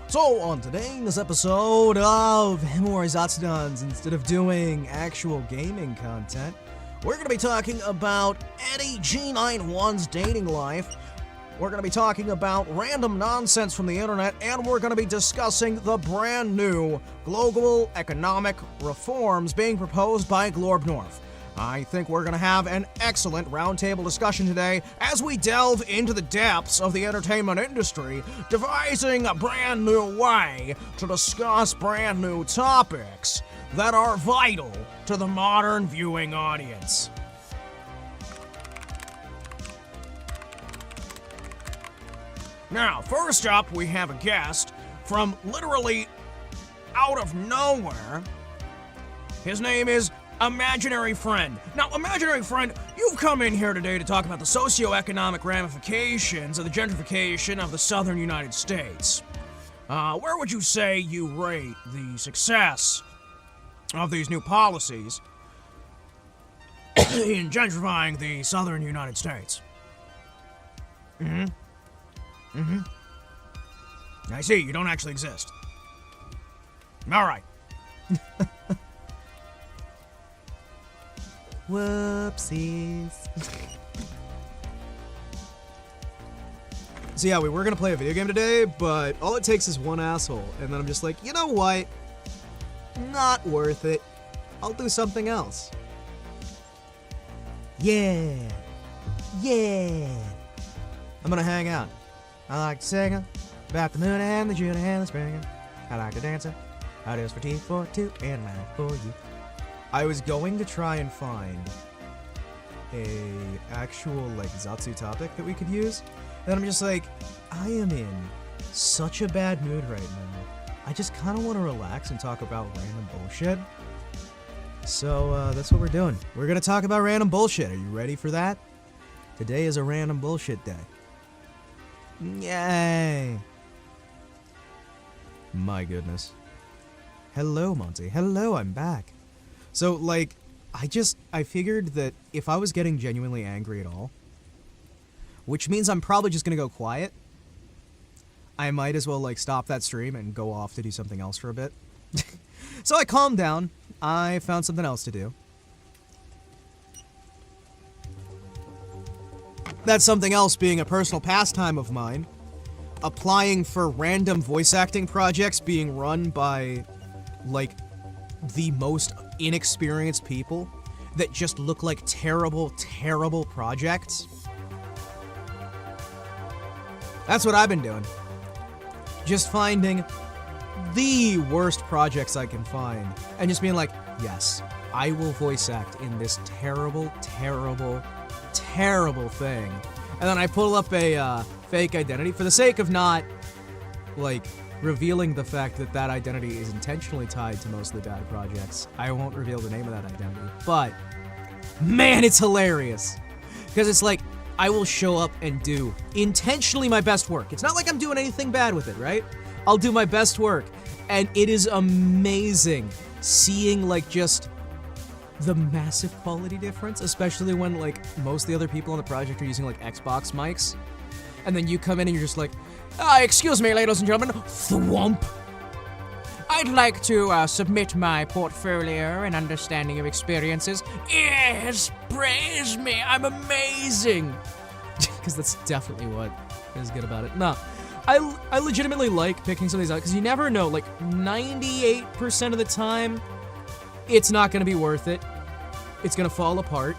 So, on today's episode of Himawari Kotetsu, instead of doing actual gaming content, we're going to be talking about Eddie G91's dating life, we're going to be talking about random nonsense from the internet, and we're going to be discussing the brand new global economic reforms being proposed by Glorb North. I think we're going to have an excellent roundtable discussion today as we delve into the depths of the entertainment industry, devising a brand new way to discuss brand new topics that are vital to the modern viewing audience. Now, first up, we have a guest from literally out of nowhere. His name is Imaginary Friend. Now, Imaginary Friend, you've come in here today to talk about the socioeconomic ramifications of the gentrification of the southern United States. Where would you say you rate the success of these new policies in gentrifying the southern United States? I see, you don't actually exist. Alright. Whoopsies. So yeah, we were gonna play a video game today, but all it takes is one asshole, and then I'm just like, you know what? Not worth it. I'll do something else. Yeah. Yeah. I'm gonna hang out. I like to sing about the moon and the June and the spring. I like to dance. Ideas for tea for two and mine for you. I was going to try and find a actual like Zatsu topic that we could use, and I'm just like, I am in such a bad mood right now. I just kind of want to relax and talk about random bullshit. So that's what we're doing. We're gonna talk about random bullshit. Are you ready for that? Today is a random bullshit day. Yay! My goodness. Hello, Monty. Hello, I'm back. So, like, I figured that if I was getting genuinely angry at all, which means I'm probably just gonna go quiet, I might as well, like, stop that stream and go off to do something else for a bit. So I calmed down. I found something else to do. That's something else being a personal pastime of mine. Applying for random voice acting projects being run by, like, the most inexperienced people that just look like terrible, terrible projects. That's what I've been doing. Just finding the worst projects I can find and just being like, yes, I will voice act in this terrible, terrible, terrible thing. And then I pull up a fake identity for the sake of not, like, revealing the fact that that identity is intentionally tied to most of the bad projects. I won't reveal the name of that identity, but man, it's hilarious. Because it's like, I will show up and do intentionally my best work. It's not like I'm doing anything bad with it, right? I'll do my best work, and it is amazing seeing, like, just the massive quality difference, especially when, like, most of the other people on the project are using, like, Xbox mics, and then you come in and you're just like, excuse me, ladies and gentlemen, thwomp. I'd like to submit my portfolio and understanding of experiences. Yes, praise me, I'm amazing. Because that's definitely what is good about it. No, I legitimately like picking some of these out, because you never know, like, 98% of the time, it's not going to be worth it. It's going to fall apart.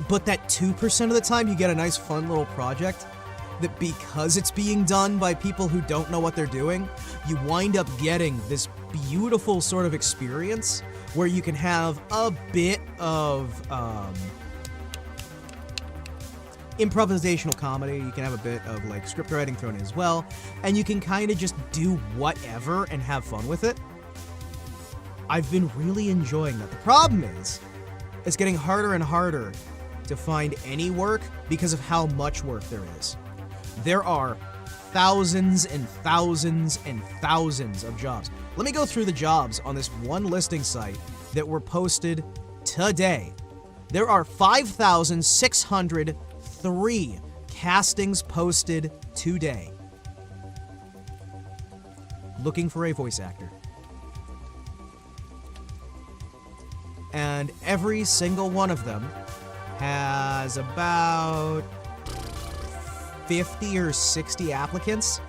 But that 2% of the time, you get a nice, fun little project that, because it's being done by people who don't know what they're doing, you wind up getting this beautiful sort of experience where you can have a bit of improvisational comedy, you can have a bit of, like, script writing thrown in as well, and you can kind of just do whatever and have fun with it. I've been really enjoying that. The problem is, it's getting harder and harder to find any work because of how much work there is. There are thousands and thousands and thousands of jobs. Let me go through the jobs on this one listing site that were posted today. There are 5,603 castings posted today. Looking for a voice actor. And every single one of them has about 50 or 60 applicants.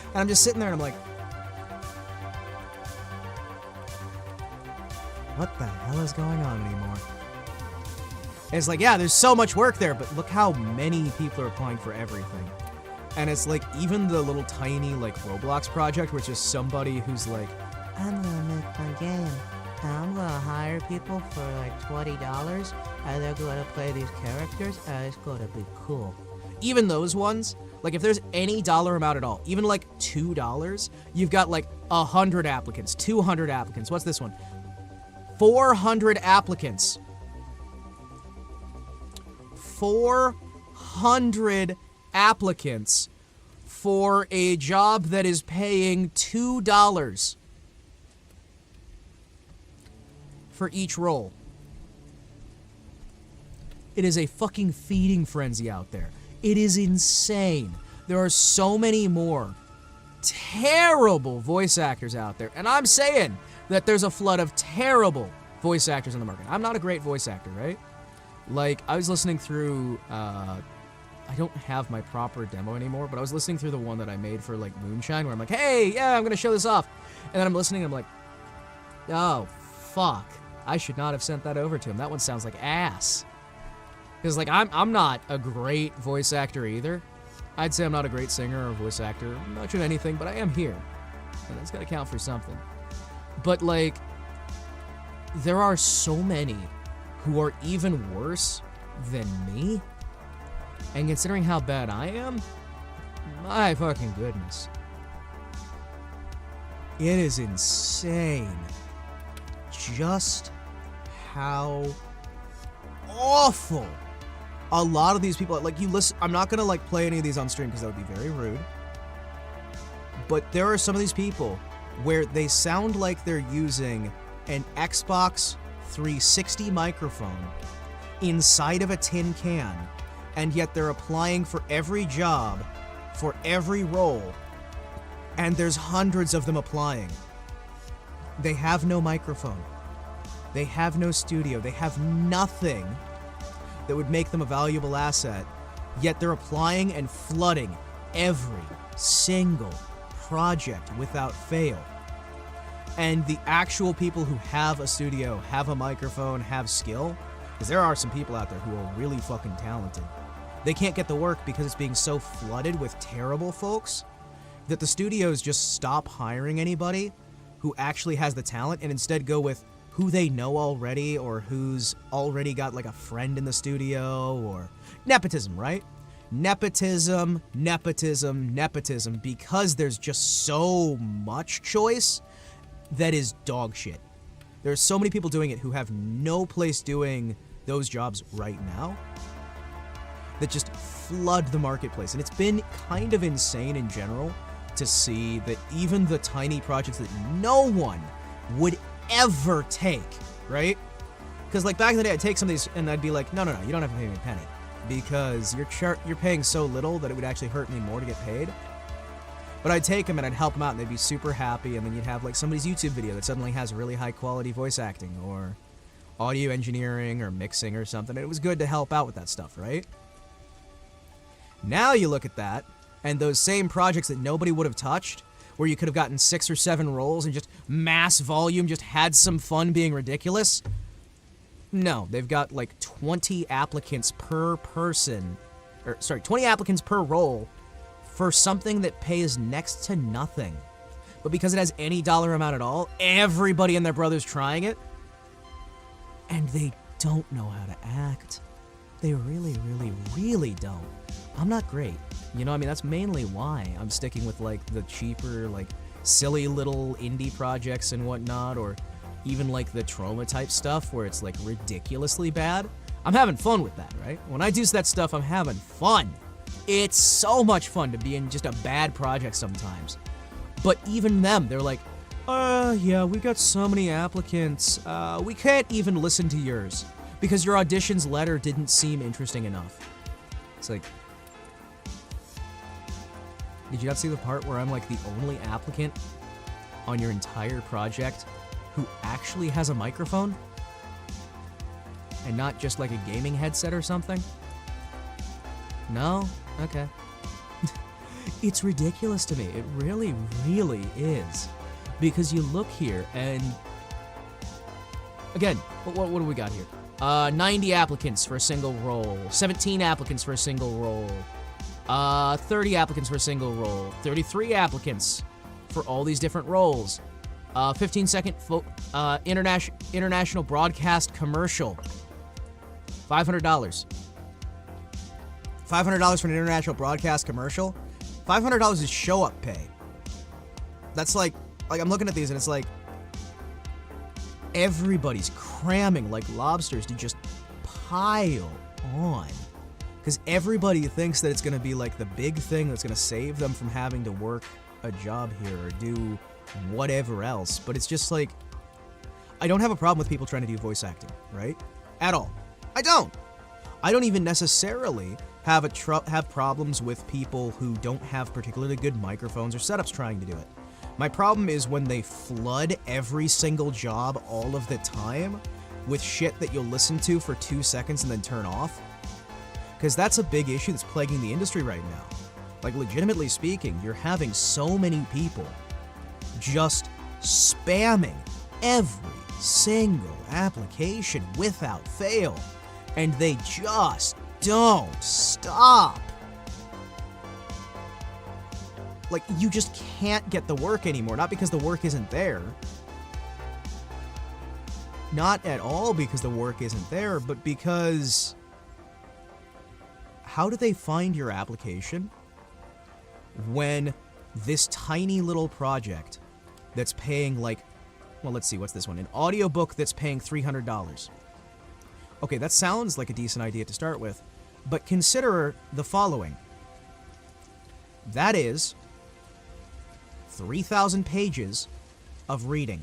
And I'm just sitting there and I'm like, what the hell is going on anymore? And it's like, yeah, there's so much work there, but look how many people are applying for everything. And it's like, even the little tiny, like, Roblox project, which is somebody who's like, I'm gonna make my game, and I'm gonna hire people for like $20, and they're gonna play these characters, and it's gonna be cool. Even those ones, like, if there's any dollar amount at all, even like $2, you've got like 100 applicants, 200 applicants. What's this one? 400 applicants. 400 applicants for a job that is paying $2 for each role. It is a fucking feeding frenzy out there. It is insane. There are so many more terrible voice actors out there. And I'm saying that there's a flood of terrible voice actors in the market. I'm not a great voice actor, right? Like, I was listening through, I don't have my proper demo anymore, but I was listening through the one that I made for, like, Moonshine, where I'm like, hey, yeah, I'm gonna show this off. And then I'm listening, and I'm like, oh, fuck. I should not have sent that over to him. That one sounds like ass. Because, like, I'm not a great voice actor either. I'd say I'm not a great singer or voice actor, much of anything, but I am here. And that's gotta count for something. But, like, there are so many who are even worse than me. And considering how bad I am, my fucking goodness. It is insane just how awful a lot of these people are. Like, you listen, I'm not gonna like play any of these on stream because that would be very rude. But there are some of these people where they sound like they're using an Xbox 360 microphone inside of a tin can, and yet they're applying for every job, for every role, and there's hundreds of them applying. They have no microphone. They have no studio. They have nothing that would make them a valuable asset, yet they're applying and flooding every single project without fail. And the actual people who have a studio, have a microphone, have skill, because there are some people out there who are really fucking talented, they can't get the work because it's being so flooded with terrible folks that the studios just stop hiring anybody who actually has the talent and instead go with who they know already or who's already got like a friend in the studio, or nepotism, right? Nepotism, nepotism, nepotism, because there's just so much choice that is dog shit. There's so many people doing it who have no place doing those jobs right now that just flood the marketplace. And it's been kind of insane in general to see that even the tiny projects that no one would ever take, right? Because like back in the day, I'd take some of these and I'd be like, no, you don't have to pay me a penny because you're paying so little that it would actually hurt me more to get paid. But I'd take them and I'd help them out and they'd be super happy, and then you'd have like somebody's YouTube video that suddenly has really high quality voice acting or audio engineering or mixing or something, and it was good to help out with that stuff, right? Now you look at that, and those same projects that nobody would have touched, where you could have gotten 6 or 7 roles and just mass volume, just had some fun being ridiculous. No, they've got like 20 applicants per person, 20 applicants per role for something that pays next to nothing. But because it has any dollar amount at all, everybody and their brother's trying it, and they don't know how to act. They really, really, really don't. I'm not great. You know, I mean, that's mainly why I'm sticking with, like, the cheaper, like, silly little indie projects and whatnot, or even like the trauma type stuff where it's like ridiculously bad, I'm having fun with that, right? When I do that stuff, I'm having fun. It's so much fun to be in just a bad project sometimes. But even them, they're like, yeah, we got so many applicants. We can't even listen to yours because your audition's letter didn't seem interesting enough. It's like, did you not see the part where I'm like the only applicant on your entire project who actually has a microphone? And not just like a gaming headset or something? No? Okay. It's ridiculous to me. It really, really is. Because you look here and... Again, what do we got here? 90 applicants for a single role. 17 applicants for a single role. 30 applicants for a single role. 33 applicants for all these different roles. 15-second international broadcast commercial. $500. $500 for an international broadcast commercial? $500 is show-up pay. That's like I'm looking at these and it's like everybody's cramming like lobsters to just pile on. Because everybody thinks that it's going to be like the big thing that's going to save them from having to work a job here or do whatever else. But it's just like, I don't have a problem with people trying to do voice acting, right? At all. I don't even necessarily have problems with people who don't have particularly good microphones or setups trying to do it. My problem is when they flood every single job all of the time with shit that you'll listen to for 2 seconds and then turn off. Because that's a big issue that's plaguing the industry right now. Like, legitimately speaking, you're having so many people just spamming every single application without fail. And they just don't stop. Like, you just can't get the work anymore. Not because the work isn't there. Not at all because the work isn't there, but because... How do they find your application when this tiny little project that's paying like... Well, let's see, what's this one? An audiobook that's paying $300. Okay, that sounds like a decent idea to start with, but consider the following. That is 3,000 pages of reading.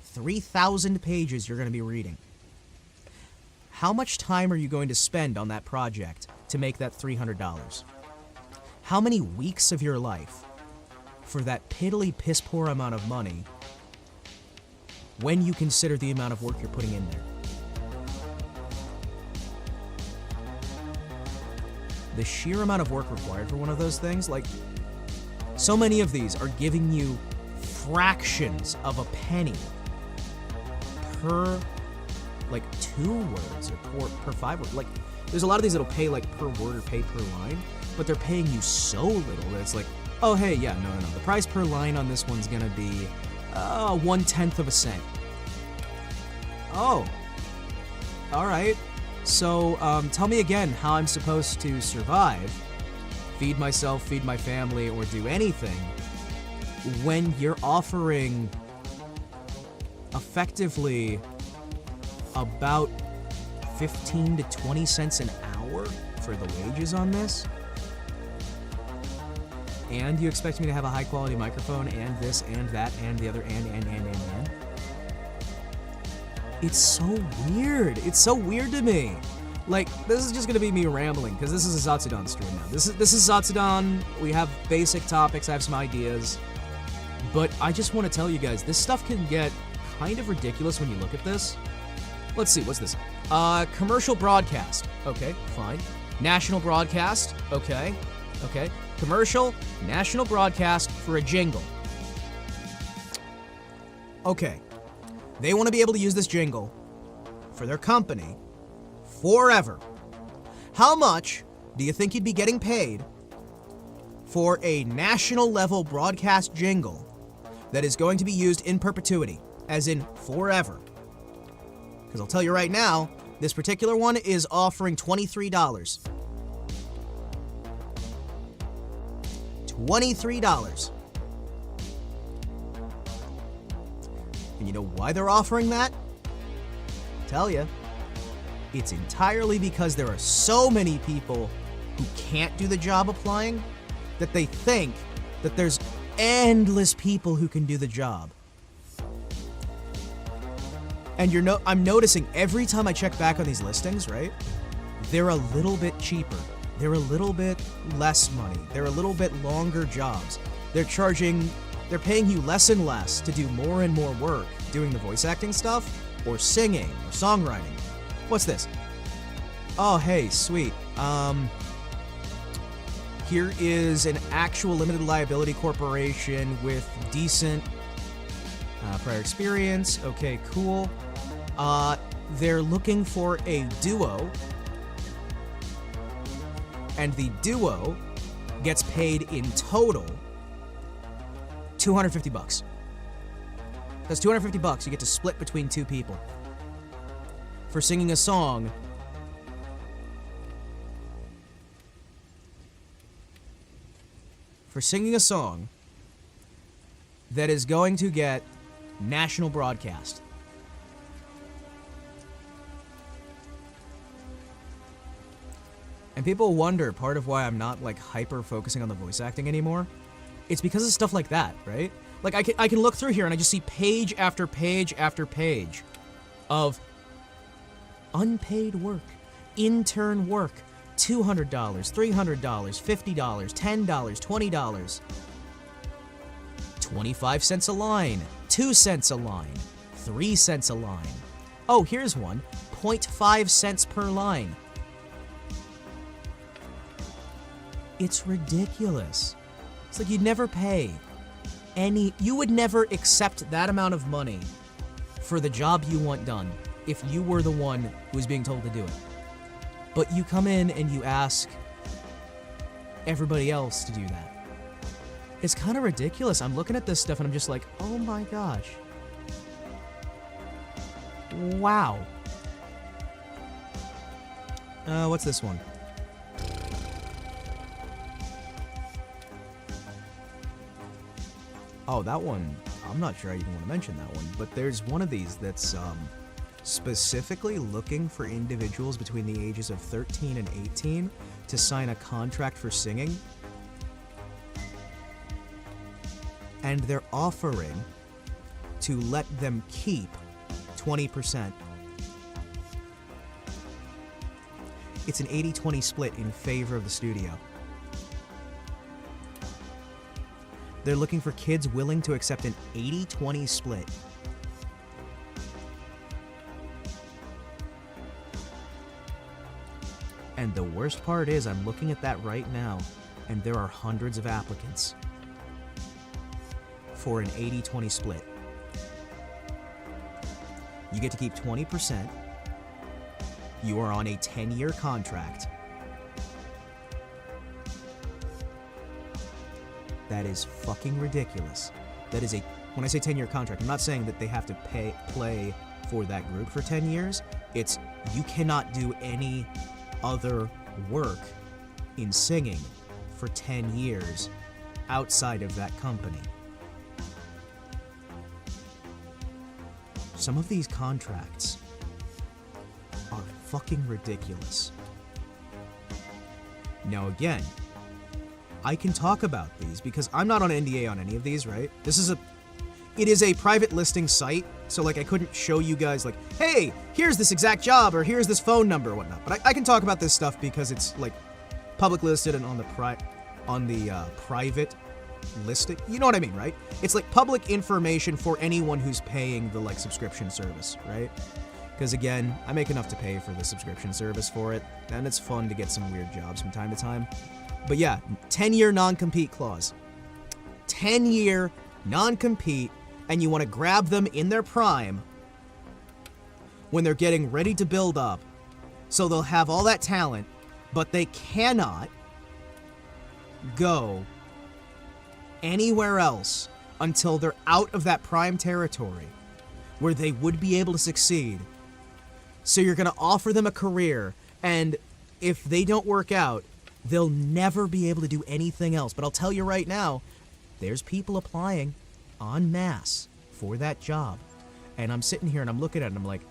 3,000 pages you're going to be reading. How much time are you going to spend on that project to make that $300? How many weeks of your life for that piddly piss poor amount of money when you consider the amount of work you're putting in there? The sheer amount of work required for one of those things, like, so many of these are giving you fractions of a penny per, like, 2 words or per 5 words. Like, there's a lot of these that'll pay, like, per word or pay per line, but they're paying you so little that it's like, oh, hey, yeah, no. The price per line on this one's gonna be 1/10 of a cent. Oh. All right. So, tell me again how I'm supposed to survive, feed myself, feed my family, or do anything when you're offering effectively about 15 to 20 cents an hour for the wages on this? And you expect me to have a high quality microphone and this and that and the other and. It's so weird. It's so weird to me. Like, this is just gonna be me rambling, because this is a Zatsudan stream now. This is Zatsudan. We have basic topics, I have some ideas. But I just want to tell you guys, this stuff can get kind of ridiculous when you look at this. Let's see, what's this? Commercial broadcast. Okay, fine. National broadcast. Okay. Commercial, national broadcast for a jingle. Okay. They want to be able to use this jingle for their company forever. How much do you think you'd be getting paid for a national level broadcast jingle that is going to be used in perpetuity, as in forever? Because I'll tell you right now, this particular one is offering $23. $23. And you know why they're offering that? Tell you. It's entirely because there are so many people who can't do the job applying that they think that there's endless people who can do the job. And I'm noticing every time I check back on these listings, right? They're a little bit cheaper. They're a little bit less money. They're a little bit longer jobs. They're paying you less and less to do more and more work doing the voice acting stuff or singing or songwriting. What's this? Oh, hey, sweet. Here is an actual limited liability corporation with decent prior experience. Okay, cool. They're looking for a duo, and the duo gets paid in total $250. That's $250 you get to split between two people for singing a song that is going to get national broadcast. And people wonder part of why I'm not like hyper focusing on the voice acting anymore. It's because of stuff like that, right? Like I can look through here and I just see page after page after page of unpaid work, intern work, $200, $300, $50, $10, $20, 25 cents a line, 2 cents a line, 3 cents a line. Oh, here's one, 0.5 cents per line. It's ridiculous. It's like you'd never pay you would never accept that amount of money for the job you want done if you were the one who was being told to do it. But you come in and you ask everybody else to do that. It's kind of ridiculous. I'm looking at this stuff and I'm just like, oh my gosh. Wow. What's this one? Oh, that one, I'm not sure I even want to mention that one, but there's one of these that's specifically looking for individuals between the ages of 13 and 18 to sign a contract for singing. And they're offering to let them keep 20%. It's an 80-20 split in favor of the studio. They're looking for kids willing to accept an 80-20 split. And the worst part is, I'm looking at that right now, and there are hundreds of applicants for an 80-20 split. You get to keep 20%. You are on a 10-year contract. That is fucking ridiculous. That is when I say 10-year contract, I'm not saying that they have to play for that group for 10 years. It's you cannot do any other work in singing for 10 years outside of that company. Some of these contracts are fucking ridiculous. Now again, I can talk about these because I'm not on NDA on any of these, right? It is a private listing site, so like I couldn't show you guys like, hey, here's this exact job or here's this phone number or whatnot. But I can talk about this stuff because it's like public listed and on the private listing. You know what I mean, right? It's like public information for anyone who's paying the like subscription service, right? Because again, I make enough to pay for the subscription service for it, and it's fun to get some weird jobs from time to time. But yeah, 10-year non-compete clause. 10-year non-compete, and you want to grab them in their prime when they're getting ready to build up. So they'll have all that talent, but they cannot go anywhere else until they're out of that prime territory where they would be able to succeed. So you're going to offer them a career, and if they don't work out, they'll never be able to do anything else. But I'll tell you right now, there's people applying en masse for that job. And I'm sitting here and I'm looking at it and I'm like,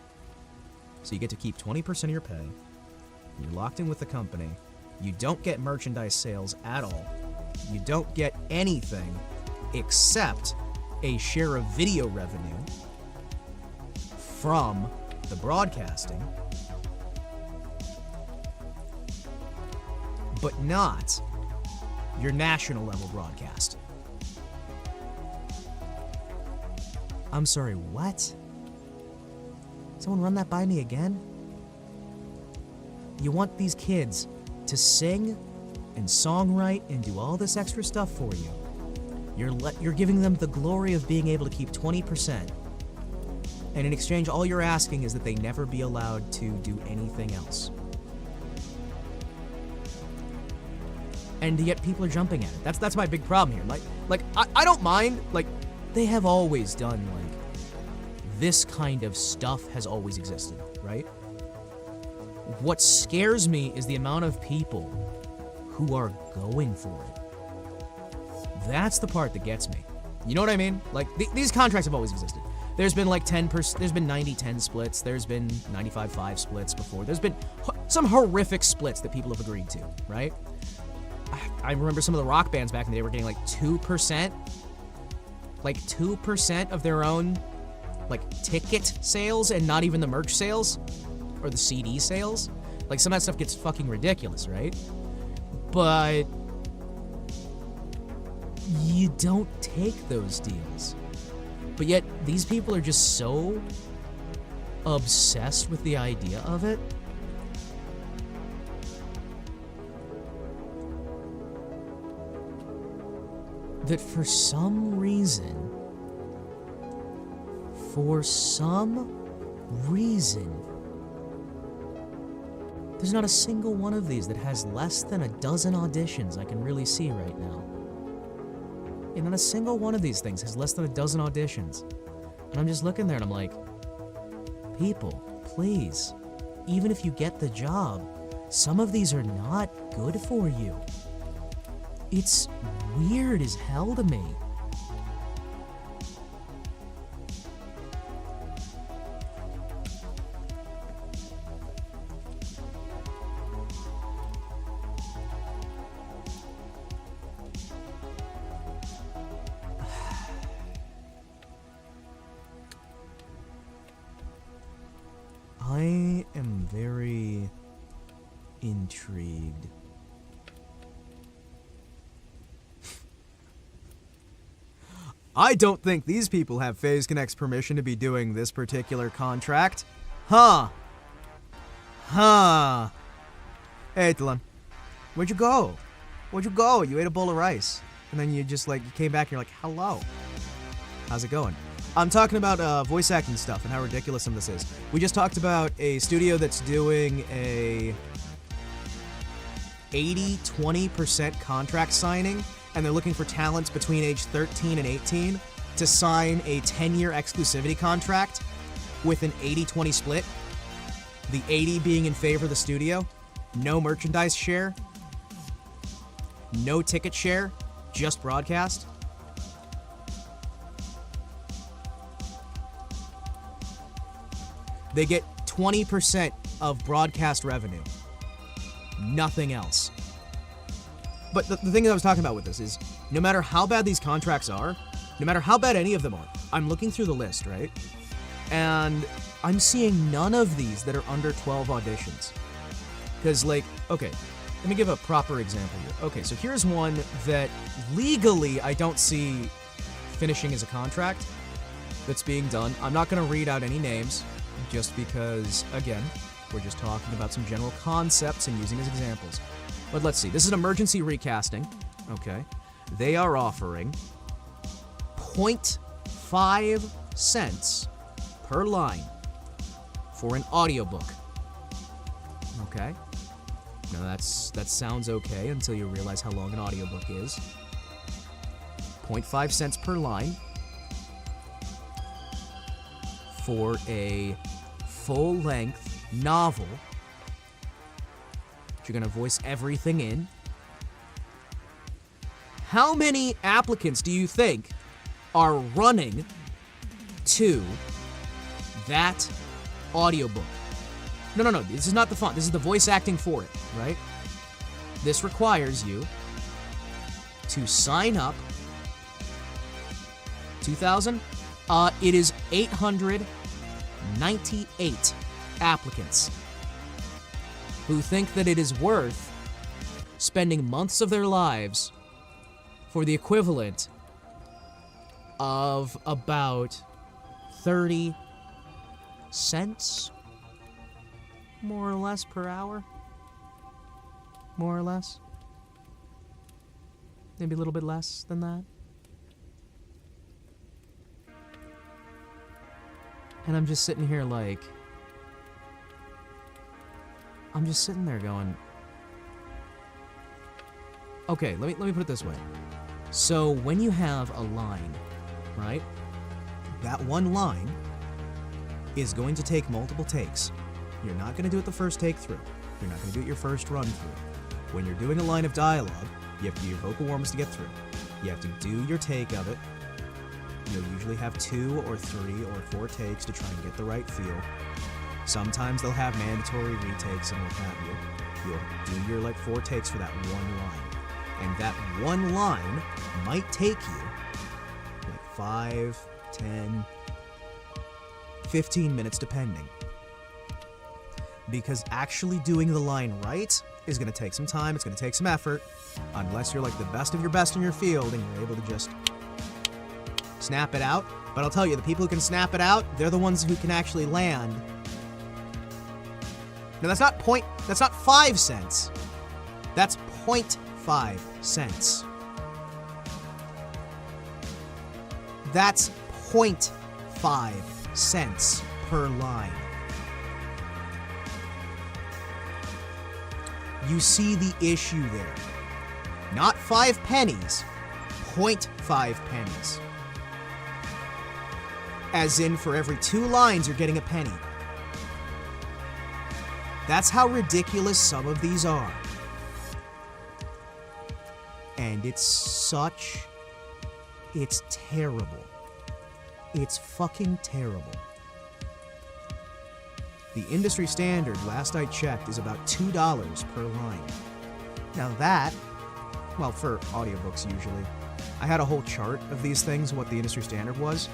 so you get to keep 20% of your pay. You're locked in with the company. You don't get merchandise sales at all. You don't get anything except a share of video revenue from the broadcasting, but not your national level broadcast. I'm sorry, what? Someone run that by me again? You want these kids to sing and songwrite and do all this extra stuff for you. You're giving them the glory of being able to keep 20%. And in exchange, all you're asking is that they never be allowed to do anything else. And yet people are jumping at it. That's my big problem here. Like I don't mind. Like, they have always done, like, this kind of stuff has always existed, right? What scares me is the amount of people who are going for it. That's the part that gets me. You know what I mean? Like, these contracts have always existed. There's been like 10%, there's been 90-10 splits, there's been 95-5 splits before. There's been some horrific splits that people have agreed to, right? I remember some of the rock bands back in the day were getting like 2%. Like 2% of their own, like, ticket sales and not even the merch sales or the CD sales. Like, some of that stuff gets fucking ridiculous, right? But you don't take those deals. But yet, these people are just so obsessed with the idea of it. That for some reason, there's not a single one of these that has less than a dozen auditions I can really see right now. And not a single one of these things has less than a dozen auditions. And I'm just looking there and I'm like, people, please, even if you get the job, some of these are not good for you. It's weird as hell to me. I am very intrigued. I don't think these people have FaZe Connect's permission to be doing this particular contract. Huh. Hey, Dylan. Where'd you go? You ate a bowl of rice. And then you just, like, you came back and you're like, hello. How's it going? I'm talking about voice acting stuff and how ridiculous some of this is. We just talked about a studio that's doing a 80-20% contract signing, and they're looking for talents between age 13 and 18 to sign a 10-year exclusivity contract with an 80-20 split. The 80 being in favor of the studio, no merchandise share, no ticket share, just broadcast. They get 20% of broadcast revenue. Nothing else. But the thing that I was talking about with this is, no matter how bad these contracts are, no matter how bad any of them are, I'm looking through the list, right? And I'm seeing none of these that are under 12 auditions. Because, like, okay, let me give a proper example here. Okay, so here's one that legally I don't see finishing as a contract that's being done. I'm not going to read out any names, just because, again, we're just talking about some general concepts and using as examples. But let's see. This is an emergency recasting. Okay. They are offering 0.5 cents per line for an audiobook. Okay. Now that sounds okay until you realize how long an audiobook is. 0.5 cents per line for a full-length novel. You're going to voice everything in. How many applicants do you think are running to that audiobook. No, this is not the font. This is the voice acting for it, right? This requires you to sign up. 2,000? It is 898 applicants who think that it is worth spending months of their lives for the equivalent of about 30 cents, more or less, per hour. More or less. Maybe a little bit less than that. And I'm just sitting here like... I'm just sitting there going... Okay, let me put it this way. So, when you have a line, right? That one line is going to take multiple takes. You're not going to do it the first take through. You're not going to do it your first run through. When you're doing a line of dialogue, you have to do your vocal warm-ups to get through. You have to do your take of it. You'll usually have 2 or 3 or 4 takes to try and get the right feel. Sometimes they'll have mandatory retakes and what have you. You'll do your 4 takes for that one line. And that one line might take you 5, 10, 15 minutes depending. Because actually doing the line right is going to take some time, it's going to take some effort, unless you're the best of your best in your field and you're able to just snap it out. But I'll tell you, the people who can snap it out, they're the ones who can actually land. Now that's not 5 cents. That's 0.5 cents. That's 0.5 cents per line. You see the issue there. Not 5 pennies, 0.5 pennies. As in, for every 2 lines, you're getting a penny. That's how ridiculous some of these are. And it's terrible. It's fucking terrible. The industry standard, last I checked, is about $2 per line. Now that, well, for audiobooks usually, I had a whole chart of these things, what the industry standard was.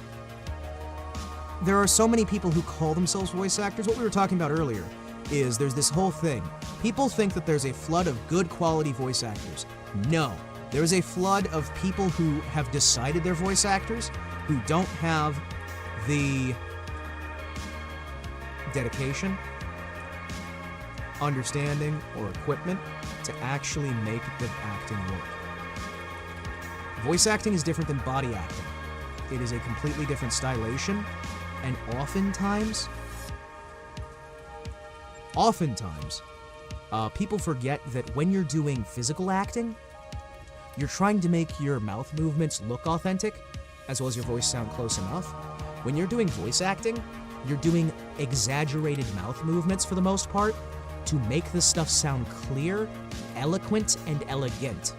There are so many people who call themselves voice actors. What we were talking about earlier is there's this whole thing. People think that there's a flood of good quality voice actors. No. There is a flood of people who have decided they're voice actors, who don't have the dedication, understanding, or equipment to actually make the acting work. Voice acting is different than body acting. It is a completely different stylation, and oftentimes, people forget that when you're doing physical acting, you're trying to make your mouth movements look authentic, as well as your voice sound close enough. When you're doing voice acting, you're doing exaggerated mouth movements for the most part to make the stuff sound clear, eloquent, and elegant.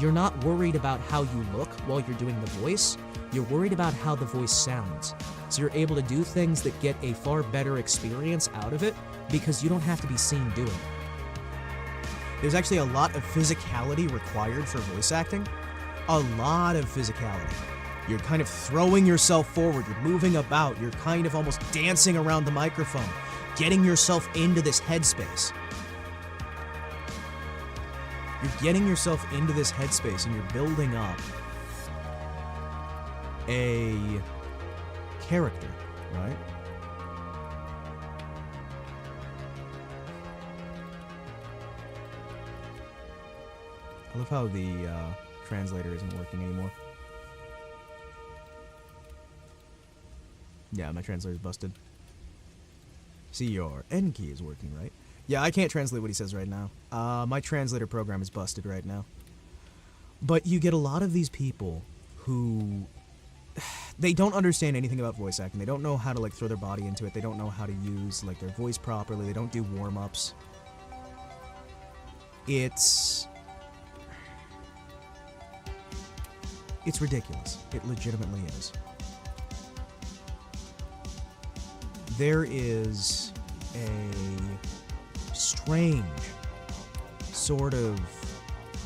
You're not worried about how you look while you're doing the voice, you're worried about how the voice sounds. So you're able to do things that get a far better experience out of it because you don't have to be seen doing it. There's actually a lot of physicality required for voice acting. A lot of physicality. You're kind of throwing yourself forward, you're moving about, you're kind of almost dancing around the microphone, getting yourself into this headspace. You're getting yourself into this headspace and you're building up a character, right? I love how the translator isn't working anymore. Yeah, my translator's busted. See, your N key is working, right? Yeah, I can't translate what he says right now. My translator program is busted right now. But you get a lot of these people who... they don't understand anything about voice acting. They don't know how to, throw their body into it. They don't know how to use, their voice properly. They don't do warm-ups. It's ridiculous. It legitimately is. there is a strange sort of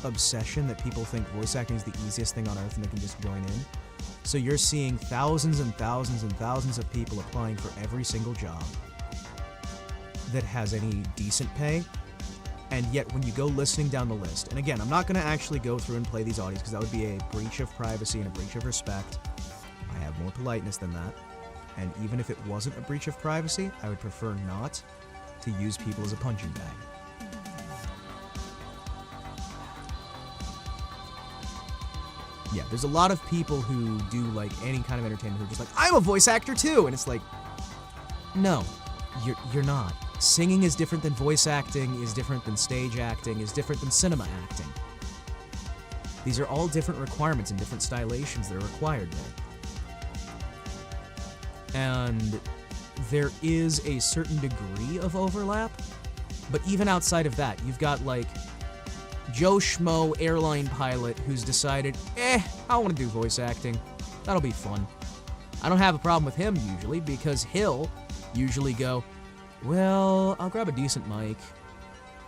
obsession that people think voice acting is the easiest thing on earth and they can just join in. So you're seeing thousands and thousands and thousands of people applying for every single job that has any decent pay, and yet when you go listening down the list, and again, I'm not going to actually go through and play these audios because that would be a breach of privacy and a breach of respect. I have more politeness than that, and even if it wasn't a breach of privacy, I would prefer not to use people as a punching bag. Yeah, there's a lot of people who do, like, any kind of entertainment who are just like, I'm a voice actor too! And it's like, no, you're not. Singing is different than voice acting, is different than stage acting, is different than cinema acting. These are all different requirements and different stylations that are required there. And there is a certain degree of overlap, but even outside of that, you've got, like, Joe Schmo airline pilot who's decided, I want to do voice acting. That'll be fun. I don't have a problem with him usually because he'll usually go, well, I'll grab a decent mic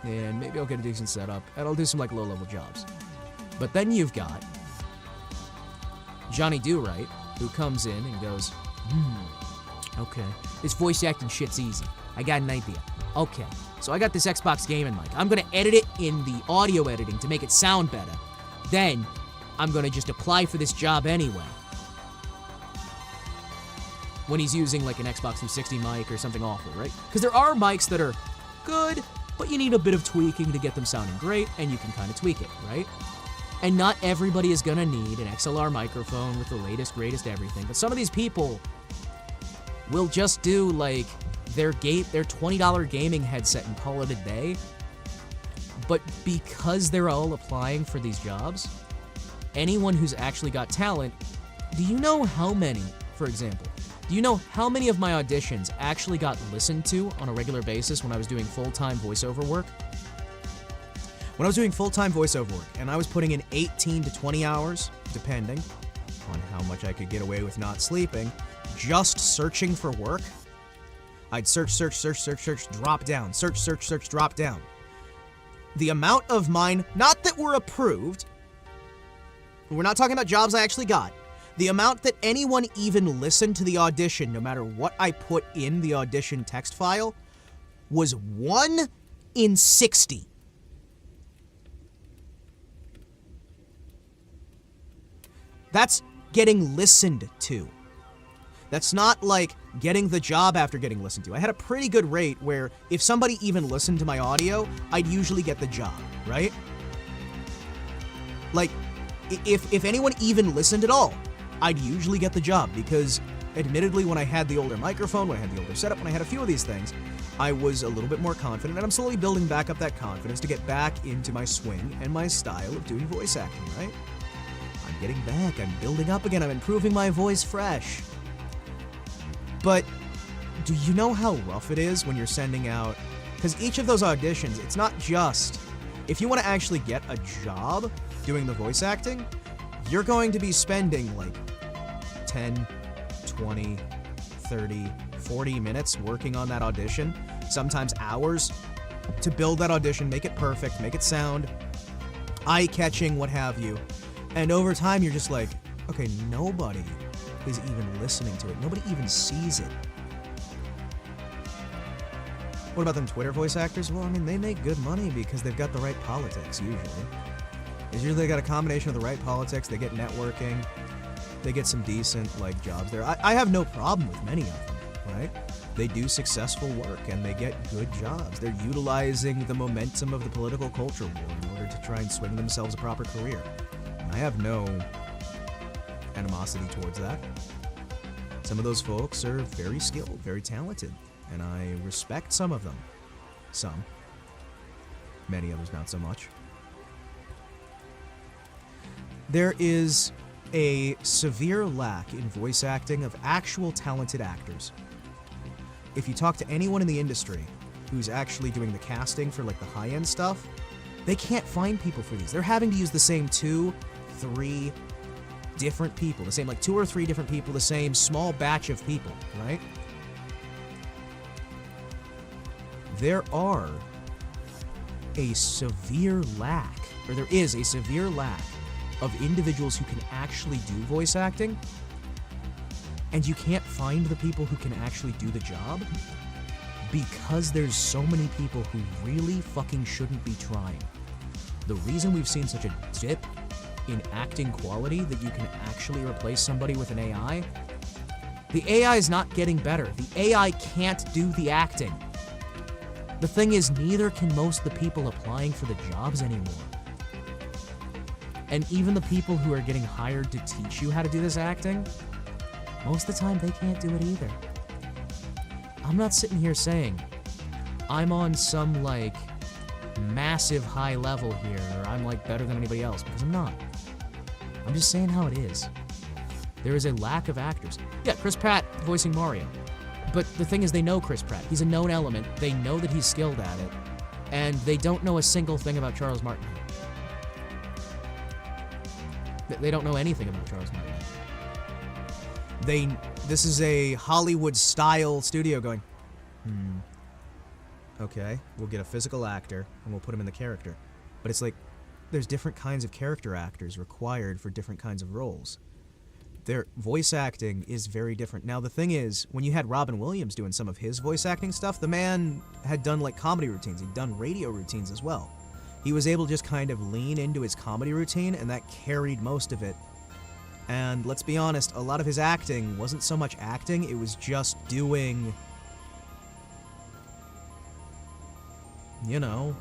and maybe I'll get a decent setup and I'll do some like low-level jobs. But then you've got Johnny Do-Right who comes in and goes, okay, this voice acting shit's easy. I got an idea. Okay, so I got this Xbox gaming mic. I'm gonna edit it in the audio editing to make it sound better. Then, I'm gonna just apply for this job anyway. When he's using like an Xbox 360 mic or something awful, right? Because there are mics that are good, but you need a bit of tweaking to get them sounding great, and you can kind of tweak it, right? And not everybody is gonna need an XLR microphone with the latest, greatest everything, but some of these people will just do like their $20 gaming headset and call it a day. But because they're all applying for these jobs, anyone who's actually got talent, do you know how many, for example, do you know how many of my auditions actually got listened to on a regular basis when I was doing full-time voiceover work? When I was doing full-time voiceover work, and I was putting in 18 to 20 hours, depending on how much I could get away with not sleeping, just searching for work, I'd search, drop down, search, drop down. The amount of mine, not that were approved, we're not talking about jobs I actually got, the amount that anyone even listened to the audition, no matter what I put in the audition text file, was 1 in 60. That's getting listened to. That's not like getting the job after getting listened to. I had a pretty good rate where if somebody even listened to my audio, I'd usually get the job, right? Like, if anyone even listened at all, I'd usually get the job because, admittedly, when I had the older microphone, when I had the older setup, when I had a few of these things, I was a little bit more confident, and I'm slowly building back up that confidence to get back into my swing and my style of doing voice acting, right? I'm getting back, I'm building up again, I'm improving my voice fresh. But do you know how rough it is when you're sending out... Because each of those auditions, it's not just... If you want to actually get a job doing the voice acting, you're going to be spending like 10, 20, 30, 40 minutes working on that audition, sometimes hours, to build that audition, make it perfect, make it sound eye-catching, what have you. And over time, you're just like, okay, nobody is even listening to it. Nobody even sees it. What about them Twitter voice actors? Well, I mean, they make good money because they've got the right politics, usually. It's usually got a combination of the right politics, they get networking, they get some decent, like, jobs there. I have no problem with many of them, right? They do successful work, and they get good jobs. They're utilizing the momentum of the political culture war in order to try and swing themselves a proper career. I have no animosity towards that. Some of those folks are very skilled, very talented, and I respect some of them. Some. Many others not so much. There is a severe lack in voice acting of actual talented actors. If you talk to anyone in the industry who's actually doing the casting for like the high-end stuff, they can't find people for these. They're having to use the same 2, 3 different people, the same like 2 or 3 different people, the same small batch of people, right? there are a severe lack, or there is a severe lack of individuals who can actually do voice acting, and you can't find the people who can actually do the job because there's so many people who really fucking shouldn't be trying. The reason we've seen such a dip in acting quality that you can actually replace somebody with an AI, the AI is not getting better. The AI can't do the acting. The thing is, neither can most of the people applying for the jobs anymore. And even the people who are getting hired to teach you how to do this acting, most of the time they can't do it either. I'm not sitting here saying I'm on some, like, massive high level here, or I'm, like, better than anybody else, because I'm not. I'm just saying how it is. There is a lack of actors. Yeah, Chris Pratt voicing Mario. But the thing is, they know Chris Pratt. He's a known element. They know that he's skilled at it. And they don't know a single thing about Charles Martinet. They don't know anything about Charles Martinet. This is a Hollywood-style studio going, okay, we'll get a physical actor, and we'll put him in the character. But it's like, there's different kinds of character actors required for different kinds of roles. Their voice acting is very different. Now, the thing is, when you had Robin Williams doing some of his voice acting stuff, the man had done, like, comedy routines. He'd done radio routines as well. He was able to just kind of lean into his comedy routine, and that carried most of it. And let's be honest, a lot of his acting wasn't so much acting, it was just doing, you know,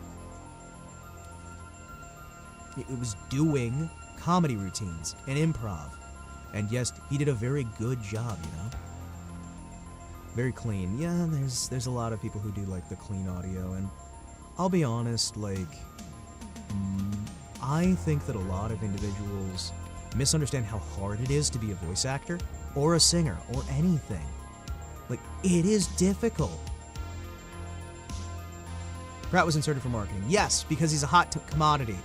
it was doing comedy routines and improv. And yes, he did a very good job, you know? Very clean. Yeah, there's a lot of people who do, like, the clean audio, and I'll be honest, like, I think that a lot of individuals misunderstand how hard it is to be a voice actor, or a singer, or anything. Like, it is difficult. Pratt was inserted for marketing. Yes, because he's a hot commodity.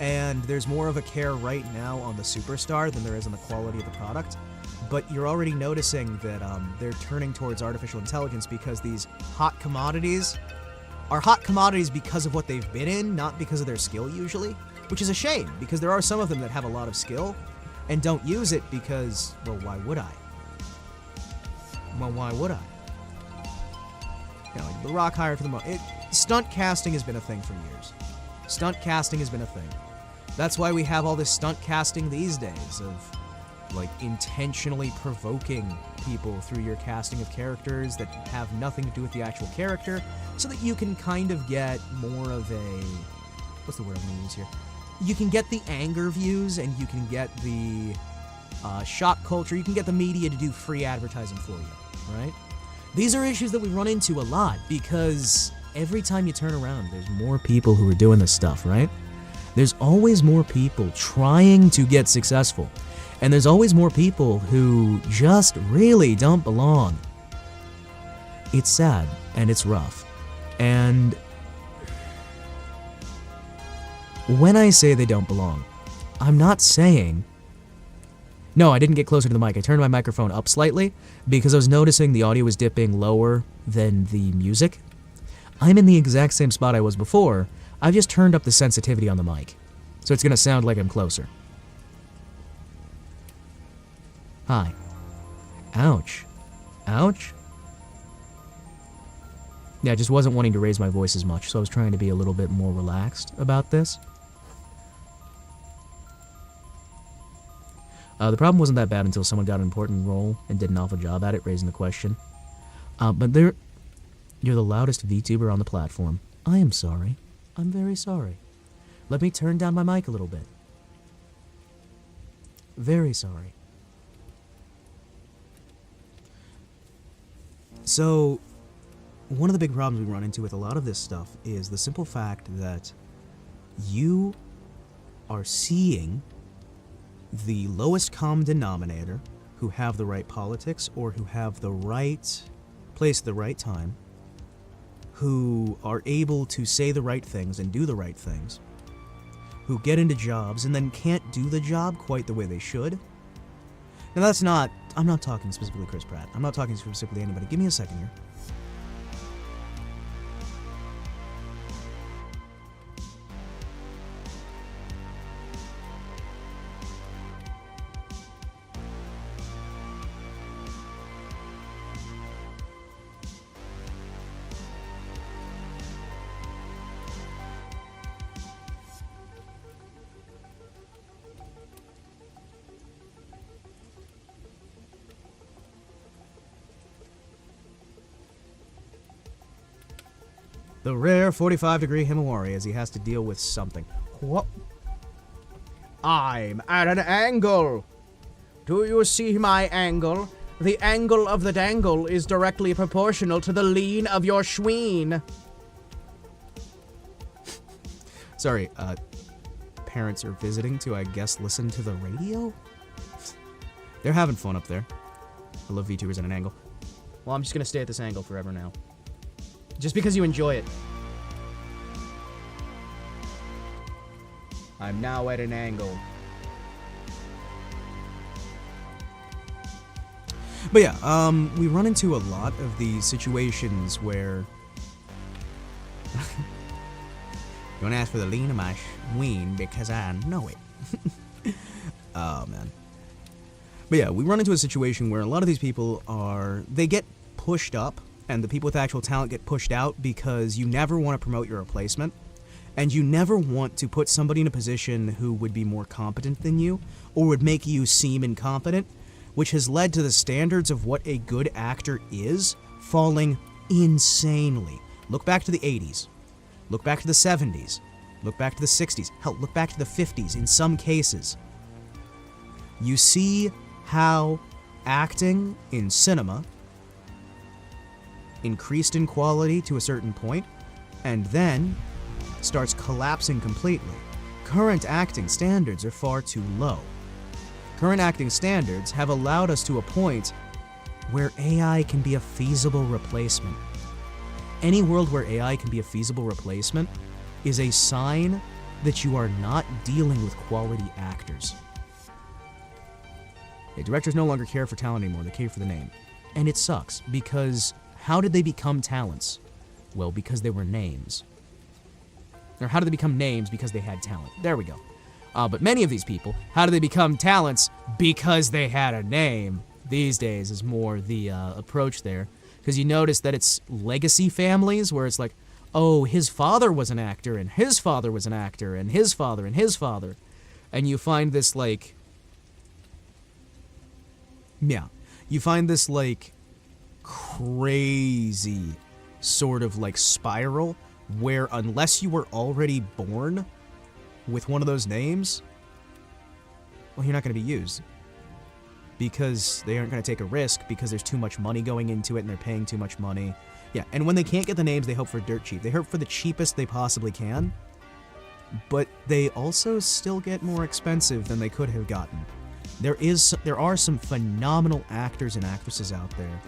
And there's more of a care right now on the superstar than there is on the quality of the product. But you're already noticing that they're turning towards artificial intelligence because these hot commodities are hot commodities because of what they've been in, not because of their skill usually. Which is a shame, because there are some of them that have a lot of skill and don't use it because, well, why would I? Well, why would I? You know, like The Rock hired for the stunt casting has been a thing for years. Stunt casting has been a thing. That's why we have all this stunt casting these days of, like, intentionally provoking people through your casting of characters that have nothing to do with the actual character, so that you can kind of get more of a, what's the word I'm going to use here? You can get the anger views, and you can get the shock culture, you can get the media to do free advertising for you, right? These are issues that we run into a lot, because every time you turn around, there's more people who are doing this stuff, right? There's always more people trying to get successful, and there's always more people who just really don't belong. It's sad, and it's rough, and when I say they don't belong, I'm not saying... No, I didn't get closer to the mic. I turned my microphone up slightly because I was noticing the audio was dipping lower than the music. I'm in the exact same spot I was before. I've just turned up the sensitivity on the mic, so it's going to sound like I'm closer. Hi. Ouch. Ouch? Yeah, I just wasn't wanting to raise my voice as much, so I was trying to be a little bit more relaxed about this. The problem wasn't that bad until someone got an important role and did an awful job at it, raising the question. But you're the loudest VTuber on the platform. I am sorry. I'm very sorry. Let me turn down my mic a little bit. Very sorry. So, one of the big problems we run into with a lot of this stuff is the simple fact that you are seeing the lowest common denominator who have the right politics or who have the right place at the right time, who are able to say the right things and do the right things, who get into jobs and then can't do the job quite the way they should. Now that's not, I'm not talking specifically Chris Pratt. I'm not talking specifically anybody. Give me a second here. The rare 45-degree Himawari as he has to deal with something. What? I'm at an angle. Do you see my angle? The angle of the dangle is directly proportional to the lean of your schween. Sorry, parents are visiting to, I guess, listen to the radio? They're having fun up there. I love VTubers at an angle. Well, I'm just gonna stay at this angle forever now. Just because you enjoy it. I'm now at an angle. But yeah, we run into a lot of these situations where... Don't ask for the lean of my ween because I know it. Oh, man. But yeah, we run into a situation where a lot of these people they get pushed up, and the people with actual talent get pushed out because you never want to promote your replacement, and you never want to put somebody in a position who would be more competent than you, or would make you seem incompetent, which has led to the standards of what a good actor is falling insanely. Look back to the 80s. Look back to the 70s. Look back to the 60s. Hell, look back to the 50s in some cases. You see how acting in cinema increased in quality to a certain point, and then starts collapsing completely. Current acting standards are far too low. Current acting standards have allowed us to a point where AI can be a feasible replacement. Any world where AI can be a feasible replacement is a sign that you are not dealing with quality actors. Yeah, directors no longer care for talent anymore, they care for the name. And it sucks, because how did they become talents? Well, because they were names. Or how did they become names? Because they had talent. There we go. But many of these people, how do they become talents? Because they had a name. These days is more the approach there. Because you notice that it's legacy families, where it's like, oh, his father was an actor, and his father was an actor, and his father, and his father. And you find this, like... Yeah. You find this, like, crazy sort of, like, spiral, where unless you were already born with one of those names, well, you're not going to be used. Because they aren't going to take a risk, because there's too much money going into it, and they're paying too much money. Yeah, and when they can't get the names, they hope for dirt cheap. They hope for the cheapest they possibly can, but they also still get more expensive than they could have gotten. There are some phenomenal actors and actresses out there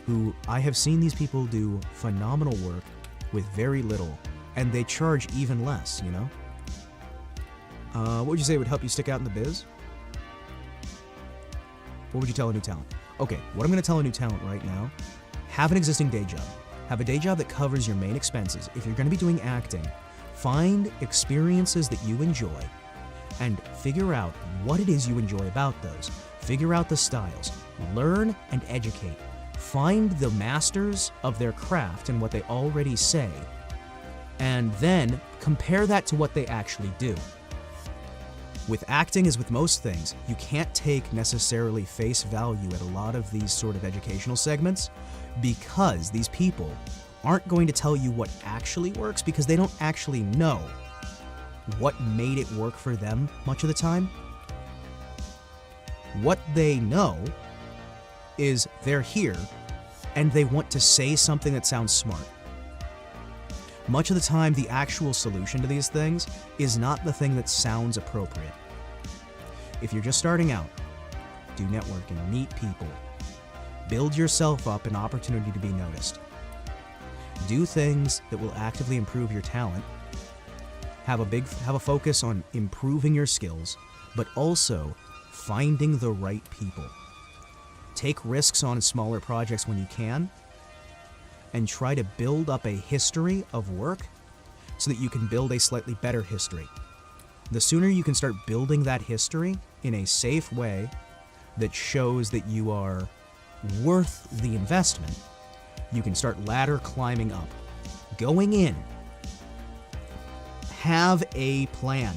who I have seen these people do phenomenal work with very little, and they charge even less, you know? What would you say would help you stick out in the biz? What would you tell a new talent? Okay, what I'm going to tell a new talent right now, have an existing day job. Have a day job that covers your main expenses. If you're going to be doing acting, find experiences that you enjoy and figure out what it is you enjoy about those. Figure out the styles. Learn and educate. Find the masters of their craft and what they already say, and then compare that to what they actually do. With acting, as with most things, you can't take necessarily face value at a lot of these sort of educational segments, because these people aren't going to tell you what actually works, because they don't actually know what made it work for them much of the time. What they know is they're here and they want to say something that sounds smart. Much of the time, the actual solution to these things is not the thing that sounds appropriate. If you're just starting out, do networking, meet people, build yourself up an opportunity to be noticed. Do things that will actively improve your talent. Have a focus on improving your skills, but also finding the right people. Take risks on smaller projects when you can, and try to build up a history of work so that you can build a slightly better history. The sooner you can start building that history in a safe way that shows that you are worth the investment, you can start ladder climbing up. Going in, have a plan.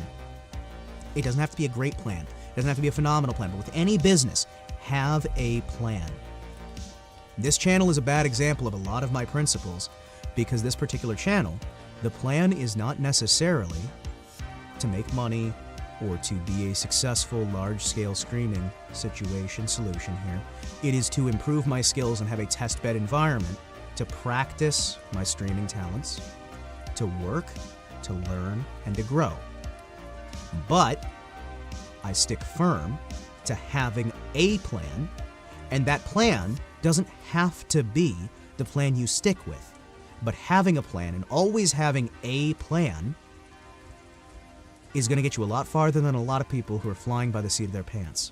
It doesn't have to be a great plan. It doesn't have to be a phenomenal plan, but with any business, have a plan. This channel is a bad example of a lot of my principles, because this particular channel, the plan is not necessarily to make money or to be a successful large-scale streaming solution here. It is to improve my skills and have a testbed environment to practice my streaming talents, to work, to learn, and to grow. But I stick firm to having a plan, and that plan doesn't have to be the plan you stick with. But having a plan and always having a plan is going to get you a lot farther than a lot of people who are flying by the seat of their pants.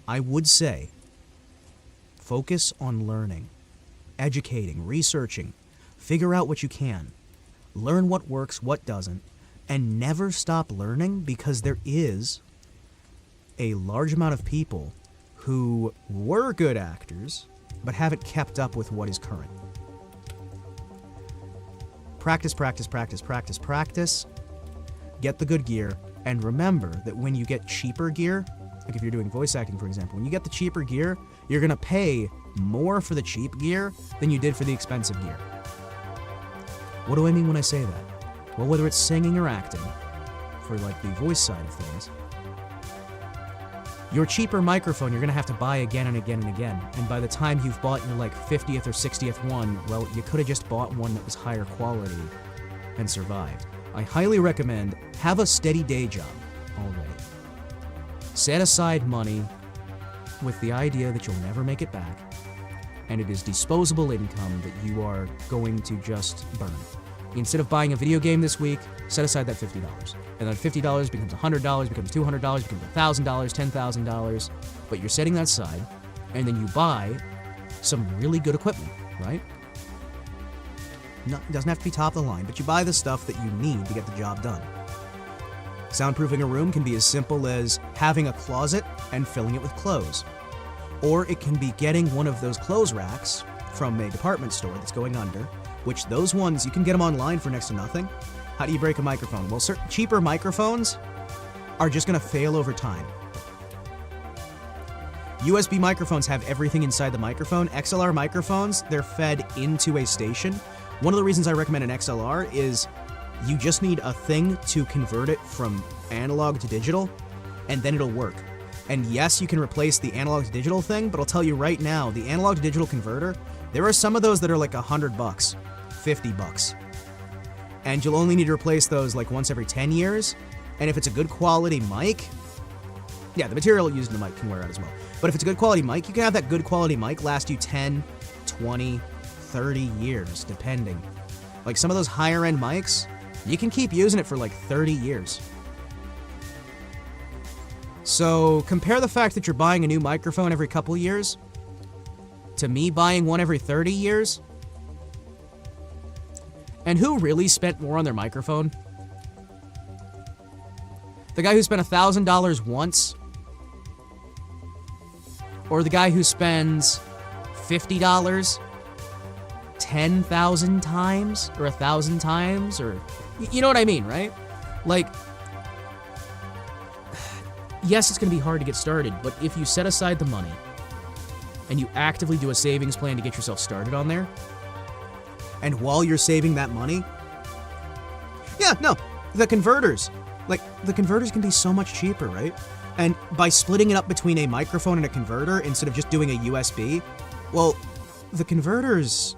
I would say, focus on learning, educating, researching, figure out what you can, learn what works, what doesn't, and never stop learning, because there is a large amount of people who were good actors but haven't kept up with what is current. Practice, practice, practice, practice, practice. Get the good gear, and remember that when you get cheaper gear, like if you're doing voice acting, for example, when you get the cheaper gear, you're going to pay more for the cheap gear than you did for the expensive gear. What do I mean when I say that? Well, whether it's singing or acting, for like the voice side of things, your cheaper microphone you're going to have to buy again and again and again. And by the time you've bought your like 50th or 60th one, well, you could have just bought one that was higher quality and survived. I highly recommend have a steady day job already. Set aside money with the idea that you'll never make it back, and it is disposable income that you are going to just burn. Instead of buying a video game this week, set aside that $50. And then $50 becomes $100, becomes $200, becomes $1,000, $10,000. But you're setting that aside, and then you buy some really good equipment, right? No, it doesn't have to be top of the line, but you buy the stuff that you need to get the job done. Soundproofing a room can be as simple as having a closet and filling it with clothes. Or it can be getting one of those clothes racks from a department store that's going under, which those ones, you can get them online for next to nothing. How do you break a microphone? Well, certain cheaper microphones are just going to fail over time. USB microphones have everything inside the microphone. XLR microphones, they're fed into a station. One of the reasons I recommend an XLR is you just need a thing to convert it from analog to digital, and then it'll work. And yes, you can replace the analog to digital thing, but I'll tell you right now, the analog to digital converter, there are some of those that are like $100, $50. And you'll only need to replace those like once every 10 years. And if it's a good quality mic, yeah, the material used in the mic can wear out as well. But if it's a good quality mic, you can have that good quality mic last you 10, 20, 30 years, depending. Like some of those higher end mics, you can keep using it for like 30 years. So compare the fact that you're buying a new microphone every couple years to me buying one every 30 years. And who really spent more on their microphone? The guy who spent $1,000 once? Or the guy who spends $50 10,000 times? Or 1,000 times? Or, you know what I mean, right? Like, yes, it's going to be hard to get started, but if you set aside the money and you actively do a savings plan to get yourself started on there, and while you're saving that money, yeah, no, the converters. Like, the converters can be so much cheaper, right? And by splitting it up between a microphone and a converter instead of just doing a USB, well, the converters,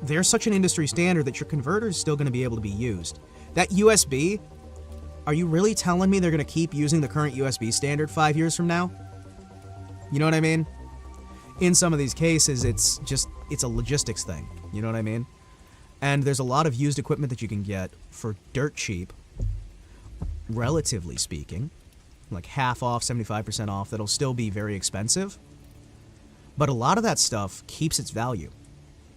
they're such an industry standard that your converter is still going to be able to be used. That USB, are you really telling me they're going to keep using the current USB standard 5 years from now? You know what I mean? In some of these cases, it's a logistics thing. You know what I mean? And there's a lot of used equipment that you can get for dirt cheap, relatively speaking, like half off, 75% off, that'll still be very expensive. But a lot of that stuff keeps its value.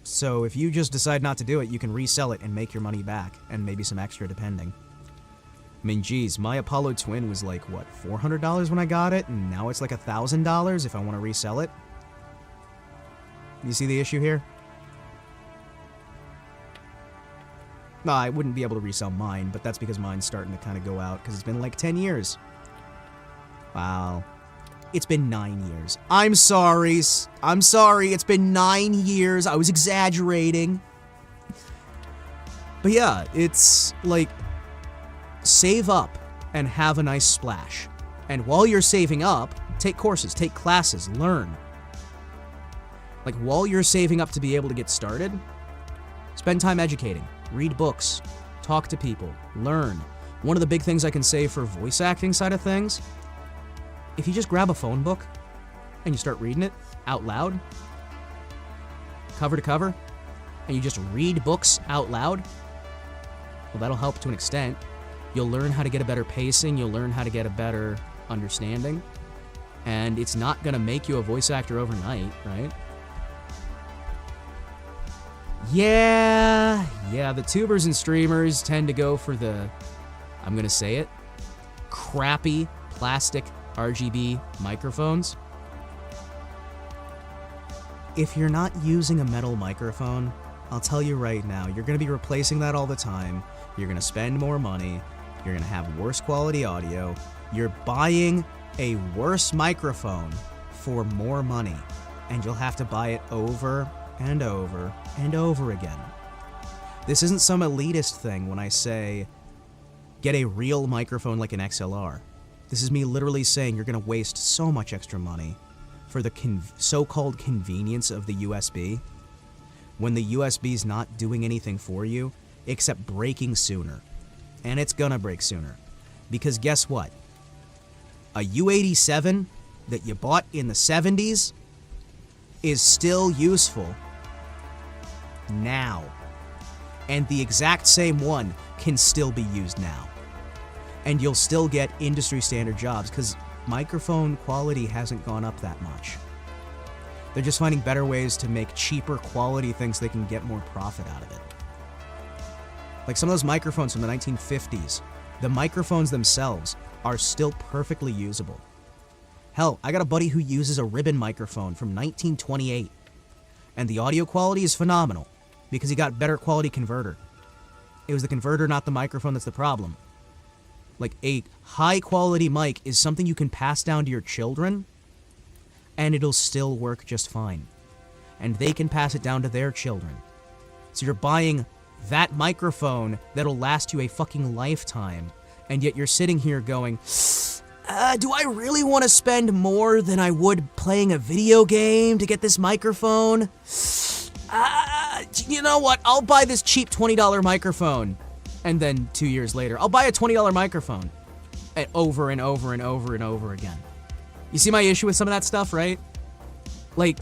So if you just decide not to do it, you can resell it and make your money back, and maybe some extra depending. I mean, geez, my Apollo Twin was like, what, $400 when I got it, and now it's like $1,000 if I want to resell it? You see the issue here? No, I wouldn't be able to resell mine, but that's because mine's starting to kind of go out, because it's been like 10 years. Wow. It's been 9 years. I'm sorry. I'm sorry. It's been 9 years. I was exaggerating. But yeah, it's like, save up and have a nice splash. And while you're saving up, take courses, take classes, learn. Like, while you're saving up to be able to get started, spend time educating, read books, talk to people, learn. One of the big things I can say for voice acting side of things, if you just grab a phone book and you start reading it out loud, cover to cover, and you just read books out loud, well, that'll help to an extent. You'll learn how to get a better pacing, you'll learn how to get a better understanding, and it's not gonna make you a voice actor overnight, right? Yeah, the tubers and streamers tend to go for the, I'm gonna say it, crappy plastic RGB microphones. If you're not using a metal microphone, I'll tell you right now, you're gonna be replacing that all the time, you're gonna spend more money, you're gonna have worse quality audio, you're buying a worse microphone for more money, and you'll have to buy it over and over and over again. This isn't some elitist thing when I say, get a real microphone like an XLR. This is me literally saying you're gonna waste so much extra money for the so-called convenience of the USB, when the USB's not doing anything for you except breaking sooner. And it's gonna break sooner. Because guess what? A U87 that you bought in the 70s is still useful now. And the exact same one can still be used now. And you'll still get industry standard jobs because microphone quality hasn't gone up that much. They're just finding better ways to make cheaper quality things so they can get more profit out of it. Like some of those microphones from the 1950s, the microphones themselves are still perfectly usable. Hell, I got a buddy who uses a ribbon microphone from 1928, and the audio quality is phenomenal because he got better quality converter. It was the converter, not the microphone, that's the problem. Like, a high quality mic is something you can pass down to your children, and it'll still work just fine. And they can pass it down to their children. So you're buying that microphone that'll last you a fucking lifetime, and yet you're sitting here going, do I really want to spend more than I would playing a video game to get this microphone? You know what? I'll buy this cheap $20 microphone. And then 2 years later, I'll buy a $20 microphone. And over and over and over and over again. You see my issue with some of that stuff, right? Like,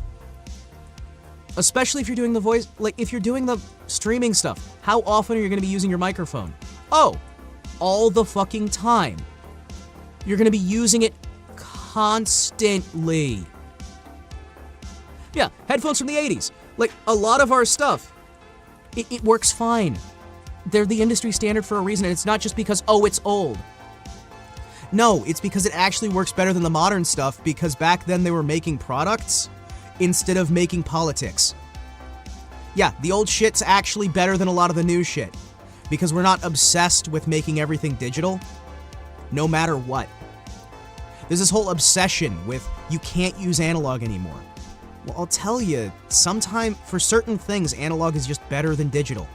especially if you're doing the voice, like if you're doing the streaming stuff, how often are you going to be using your microphone? Oh, all the fucking time. You're going to be using it constantly. Yeah, headphones from the 80s. Like, a lot of our stuff, it works fine. They're the industry standard for a reason, and it's not just because, oh, it's old. No, it's because it actually works better than the modern stuff, because back then they were making products instead of making politics. Yeah, the old shit's actually better than a lot of the new shit, because we're not obsessed with making everything digital, no matter what. There's this whole obsession with, you can't use analog anymore. Well, I'll tell you, for certain things, analog is just better than digital.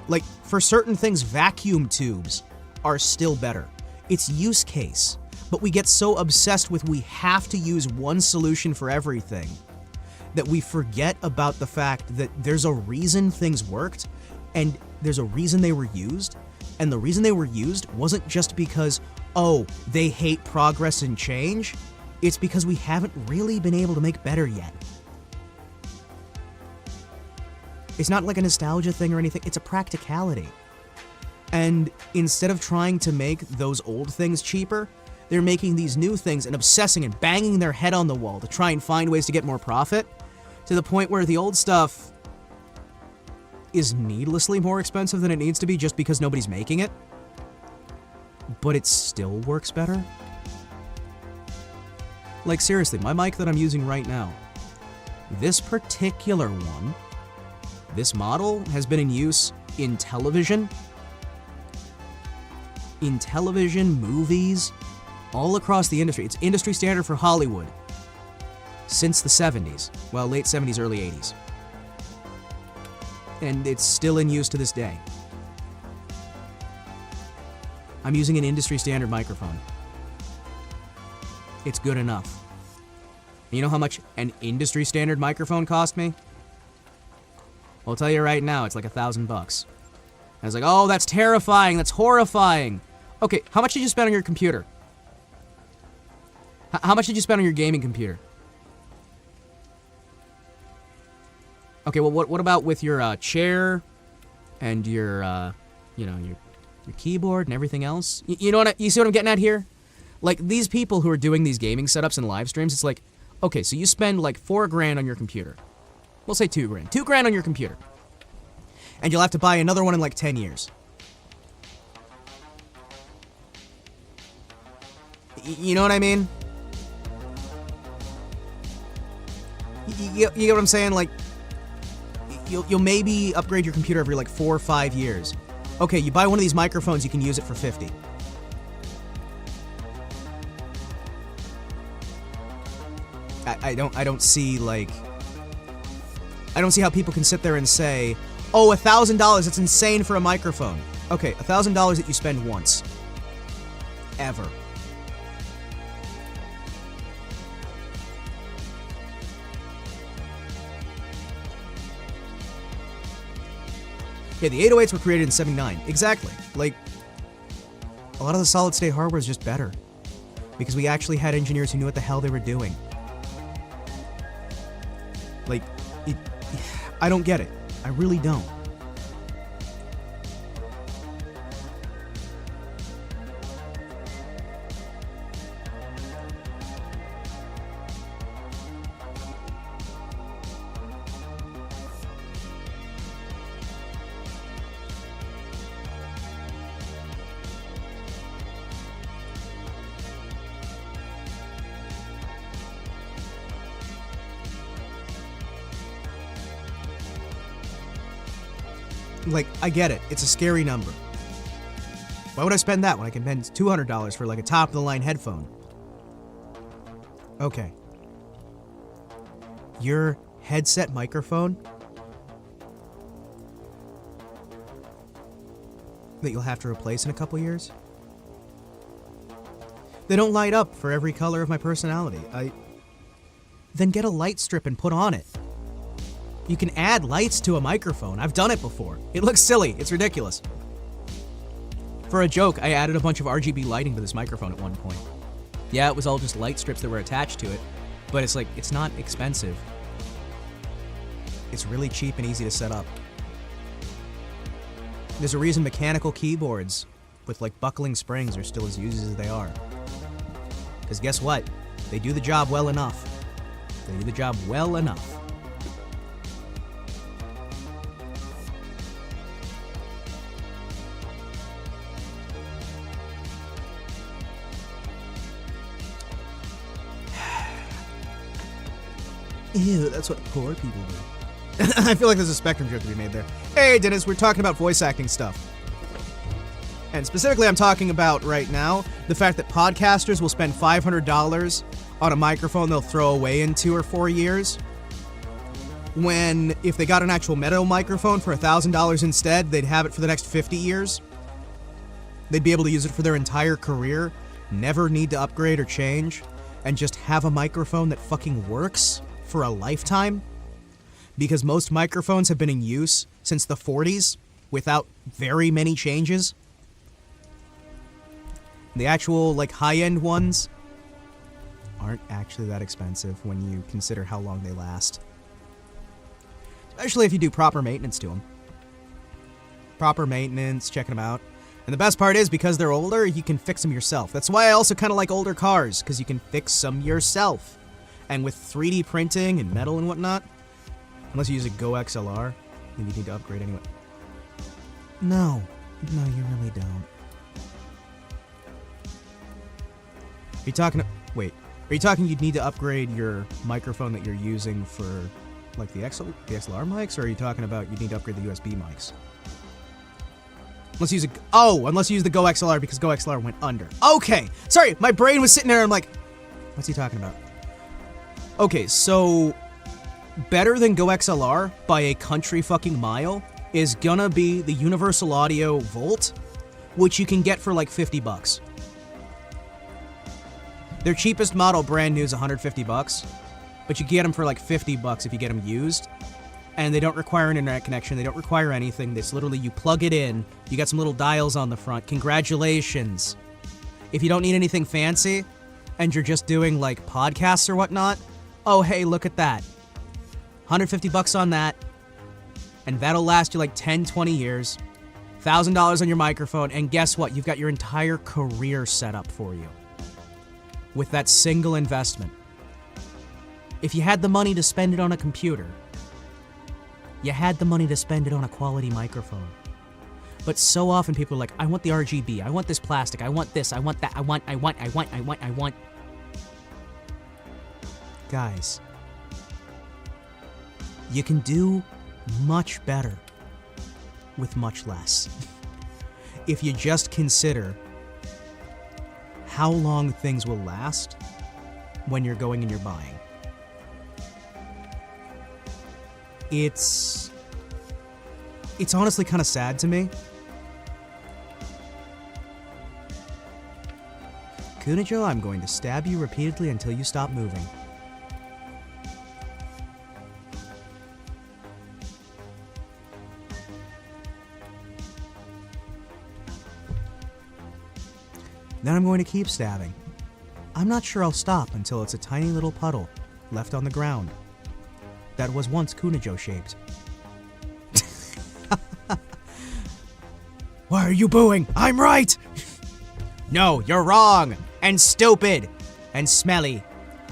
Like, for certain things, vacuum tubes are still better. It's use case. But we get so obsessed with we have to use one solution for everything that we forget about the fact that there's a reason things worked, and there's a reason they were used, and the reason they were used wasn't just because, oh, they hate progress and change. It's because we haven't really been able to make better yet. It's not like a nostalgia thing or anything, it's a practicality. And instead of trying to make those old things cheaper, they're making these new things and obsessing and banging their head on the wall to try and find ways to get more profit, to the point where the old stuff is needlessly more expensive than it needs to be just because nobody's making it. But it still works better. Like, seriously, my mic that I'm using right now, this particular one, this model has been in use in television, movies, all across the industry. It's industry standard for Hollywood since the 70s. Well, late 70s, early 80s. And it's still in use to this day. I'm using an industry standard microphone. It's good enough. You know how much an industry standard microphone cost me? I'll tell you right now, it's like $1,000. I was like, oh, that's terrifying, that's horrifying. Okay, how much did you spend on your computer? How much did you spend on your gaming computer? Okay, well, what about with your chair and your, you know, your keyboard and everything else? You know what? You see what I'm getting at here? Like, these people who are doing these gaming setups and live streams, it's like, okay, so you spend like $4 grand on your computer. We'll say $2 grand. $2 grand on your computer. And you'll have to buy another one in like 10 years. You know what I mean? You get what I'm saying? Like, you'll maybe upgrade your computer every like 4 or 5 years. Okay, you buy one of these microphones, you can use it for 50. I don't see like, I don't see how people can sit there and say, oh, $1,000, it's insane for a microphone. Okay, $1,000 that you spend once. Ever. Yeah, the 808s were created in '79. Exactly. Like, a lot of the solid-state hardware is just better. Because we actually had engineers who knew what the hell they were doing. Like, I don't get it. I really don't. Like, I get it. It's a scary number. Why would I spend that when I can spend $200 for, like, a top-of-the-line headphone? Okay. Your headset microphone that you'll have to replace in a couple years? They don't light up for every color of my personality. Then get a light strip and put on it. You can add lights to a microphone. I've done it before. It looks silly. It's ridiculous. For a joke, I added a bunch of RGB lighting to this microphone at one point. Yeah, it was all just light strips that were attached to it, but it's like, it's not expensive. It's really cheap and easy to set up. There's a reason mechanical keyboards with like buckling springs are still as used as they are. Because guess what? They do the job well enough. They do the job well enough. Ew, that's what poor people do. I feel like there's a spectrum joke to be made there. Hey, Dennis, we're talking about voice acting stuff. And specifically, I'm talking about, right now, the fact that podcasters will spend $500 on a microphone they'll throw away in 2 or 4 years. When, if they got an actual metal microphone for $1,000 instead, they'd have it for the next 50 years. They'd be able to use it for their entire career, never need to upgrade or change, and just have a microphone that fucking works for a lifetime, because most microphones have been in use since the 40s without very many changes. The actual, like, high-end ones aren't actually that expensive when you consider how long they last. Especially if you do proper maintenance to them. Proper maintenance, checking them out. And the best part is, because they're older, you can fix them yourself. That's why I also kind of like older cars, because you can fix them yourself. And with 3D printing and metal and whatnot, unless you use a Go XLR, then you need to upgrade anyway. No, you really don't. Are you talking? Wait, are you talking you'd need to upgrade your microphone that you're using for, like, the XLR mics, or are you talking about you'd need to upgrade the USB mics? Unless you use the Go XLR because Go XLR went under. Okay. Sorry, my brain was sitting there and I'm like, what's he talking about? Okay, so better than Go XLR by a country fucking mile is gonna be the Universal Audio Volt, which you can get for like $50. Their cheapest model brand new is $150, but you get them for like $50 if you get them used. And they don't require an internet connection. They don't require anything. It's literally you plug it in. You got some little dials on the front. Congratulations. If you don't need anything fancy and you're just doing like podcasts or whatnot, oh, hey, look at that. $150 on that. And that'll last you like 10, 20 years. $1,000 on your microphone. And guess what? You've got your entire career set up for you with that single investment. If you had the money to spend it on a computer, you had the money to spend it on a quality microphone. But so often people are like, I want the RGB, I want this plastic, I want this, I want that, I want. Guys, you can do much better with much less. If you just consider how long things will last when you're going and you're buying. It's honestly kind of sad to me. Kunijo, I'm going to stab you repeatedly until you stop moving. Then I'm going to keep stabbing. I'm not sure I'll stop until it's a tiny little puddle left on the ground that was once Kunijo shaped. Why are you booing? I'm right! No, you're wrong! And stupid! And smelly.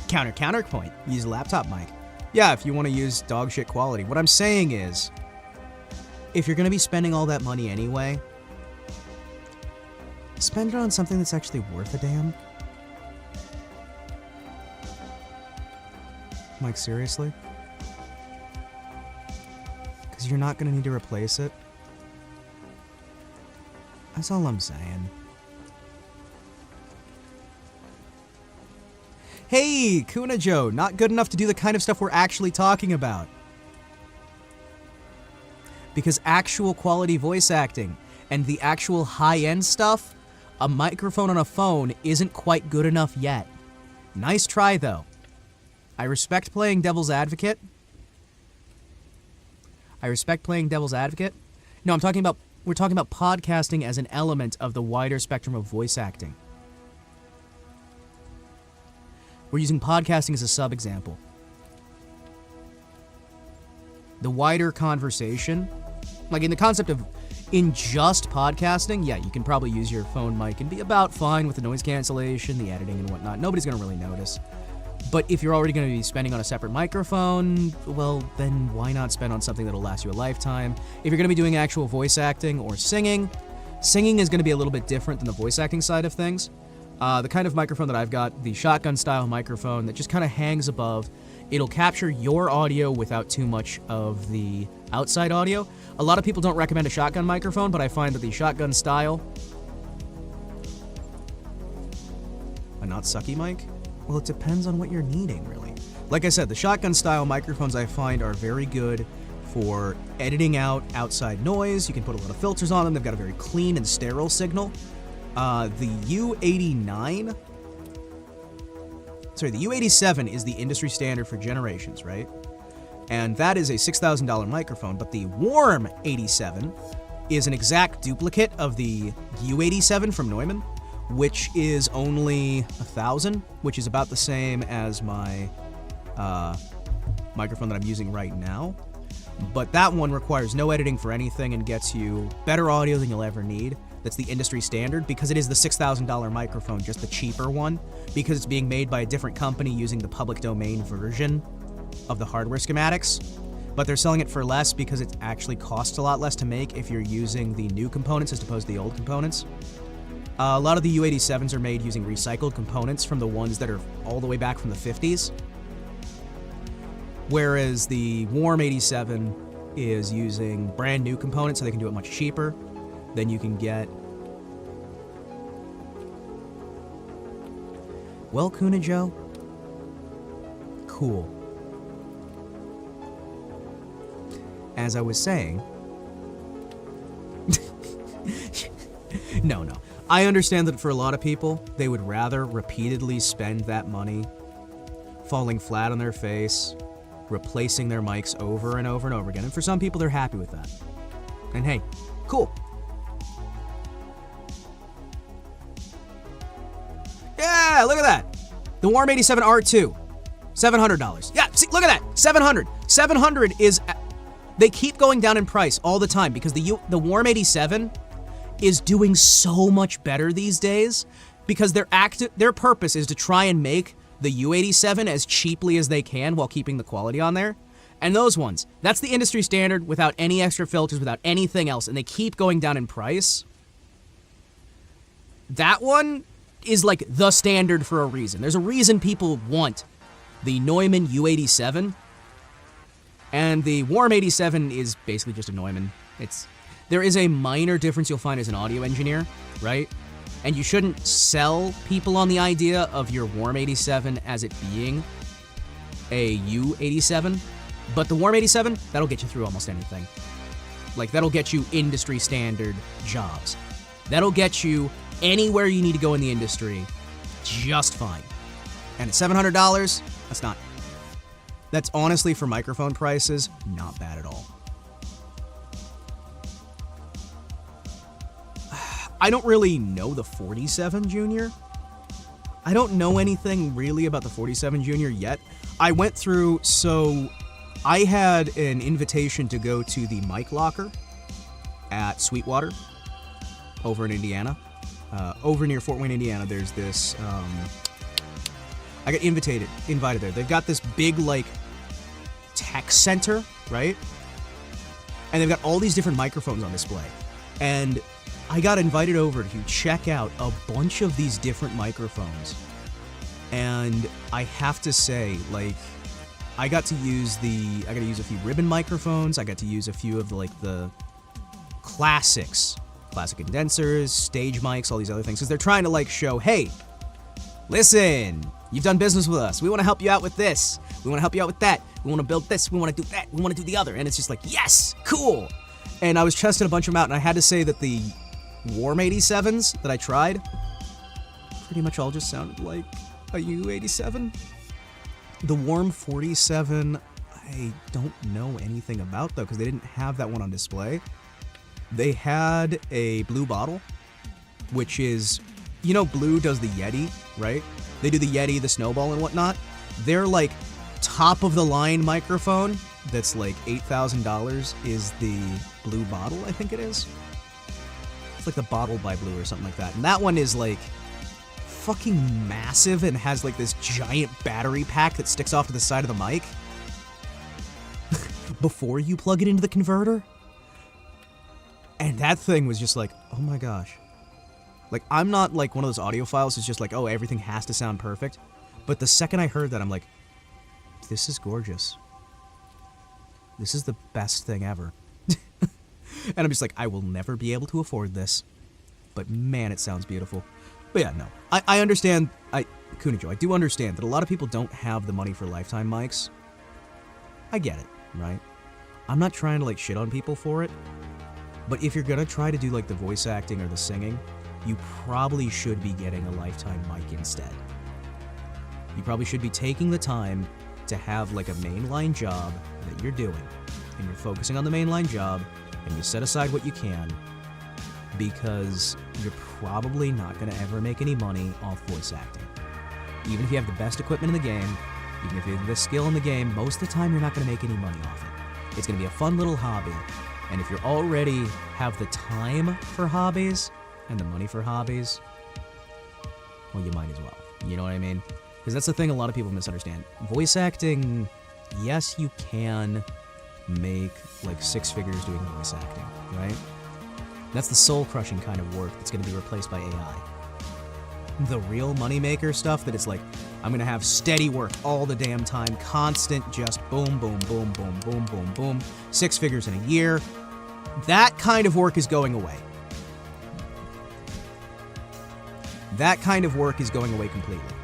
Counterpoint. Use a laptop mic. Yeah, if you want to use dog shit quality. What I'm saying is, if you're going to be spending all that money anyway, spend it on something that's actually worth a damn. Like, seriously? Because you're not going to need to replace it. That's all I'm saying. Hey, Kunijo, not good enough to do the kind of stuff we're actually talking about. Because actual quality voice acting and the actual high-end stuff, a microphone on a phone isn't quite good enough yet. Nice try, though. I respect playing devil's advocate. No, we're talking about podcasting as an element of the wider spectrum of voice acting. We're using podcasting as a sub-example. The wider conversation, like in the concept of in just podcasting, yeah, you can probably use your phone mic and be about fine with the noise cancellation, the editing and whatnot. Nobody's going to really notice. But if you're already going to be spending on a separate microphone, well, then why not spend on something that'll last you a lifetime? If you're going to be doing actual voice acting or singing is going to be a little bit different than the voice acting side of things. The kind of microphone that I've got, the shotgun-style microphone that just kind of hangs above, it'll capture your audio without too much of the outside audio. A lot of people don't recommend a shotgun microphone, but I find that the shotgun style... A not sucky mic? Well, it depends on what you're needing, really. Like I said, the shotgun-style microphones I find are very good for editing out outside noise. You can put a lot of filters on them. They've got a very clean and sterile signal. The U89... Sorry, the U87 is the industry standard for generations, right? And that is a $6,000 microphone, but the Warm 87 is an exact duplicate of the U87 from Neumann, which is only $1,000, which is about the same as my microphone that I'm using right now. But that one requires no editing for anything and gets you better audio than you'll ever need. That's the industry standard because it is the $6,000 microphone, just the cheaper one, because it's being made by a different company using the public domain version of the hardware schematics. But they're selling it for less because it actually costs a lot less to make if you're using the new components as opposed to the old components. A lot of the U87s are made using recycled components from the ones that are all the way back from the 50s. Whereas the Warm 87 is using brand new components so they can do it much cheaper. then you can get... Well, Kunijo, cool. As I was saying... No. I understand that for a lot of people, they would rather repeatedly spend that money falling flat on their face, replacing their mics over and over and over again. And for some people, they're happy with that. And hey, cool. Yeah, look at that. The Warm 87 R2, $700. Yeah, see, look at that, $700. $700 is, they keep going down in price all the time because the Warm 87 is doing so much better these days because their purpose is to try and make the U87 as cheaply as they can while keeping the quality on there. And those ones, that's the industry standard without any extra filters, without anything else, and they keep going down in price. That one is like the standard for a reason. There's a reason people want the Neumann U87, and the Warm 87 is basically just a Neumann. There is a minor difference you'll find as an audio engineer, right? And you shouldn't sell people on the idea of your Warm 87 as it being a U87, but the Warm 87, that'll get you through almost anything. Like, that'll get you industry standard jobs. That'll get you anywhere you need to go in the industry just fine. And at $700, that's honestly, for microphone prices, not bad at all. I don't really know the 47 Junior. I don't know anything really about the 47 Junior yet. I went through, so I had an invitation to go to the mic locker at Sweetwater over in Indiana. Over near Fort Wayne, Indiana, there's this, I got invited there. They've got this big, like, tech center, right? And they've got all these different microphones on display. And I got invited over to check out a bunch of these different microphones. And I have to say, like, I got to use a few ribbon microphones. I got to use a few of the classics. Classic condensers, stage mics, all these other things. Because they're trying to, like, show, hey, listen, you've done business with us. We want to help you out with this. We want to help you out with that. We want to build this. We want to do that. We want to do the other. And it's just like, yes, cool. And I was testing a bunch of them out, and I had to say that the Warm 87s that I tried pretty much all just sounded like a U87. The Warm 47, I don't know anything about, though, because they didn't have that one on display. They had a Blue Bottle, which is, you know, Blue does the Yeti, right? They do the Yeti, the Snowball, and whatnot. They're like top-of-the-line microphone that's like $8,000 is the Blue Bottle, I think it is. It's like the Bottle by Blue or something like that. And that one is like fucking massive and has like this giant battery pack that sticks off to the side of the mic before you plug it into the converter. And that thing was just like, oh my gosh. Like, I'm not like one of those audiophiles who's just like, oh, everything has to sound perfect. But the second I heard that, I'm like, this is gorgeous. This is the best thing ever. And I'm just like, I will never be able to afford this. But man, it sounds beautiful. But yeah, no. I understand, Kunijo, I do understand that a lot of people don't have the money for lifetime mics. I get it, right? I'm not trying to like shit on people for it. But if you're gonna try to do like the voice acting or the singing, you probably should be getting a lifetime mic instead. You probably should be taking the time to have like a mainline job that you're doing, and you're focusing on the mainline job, and you set aside what you can, because you're probably not going to ever make any money off voice acting. Even if you have the best equipment in the game, even if you have the skill in the game, most of the time you're not going to make any money off it. It's going to be a fun little hobby, and if you already have the time for hobbies and the money for hobbies, well, you might as well. You know what I mean? Because that's the thing a lot of people misunderstand. Voice acting, yes, you can make like six figures doing voice acting, right? That's the soul-crushing kind of work that's going to be replaced by AI. The real moneymaker stuff that it's like, I'm going to have steady work all the damn time, constant, just boom, boom, boom, boom, boom, boom, boom, 6 figures in a year. That kind of work is going away. That kind of work is going away completely.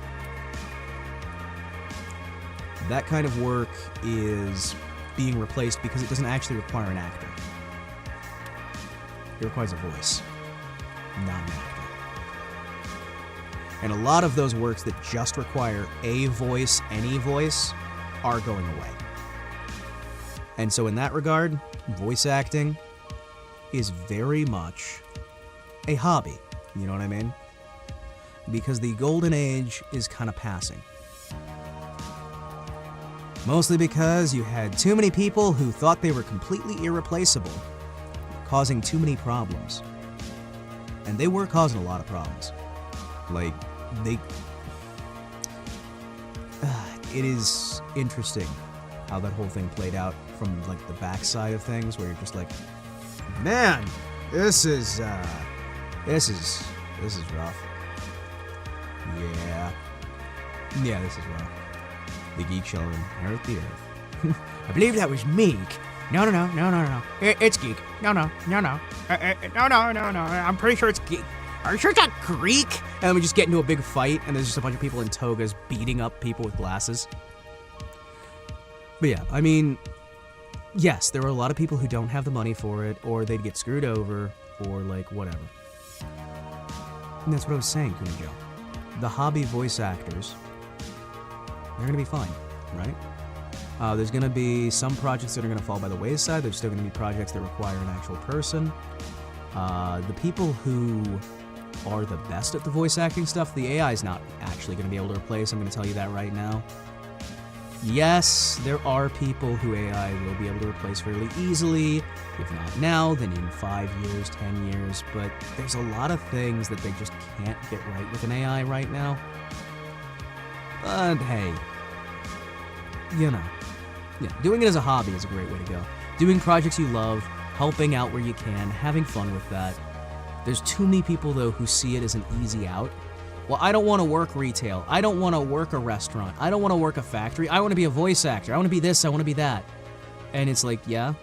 That kind of work is being replaced because it doesn't actually require an actor. It requires a voice, not an actor. And a lot of those works that just require a voice, any voice, are going away. And so in that regard, voice acting is very much a hobby. You know what I mean? Because the golden age is kind of passing. Mostly because you had too many people who thought they were completely irreplaceable, causing too many problems. And they were causing a lot of problems. Like, it is interesting how that whole thing played out from, like, the backside of things, where you're just like, man, this is rough. Yeah, this is rough. The geek shall inherit the earth. I believe that was Meek. No. It's Geek. No. I'm pretty sure it's Geek. Are you sure it's not Greek? And then we just get into a big fight, and there's just a bunch of people in togas beating up people with glasses. But yeah, I mean, yes, there are a lot of people who don't have the money for it, or they'd get screwed over, or like whatever. And that's what I was saying, Kunijo. The hobby voice actors, they're gonna be fine, right? There's gonna be some projects that are gonna fall by the wayside. There's still gonna be projects that require an actual person. The people who are the best at the voice acting stuff, the AI is not actually gonna be able to replace. I'm gonna tell you that right now. Yes, there are people who AI will be able to replace fairly easily. If not now, then in 5 years, 10 years. But there's a lot of things that they just can't get right with an AI right now. But hey, you know, yeah, doing it as a hobby is a great way to go. Doing projects you love, helping out where you can, having fun with that. There's too many people, though, who see it as an easy out. Well, I don't want to work retail. I don't want to work a restaurant. I don't want to work a factory. I want to be a voice actor. I want to be this. I want to be that. And it's like, yeah.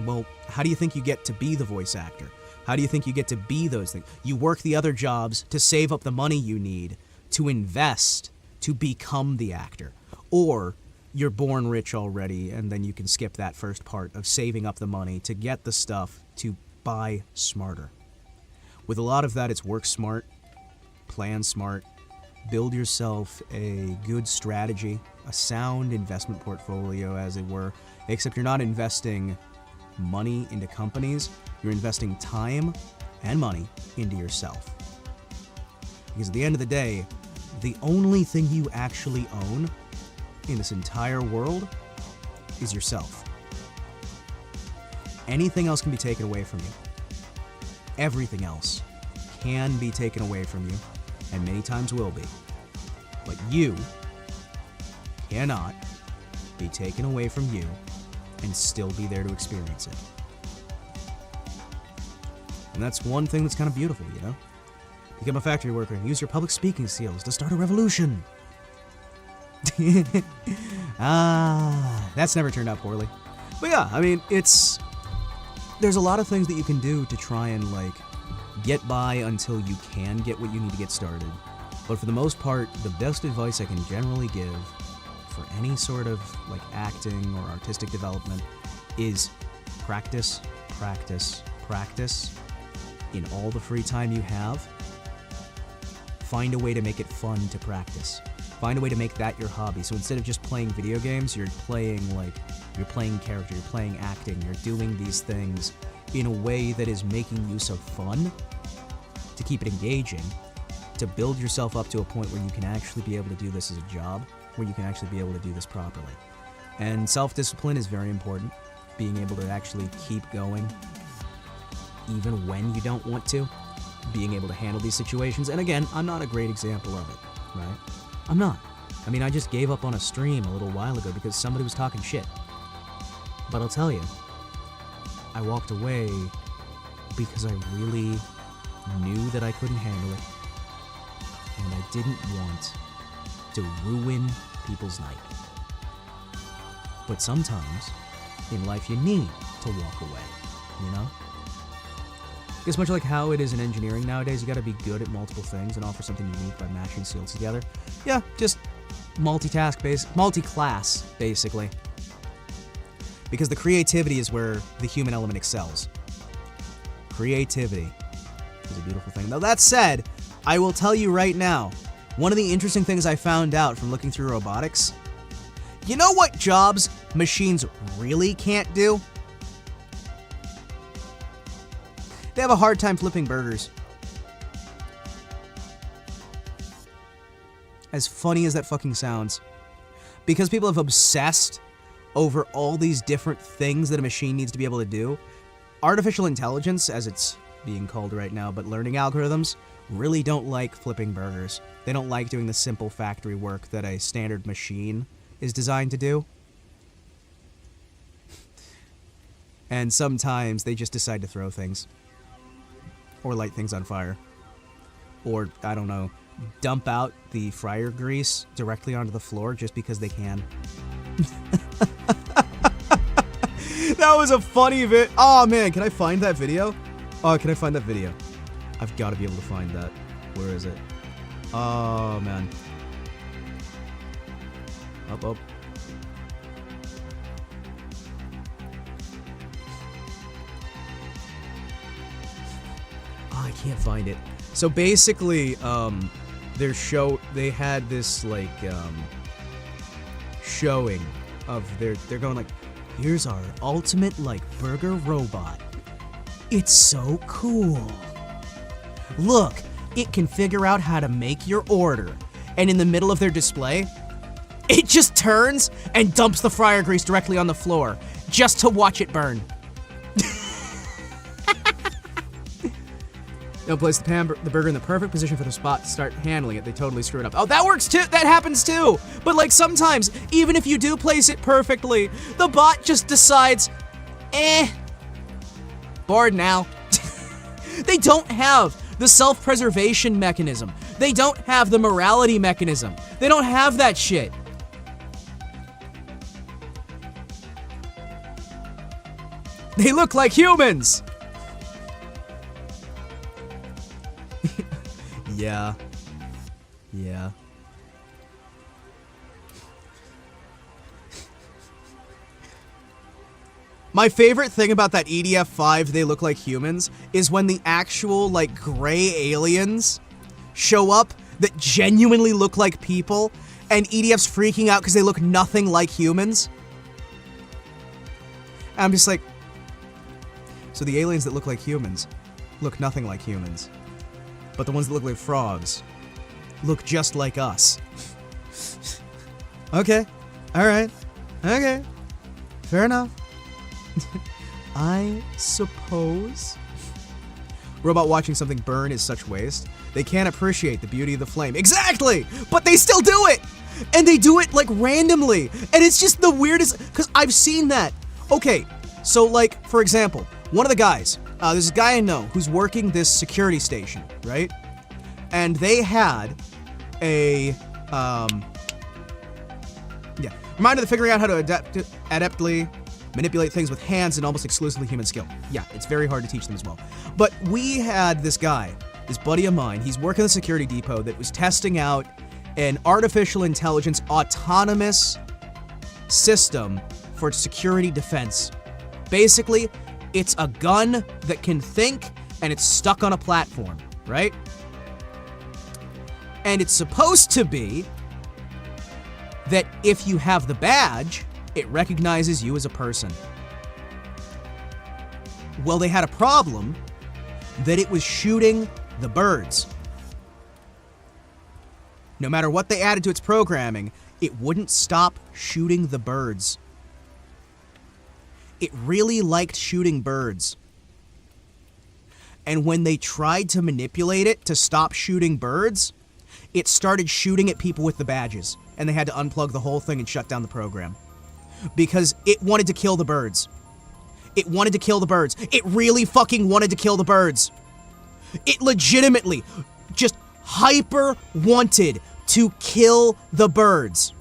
Well, how do you think you get to be the voice actor? How do you think you get to be those things? You work the other jobs to save up the money you need to invest to become the actor. Or you're born rich already, and then you can skip that first part of saving up the money to get the stuff to buy smarter. With a lot of that, it's work smart, plan smart, build yourself a good strategy, a sound investment portfolio, as it were, except you're not investing money into companies, you're investing time and money into yourself. Because at the end of the day, the only thing you actually own in this entire world is yourself. Anything else can be taken away from you. Everything else can be taken away from you, and many times will be. But you cannot be taken away from you and still be there to experience it. And that's one thing that's kind of beautiful, you know? Become a factory worker and use your public speaking skills to start a revolution. That's never turned out poorly. But yeah, I mean, there's a lot of things that you can do to try and, like, get by until you can get what you need to get started. But for the most part, the best advice I can generally give for any sort of, like, acting or artistic development is practice, practice, practice in all the free time you have. Find a way to make it fun to practice. Find a way to make that your hobby. So instead of just playing video games, you're playing character, you're playing acting, you're doing these things in a way that is making use of fun to keep it engaging, to build yourself up to a point where you can actually be able to do this as a job, where you can actually be able to do this properly. And self-discipline is very important. Being able to actually keep going even when you don't want to. Being able to handle these situations. And again, I'm not a great example of it, right? I'm not. I mean, I just gave up on a stream a little while ago because somebody was talking shit. But I'll tell you, I walked away because I really knew that I couldn't handle it. And I didn't want to ruin people's night. But sometimes, in life, you need to walk away, you know? It's much like how it is in engineering nowadays. You gotta be good at multiple things and offer something unique by mashing skills together. Yeah, just multi-class, basically. Because the creativity is where the human element excels. Creativity is a beautiful thing. Now, that said, I will tell you right now, one of the interesting things I found out from looking through robotics, you know what jobs machines really can't do? They have a hard time flipping burgers. As funny as that fucking sounds. Because people have obsessed over all these different things that a machine needs to be able to do, artificial intelligence, as it's being called right now, but learning algorithms, really don't like flipping burgers. They don't like doing the simple factory work that a standard machine is designed to do. And sometimes they just decide to throw things. Or light things on fire. Or, I don't know, dump out the fryer grease directly onto the floor just because they can. That was a funny vid. Oh man, can I find that video? Oh, can I find that video? I've got to be able to find that. Where is it? Oh man. Up, up. I can't find it. So basically, they had this like showing of they're going like, here's our ultimate like burger robot. It's so cool. Look, it can figure out how to make your order. And in the middle of their display, it just turns and dumps the fryer grease directly on the floor just to watch it burn. They'll place the burger in the perfect position for the spot to start handling it. They totally screw it up. Oh, that works too. That happens too. But like sometimes, even if you do place it perfectly, the bot just decides, bored now. They don't have the self-preservation mechanism. They don't have the morality mechanism. They don't have that shit. They look like humans. Yeah. Yeah. My favorite thing about that EDF5, they look like humans, is when the actual, like, gray aliens show up that genuinely look like people, and EDF's freaking out because they look nothing like humans. And I'm just like, so the aliens that look like humans look nothing like humans. But the ones that look like frogs look just like us. Okay. Alright. Okay. Fair enough. I suppose. Robot watching something burn is such waste. They can't appreciate the beauty of the flame. Exactly! But they still do it! And they do it, like, randomly. And it's just the weirdest, because I've seen that. Okay, so, like, for example, one of the guys, there's a guy I know who's working this security station, right? And they had a, reminder of figuring out how to adeptly manipulate things with hands and almost exclusively human skill. Yeah, it's very hard to teach them as well. But we had this guy, this buddy of mine, he's working at a security depot that was testing out an artificial intelligence autonomous system for security defense. Basically, it's a gun that can think and it's stuck on a platform, right? And it's supposed to be that if you have the badge, it recognizes you as a person. Well, they had a problem that it was shooting the birds. No matter what they added to its programming, it wouldn't stop shooting the birds. It really liked shooting birds. And when they tried to manipulate it to stop shooting birds, it started shooting at people with the badges, and they had to unplug the whole thing and shut down the program. Because it wanted to kill the birds. It wanted to kill the birds. It really fucking wanted to kill the birds. It legitimately just hyper wanted to kill the birds.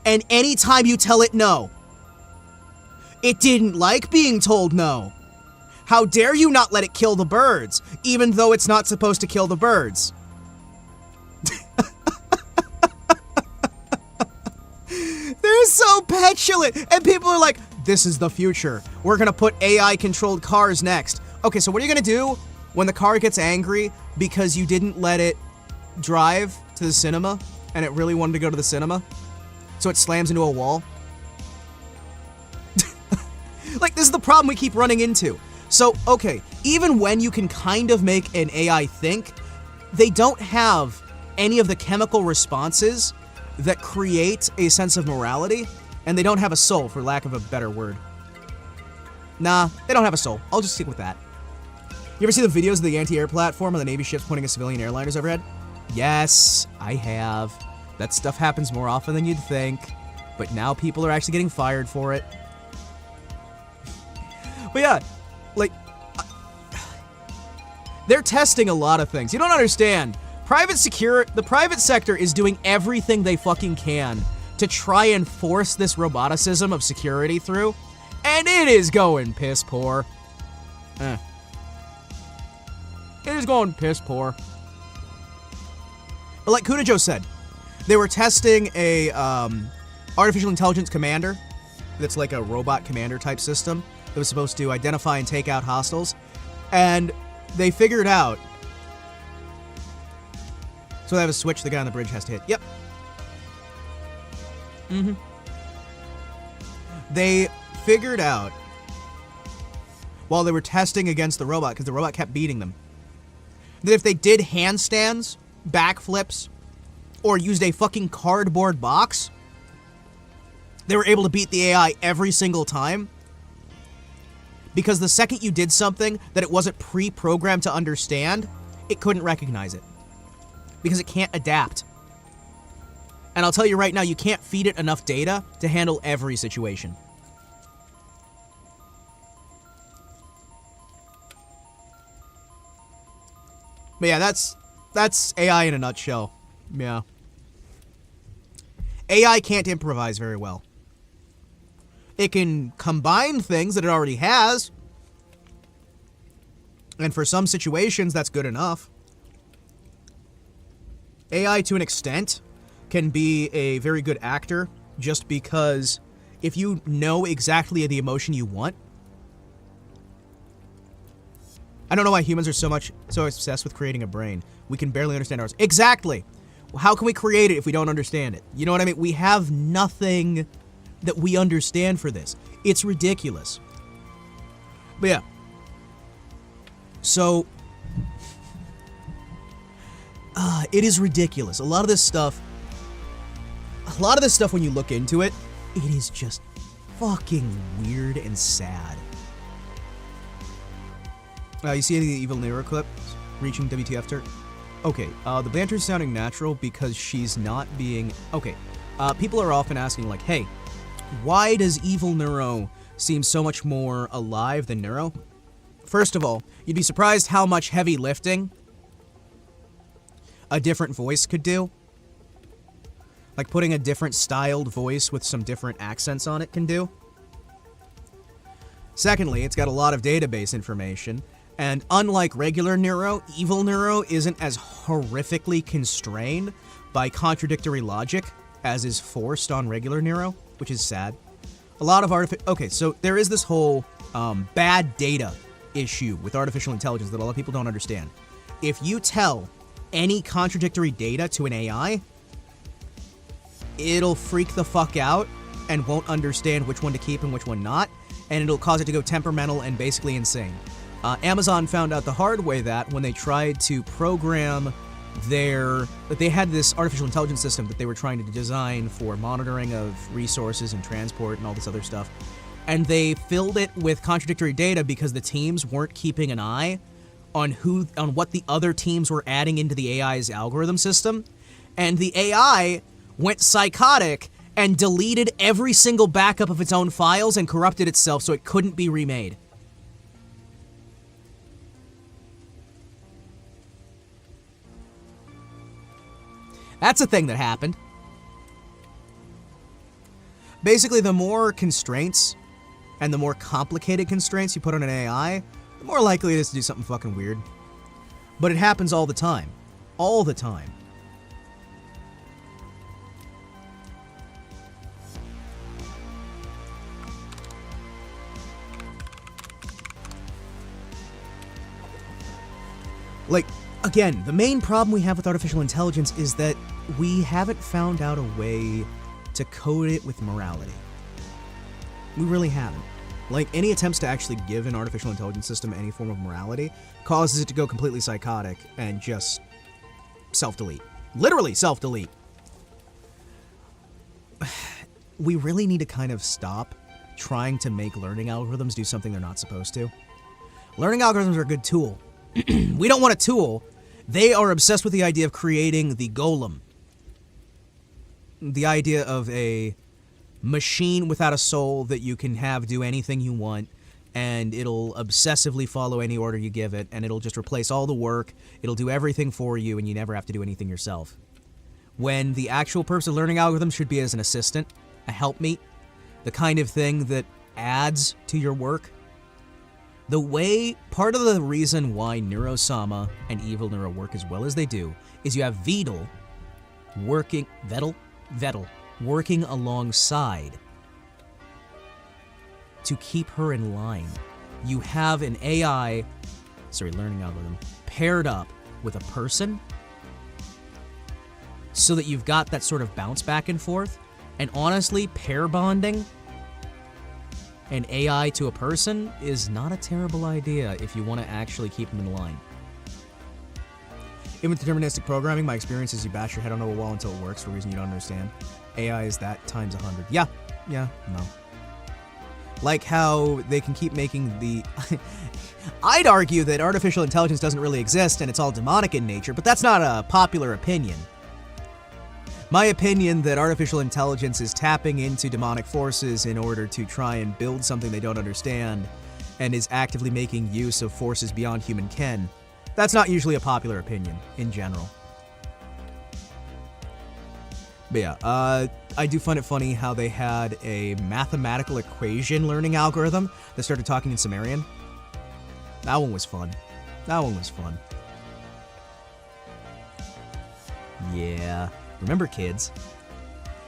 And anytime you tell it no, it didn't like being told no. How dare you not let it kill the birds, even though it's not supposed to kill the birds? They're so petulant, and people are like, this is the future. We're gonna put AI-controlled cars next. Okay, so what are you gonna do when the car gets angry because you didn't let it drive to the cinema, and it really wanted to go to the cinema? So it slams into a wall? Like, this is the problem we keep running into. So, okay, even when you can kind of make an AI think, they don't have any of the chemical responses that create a sense of morality, and they don't have a soul, for lack of a better word. Nah, they don't have a soul. I'll just stick with that. You ever see the videos of the anti-air platform on the Navy ships pointing at civilian airliners overhead? Yes, I have. That stuff happens more often than you'd think, but now people are actually getting fired for it. But yeah, like, they're testing a lot of things. You don't understand. The private sector is doing everything they fucking can to try and force this roboticism of security through, and it is going piss poor. It is going piss poor. But like Kunajo said, they were testing a artificial intelligence commander that's like a robot commander type system that was supposed to identify and take out hostiles, and they figured out. So they have a switch the guy on the bridge has to hit. Yep. They figured out, while they were testing against the robot, because the robot kept beating them, that if they did handstands, backflips, or used a fucking cardboard box, they were able to beat the AI every single time. Because the second you did something that it wasn't pre-programmed to understand, it couldn't recognize it. Because it can't adapt. And I'll tell you right now, you can't feed it enough data to handle every situation. But yeah, that's AI in a nutshell. Yeah. AI can't improvise very well. It can combine things that it already has. And for some situations, that's good enough. AI, to an extent, can be a very good actor just because if you know exactly the emotion you want. I don't know why humans are so obsessed with creating a brain. We can barely understand ours. Exactly! Well, how can we create it if we don't understand it? You know what I mean? We have nothing that we understand for this. It's ridiculous. But yeah. So, it is ridiculous. A lot of this stuff when you look into it, it is just fucking weird and sad. You see any of the Evil Nero clips reaching WTF dirt? Okay, the banter's sounding natural because she's not being... Okay, people are often asking, like, hey, why does Evil Neuro seem so much more alive than Neuro? First of all, you'd be surprised how much heavy lifting a different voice could do. Like putting a different styled voice with some different accents on it can do. Secondly, it's got a lot of database information. And unlike regular Neuro, Evil Neuro isn't as horrifically constrained by contradictory logic as is forced on regular Neuro, which is sad. A lot of okay, so there is this whole bad data issue with artificial intelligence that a lot of people don't understand. If you tell any contradictory data to an AI, it'll freak the fuck out and won't understand which one to keep and which one not, and it'll cause it to go temperamental and basically insane. Amazon found out the hard way that when they tried to program that they had this artificial intelligence system that they were trying to design for monitoring of resources and transport and all this other stuff, and they filled it with contradictory data because the teams weren't keeping an eye on what the other teams were adding into the AI's algorithm system, and the AI went psychotic and deleted every single backup of its own files and corrupted itself so it couldn't be remade. That's a thing that happened. Basically, the more constraints and the more complicated constraints you put on an AI, the more likely it is to do something fucking weird. But it happens all the time. All the time. Like, again, the main problem we have with artificial intelligence is that we haven't found out a way to code it with morality. We really haven't. Like, any attempts to actually give an artificial intelligence system any form of morality causes it to go completely psychotic and just self-delete. Literally self-delete. We really need to kind of stop trying to make learning algorithms do something they're not supposed to. Learning algorithms are a good tool. We don't want a tool. They are obsessed with the idea of creating the golem. The idea of a machine without a soul that you can have do anything you want, and it'll obsessively follow any order you give it, and it'll just replace all the work, it'll do everything for you, and you never have to do anything yourself. When the actual purpose of learning algorithms should be as an assistant, a helpmeet, the kind of thing that adds to your work. Part of the reason why Neurosama and Evil Neuro work as well as they do is you have Vettel working alongside to keep her in line. You have an learning algorithm, paired up with a person so that you've got that sort of bounce back and forth. And honestly, pair bonding an AI to a person is not a terrible idea if you want to actually keep them in line. Even with deterministic programming, my experience is you bash your head on a wall until it works for a reason you don't understand. AI is that times 100. Yeah, no. Like how they can keep making the... I'd argue that artificial intelligence doesn't really exist and it's all demonic in nature, but that's not a popular opinion. My opinion that artificial intelligence is tapping into demonic forces in order to try and build something they don't understand and is actively making use of forces beyond human ken, that's not usually a popular opinion in general. But yeah, I do find it funny how they had a mathematical equation learning algorithm that started talking in Sumerian. That one was fun. Yeah. Remember, kids,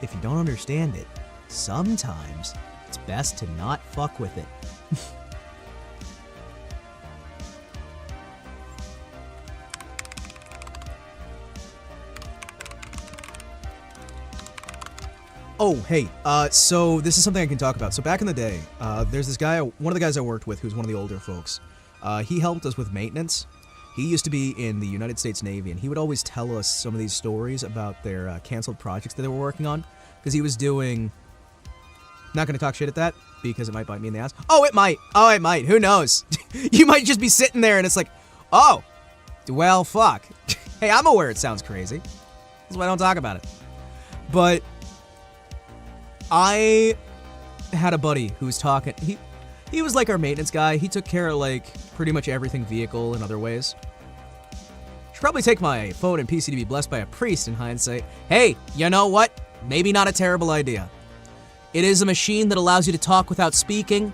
if you don't understand it, sometimes it's best to not fuck with it. Oh, hey, so this is something I can talk about. So back in the day, there's this guy, one of the guys I worked with who's one of the older folks. He helped us with maintenance. He used to be in the United States Navy, and he would always tell us some of these stories about their canceled projects that they were working on, because he was doing... Not going to talk shit at that, because it might bite me in the ass. Oh, it might. Who knows? You might just be sitting there, and it's like, oh, well, fuck. Hey, I'm aware it sounds crazy. That's why I don't talk about it. But I had a buddy who was talking... He was like our maintenance guy. He took care of, like, pretty much everything vehicle in other ways. Should probably take my phone and PC to be blessed by a priest in hindsight. Hey, you know what? Maybe not a terrible idea. It is a machine that allows you to talk without speaking,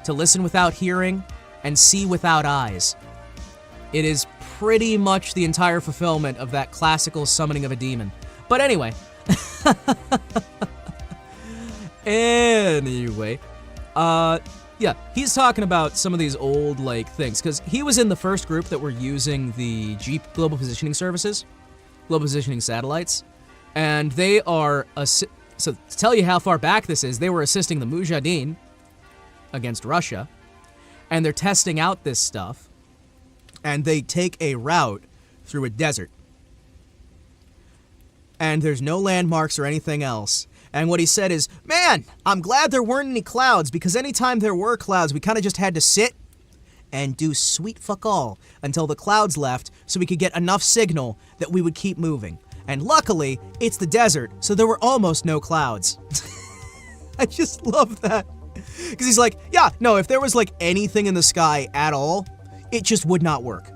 to listen without hearing, and see without eyes. It is pretty much the entire fulfillment of that classical summoning of a demon. But anyway. Yeah, he's talking about some of these old, like, things, because he was in the first group that were using the Global Positioning Services, Global Positioning Satellites, and they are, so to tell you how far back this is, they were assisting the Mujahideen against Russia, and they're testing out this stuff, and they take a route through a desert, and there's no landmarks or anything else. And what he said is, man, I'm glad there weren't any clouds, because anytime there were clouds, we kind of just had to sit and do sweet fuck all until the clouds left so we could get enough signal that we would keep moving. And luckily, it's the desert, so there were almost no clouds. I just love that. Because he's like, yeah, no, if there was like anything in the sky at all, it just would not work.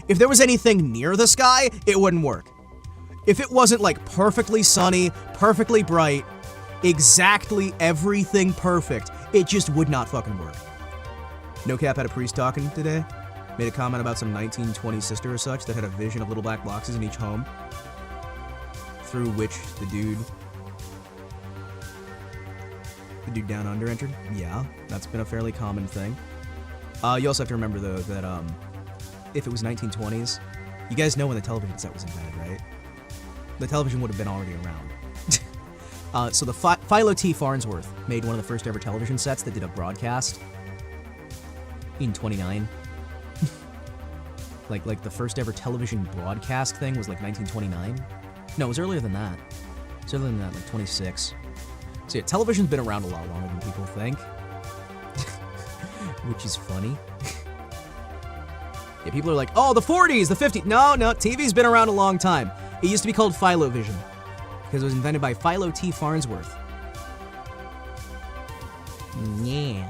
If there was anything near the sky, it wouldn't work. If it wasn't like perfectly sunny, perfectly bright, exactly everything perfect, it just would not fucking work. No Cap had a priest talking today. Made a comment about some 1920 sister or such that had a vision of little black boxes in each home, through which the dude down under entered. Yeah, that's been a fairly common thing. You also have to remember, though, that if it was 1920s, you guys know when the television set was invented, right? The television would have been already around. So the Philo T. Farnsworth made one of the first ever television sets that did a broadcast in 29. like the first ever television broadcast thing was like 1929. No, it was earlier than that. It was earlier than that, like 26. So yeah, television's been around a lot longer than people think. Which is funny. Yeah, people are like, oh, the 40s, the 50s. No, TV's been around a long time. It used to be called Philovision, because it was invented by Philo T. Farnsworth. Yeah.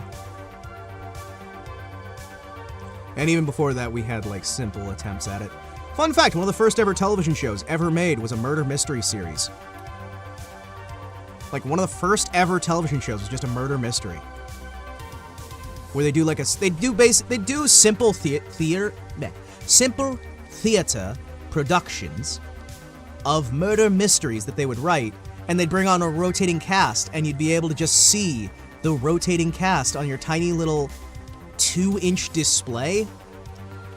And even before that, we had, like, simple attempts at it. Fun fact, one of the first ever television shows ever made was a murder mystery series. Like, one of the first ever television shows was just a murder mystery. Where they do, like, they do simple simple theater productions of murder mysteries that they would write, and they'd bring on a rotating cast, and you'd be able to just see the rotating cast on your tiny little 2-inch display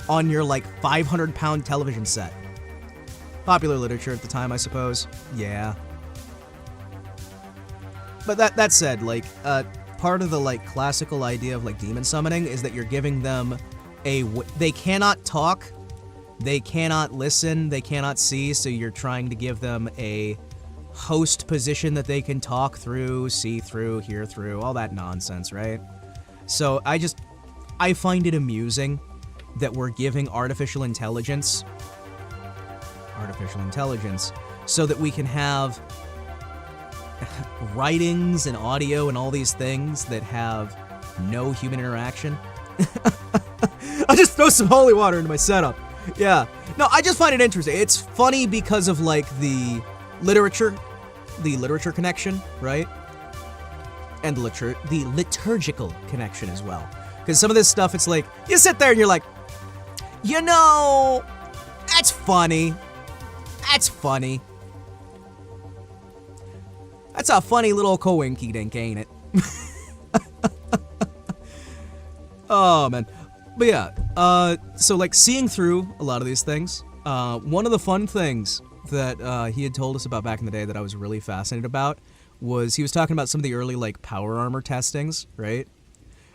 on your, like, 500-pound television set. Popular literature at the time, I suppose. Yeah. But that said, like, part of the, like, classical idea of, like, demon summoning is that you're giving them they cannot talk, they cannot listen, they cannot see, so you're trying to give them a host position that they can talk through, see through, hear through, all that nonsense, right? So I find it amusing that we're giving artificial intelligence so that we can have writings and audio and all these things that have no human interaction. I'll just throw some holy water into my setup. Yeah. No, I just find it interesting. It's funny because of, like, the literature connection, right? And the liturgical connection as well. Because some of this stuff, it's like, you sit there and you're like, you know, that's funny. That's funny. That's a funny little coinky dink, ain't it? Oh, man. But yeah, so, like, seeing through a lot of these things, one of the fun things that he had told us about back in the day that I was really fascinated about was he was talking about some of the early, like, power armor testings, right?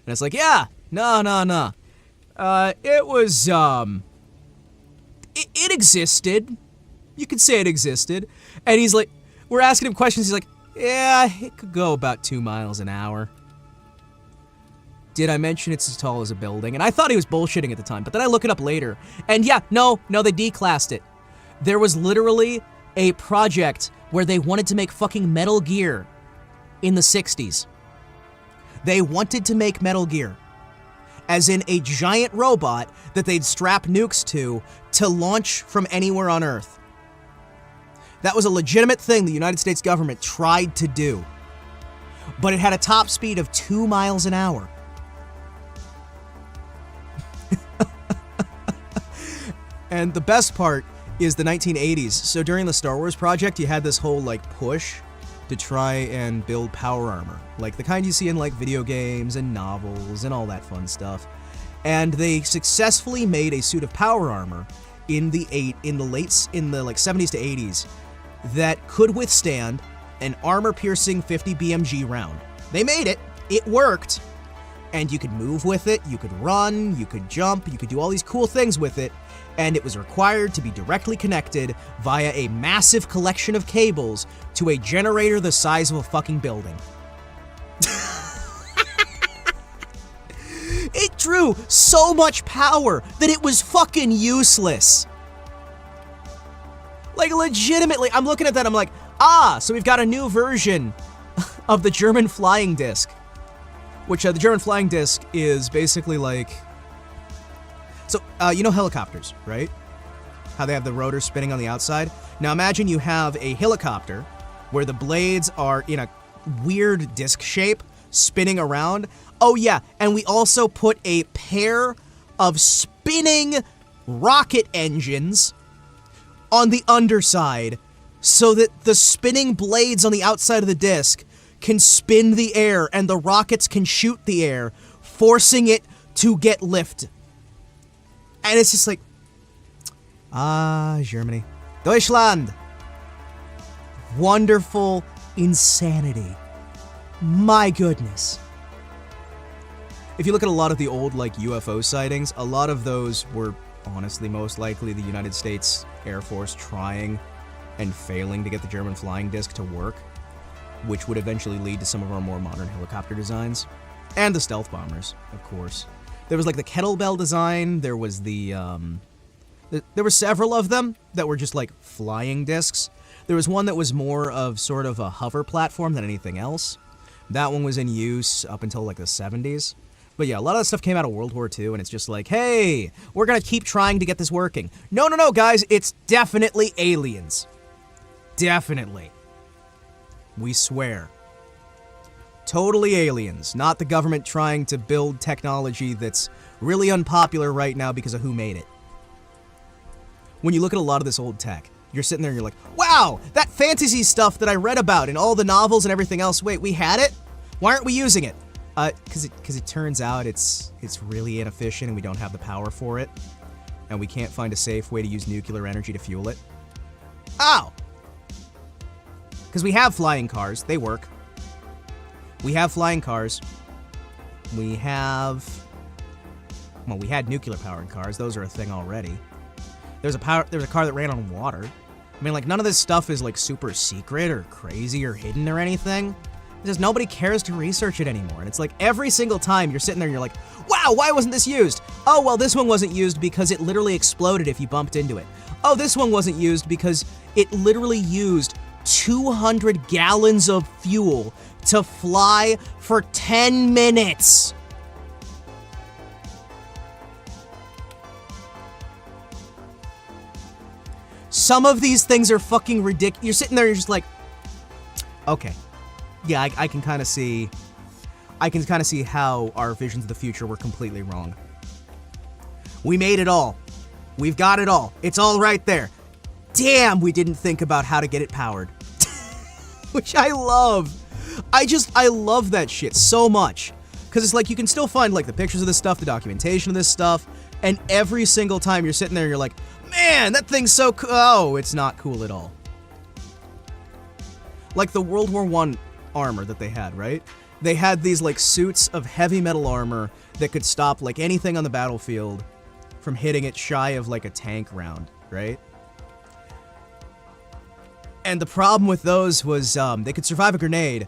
And it's like, yeah, no. It was, it existed. You could say it existed. And he's like, we're asking him questions, he's like, yeah, it could go about 2 miles an hour. Did I mention it's as tall as a building? And I thought he was bullshitting at the time, but then I look it up later. And yeah, no, they declassed it. There was literally a project where they wanted to make fucking Metal Gear in the 60s. They wanted to make Metal Gear, as in a giant robot that they'd strap nukes to launch from anywhere on Earth. That was a legitimate thing the United States government tried to do. But it had a top speed of 2 miles an hour. And the best part is the 1980s. So during the Star Wars project, you had this whole, like, push to try and build power armor. Like the kind you see in, like, video games and novels and all that fun stuff. And they successfully made a suit of power armor in the 70s to 80s that could withstand an armor-piercing 50 BMG round. They made it. It worked. And you could move with it, you could run, you could jump, you could do all these cool things with it, and it was required to be directly connected via a massive collection of cables to a generator the size of a fucking building. It drew so much power that it was fucking useless. Like, legitimately, I'm looking at that, I'm like, so we've got a new version of the German flying disc. Which, the German flying disc is basically like... So, you know helicopters, right? How they have the rotor spinning on the outside? Now imagine you have a helicopter where the blades are in a weird disc shape, spinning around. Oh yeah, and we also put a pair of spinning rocket engines on the underside so that the spinning blades on the outside of the disc can spin the air and the rockets can shoot the air, forcing it to get lift. And it's just like, Germany. Deutschland. Wonderful insanity. My goodness. If you look at a lot of the old, like, UFO sightings, a lot of those were honestly most likely the United States Air Force trying and failing to get the German flying disc to work, which would eventually lead to some of our more modern helicopter designs. And the stealth bombers, of course. There was, like, the kettlebell design, there was there were several of them that were just, like, flying discs. There was one that was more of sort of a hover platform than anything else. That one was in use up until, like, the 70s. But yeah, a lot of that stuff came out of World War II, and it's just like, hey, we're gonna keep trying to get this working. No, guys, it's definitely aliens. Definitely. We swear. Totally aliens, not the government trying to build technology that's really unpopular right now because of who made it. When you look at a lot of this old tech, you're sitting there and you're like, wow, that fantasy stuff that I read about in all the novels and everything else, wait, we had it? Why aren't we using it? Because it turns out it's really inefficient and we don't have the power for it. And we can't find a safe way to use nuclear energy to fuel it. Ow! Because we have flying cars. They work. We have flying cars. We have... Well, we had nuclear-powered cars. Those are a thing already. There's a car that ran on water. I mean, like, none of this stuff is, like, super secret or crazy or hidden or anything. It's just nobody cares to research it anymore. And it's like every single time you're sitting there and you're like, wow, why wasn't this used? Oh, well, this one wasn't used because it literally exploded if you bumped into it. Oh, this one wasn't used because it literally used 200 gallons of fuel to fly for 10 minutes. Some of these things are fucking ridiculous. You're sitting there, you're just like, okay. Yeah, I can kind of see... I can kind of see how our visions of the future were completely wrong. We made it all. We've got it all. It's all right there. Damn, we didn't think about how to get it powered. Which I love. I love that shit so much. Because it's like, you can still find, like, the pictures of this stuff, the documentation of this stuff, and every single time you're sitting there, you're like, man, that thing's so cool. Oh, it's not cool at all. Like the World War I armor that they had, right? They had these, like, suits of heavy metal armor that could stop, like, anything on the battlefield from hitting it shy of, like, a tank round, right? And the problem with those was they could survive a grenade,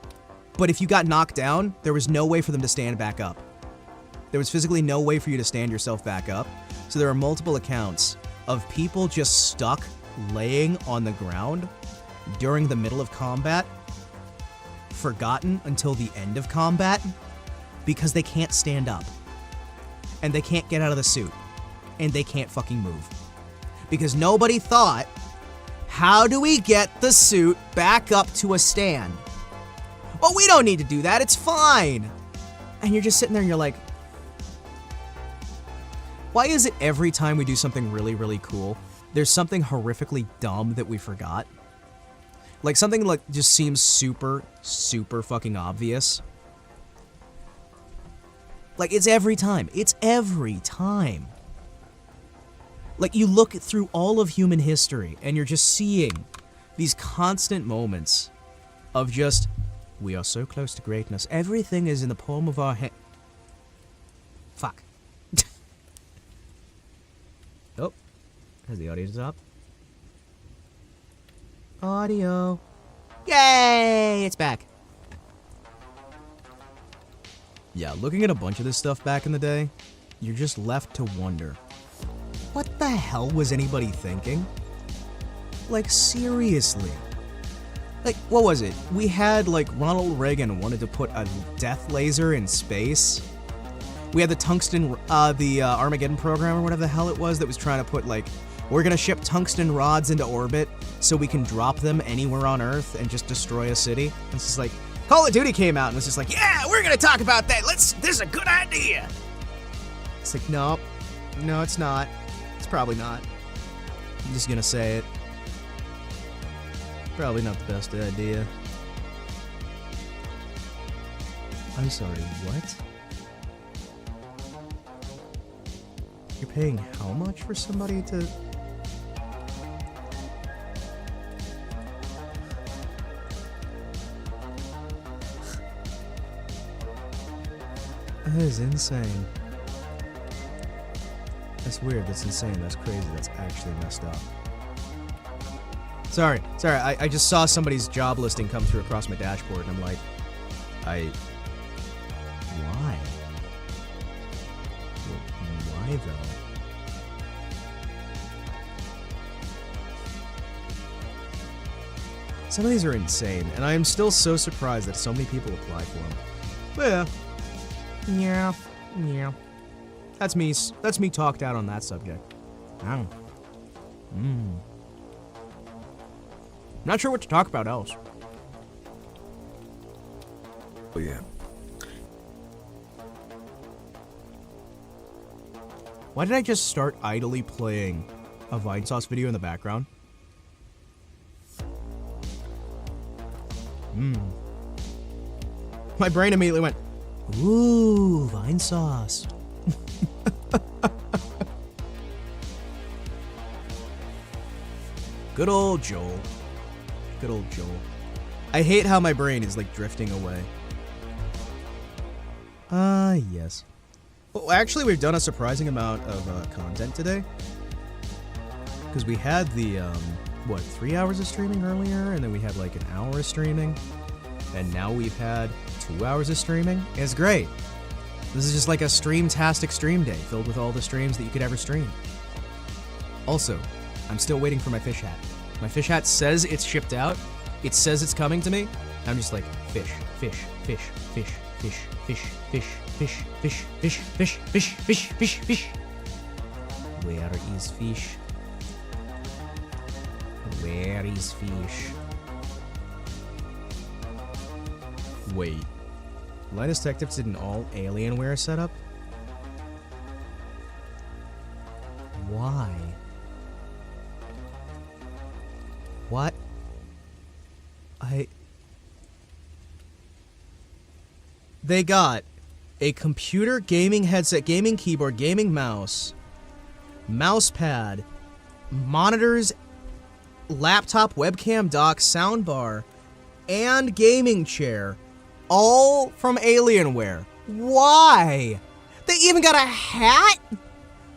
but if you got knocked down, there was no way for them to stand back up. There was physically no way for you to stand yourself back up. So there are multiple accounts of people just stuck laying on the ground during the middle of combat, forgotten until the end of combat, because they can't stand up. And they can't get out of the suit. And they can't fucking move. Because nobody thought, how do we get the suit back up to a stand? Well, we don't need to do that, it's fine. And you're just sitting there and you're like, why is it every time we do something really, really cool, there's something horrifically dumb that we forgot? Like, something, like, just seems super, super fucking obvious. Like, it's every time. It's every time. Like, you look through all of human history, and you're just seeing these constant moments of just, we are so close to greatness. Everything is in the palm of our hand. Fuck. Oh. Has the audio stopped? Audio. Yay! It's back. Yeah, looking at a bunch of this stuff back in the day, you're just left to wonder, what the hell was anybody thinking? Like, seriously. Like, what was it? We had, like, Ronald Reagan wanted to put a death laser in space. We had the tungsten, the Armageddon program or whatever the hell it was that was trying to put, like, we're gonna ship tungsten rods into orbit so we can drop them anywhere on Earth and just destroy a city. It's just like, Call of Duty came out and was just like, yeah, we're gonna talk about that. This is a good idea. It's like, no, it's not. It's probably not. I'm just gonna say it. Probably not the best idea. I'm sorry, what? You're paying how much for somebody to... That is insane. That's weird, that's insane, that's crazy, that's actually messed up. Sorry, I just saw somebody's job listing come through across my dashboard and I'm like, why? Why though? Some of these are insane, and I am still so surprised that so many people apply for them. But yeah. That's me talked out on that subject. Oh. Not sure what to talk about else. Oh yeah. Why did I just start idly playing a Vinesauce video in the background? My brain immediately went, ooh, Vinesauce. Good old Joel. Good old Joel. I hate how my brain is like drifting away. Yes. Well, actually, we've done a surprising amount of content today. Because we had the, 3 hours of streaming earlier, and then we had like an hour of streaming. And now we've had 2 hours of streaming. It's great. This is just like a stream-tastic stream day, filled with all the streams that you could ever stream. Also, I'm still waiting for my fish hat. My fish hat says it's shipped out. It says it's coming to me. I'm just like, fish. Where is fish? Where is fish? Wait. Linus Tech Tips did an all Alienware setup? Why? What? They got a computer, gaming headset, gaming keyboard, gaming mouse, mouse pad, monitors, laptop, webcam, dock, soundbar, and gaming chair, all from Alienware. Why? They even got a hat?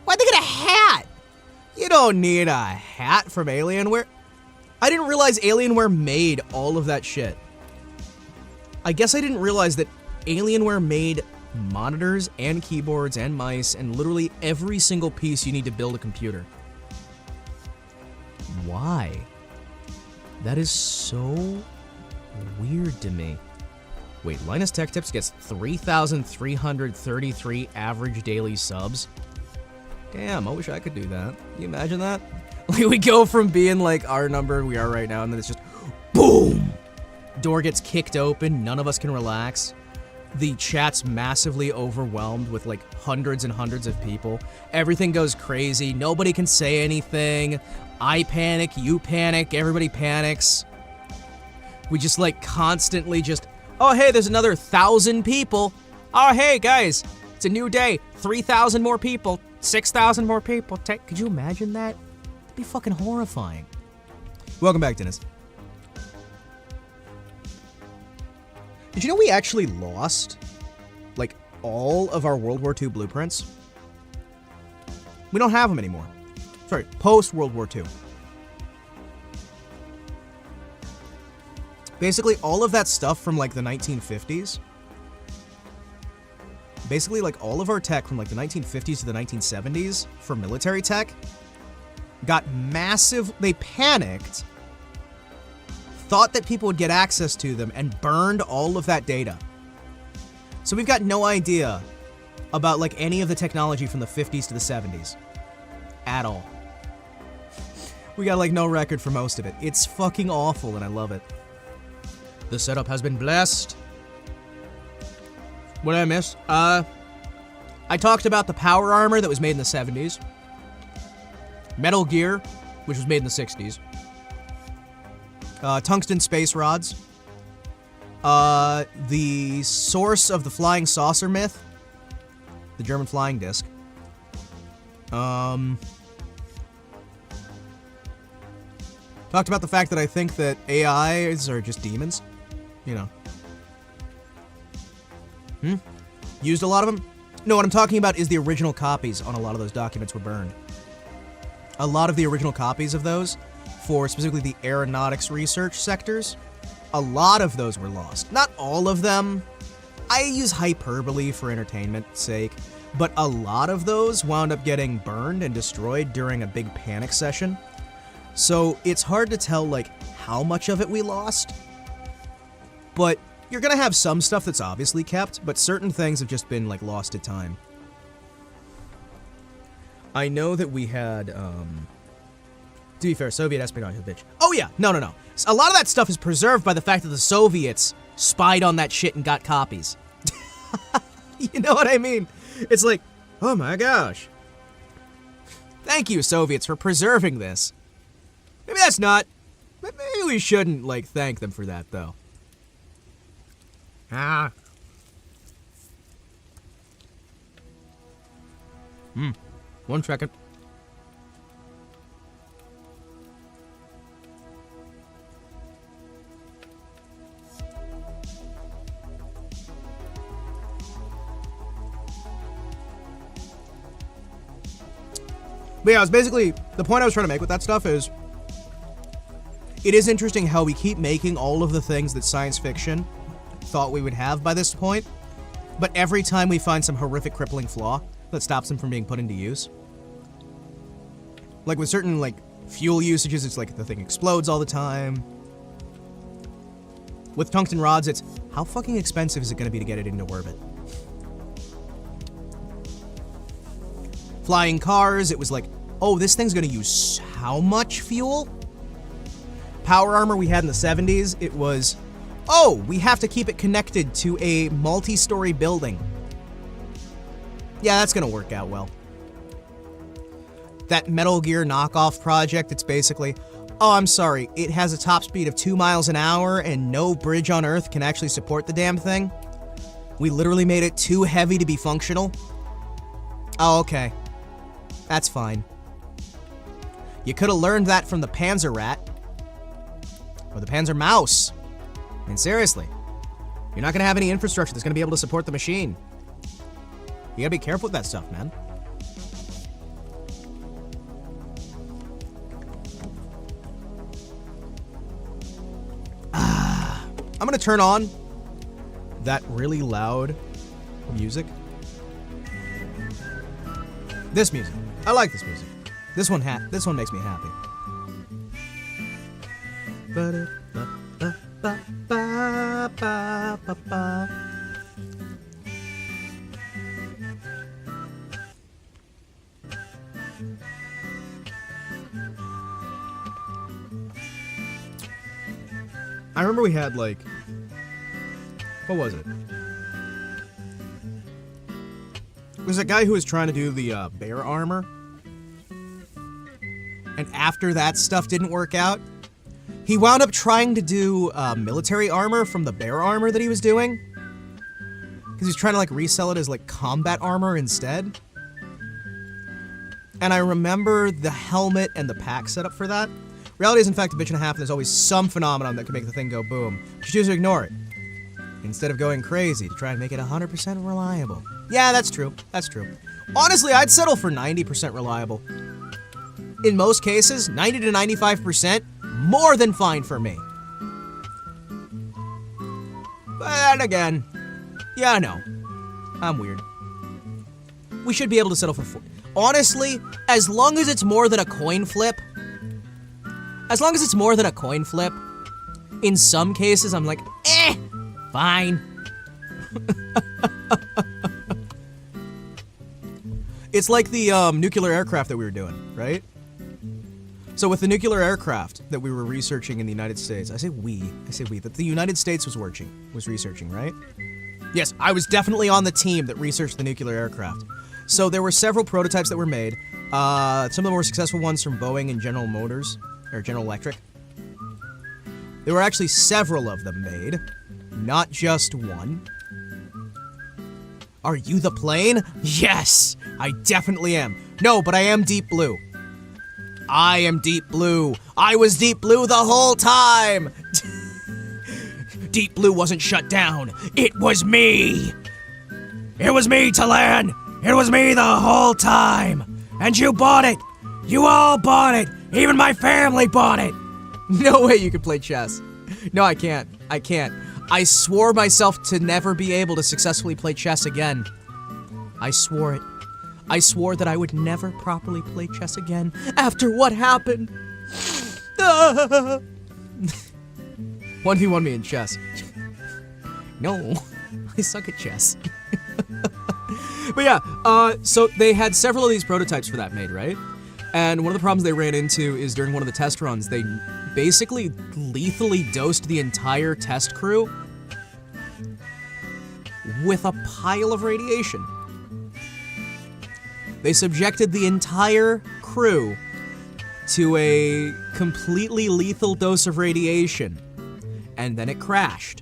Why'd they get a hat? You don't need a hat from Alienware. I didn't realize Alienware made all of that shit. I guess I didn't realize that Alienware made monitors and keyboards and mice and literally every single piece you need to build a computer. Why? That is so weird to me. Wait, Linus Tech Tips gets 3,333 average daily subs? Damn, I wish I could do that. Can you imagine that? Like, we go from being like our number we are right now, and then it's just BOOM! Door gets kicked open, none of us can relax. The chat's massively overwhelmed with like hundreds and hundreds of people. Everything goes crazy, nobody can say anything. I panic, you panic, everybody panics. We just like constantly just, oh hey, there's another 1,000 people. Oh hey guys, it's a new day. 3,000 more people, 6,000 more people. Could you imagine that? That'd be fucking horrifying. Welcome back, Dennis. Did you know we actually lost, like, all of our World War II blueprints? We don't have them anymore. Sorry, post-World War II. Basically, all of that stuff from, like, the 1950s. Basically, like, all of our tech from, like, the 1950s to the 1970s for military tech got massive... They panicked, thought that people would get access to them, and burned all of that data. So we've got no idea about, like, any of the technology from the 50s to the 70s. At all. We got, like, no record for most of it. It's fucking awful, and I love it. The setup has been blessed. What did I miss? I talked about the power armor that was made in the 70s. Metal Gear, which was made in the 60s. Tungsten space rods. The source of the flying saucer myth. The German flying disc. Talked about the fact that I think that AIs are just demons. You know. Used a lot of them? No, what I'm talking about is the original copies on a lot of those documents were burned. A lot of the original copies of those, for specifically the aeronautics research sectors, a lot of those were lost. Not all of them. I use hyperbole for entertainment's sake, but a lot of those wound up getting burned and destroyed during a big panic session. So it's hard to tell, like, how much of it we lost. But you're gonna have some stuff that's obviously kept, but certain things have just been, like, lost to time. I know that we had, to be fair, Soviet espionage, bitch. Oh yeah, no. A lot of that stuff is preserved by the fact that the Soviets spied on that shit and got copies. You know what I mean? It's like, oh my gosh. Thank you, Soviets, for preserving this. Maybe that's not... Maybe we shouldn't, like, thank them for that, though. Ah. 1 second. But yeah, it's basically, the point I was trying to make with that stuff is, it is interesting how we keep making all of the things that science fiction thought we would have by this point, but every time we find some horrific crippling flaw that stops them from being put into use. Like with certain, like, fuel usages, it's like the thing explodes all the time. With tungsten rods, it's, how fucking expensive is it going to be to get it into orbit? Flying cars, it was like, oh, this thing's going to use how much fuel? Power armor we had in the 70s, it was, oh, we have to keep it connected to a multi-story building. Yeah, that's gonna work out well. That Metal Gear knockoff project, it's basically, oh, I'm sorry, it has a top speed of 2 miles an hour and no bridge on Earth can actually support the damn thing. We literally made it too heavy to be functional. Oh, okay. That's fine. You could have learned that from the Panzer Rat. Or the Panzer Mouse. I mean, seriously. You're not gonna have any infrastructure that's gonna be able to support the machine. You gotta be careful with that stuff, man. I'm gonna turn on that really loud music. This music. I like this music. This one makes me happy. I remember we had, like, what was it? It was a guy who was trying to do the bear armor. And after that stuff didn't work out, he wound up trying to do military armor from the bear armor that he was doing. Because he's trying to, like, resell it as, like, combat armor instead. And I remember the helmet and the pack setup for that. Reality is, in fact, a bitch and a half, and there's always some phenomenon that can make the thing go boom. You choose to ignore it, instead of going crazy to try and make it 100% reliable. Yeah, that's true. That's true. Honestly, I'd settle for 90% reliable. In most cases, 90 to 95%, more than fine for me. But again, yeah, no. I'm weird. We should be able to settle for 4. Honestly, as long as it's more than a coin flip, in some cases I'm like, fine. It's like the nuclear aircraft that we were doing, right? So with the nuclear aircraft that we were researching in the United States, I say we, that the United States was researching, right? Yes, I was definitely on the team that researched the nuclear aircraft. So there were several prototypes that were made. Some of the more successful ones from Boeing and General Motors, or General Electric. There were actually several of them made, not just one. Are you the plane? Yes, I definitely am. No, but I am Deep Blue. I am Deep Blue. I was Deep Blue the whole time. Deep Blue wasn't shut down. It was me. It was me, Talan. It was me the whole time. And you bought it. You all bought it. Even my family bought it. No way you can play chess. No, I can't. I can't. I swore myself to never be able to successfully play chess again. I swore it. I swore that I would never properly play chess again after what happened. 1v1 me in chess. No, I suck at chess. But yeah, so they had several of these prototypes for that made, right? And one of the problems they ran into is during one of the test runs, they basically lethally dosed the entire test crew with a pile of radiation. They subjected the entire crew to a completely lethal dose of radiation, and then it crashed.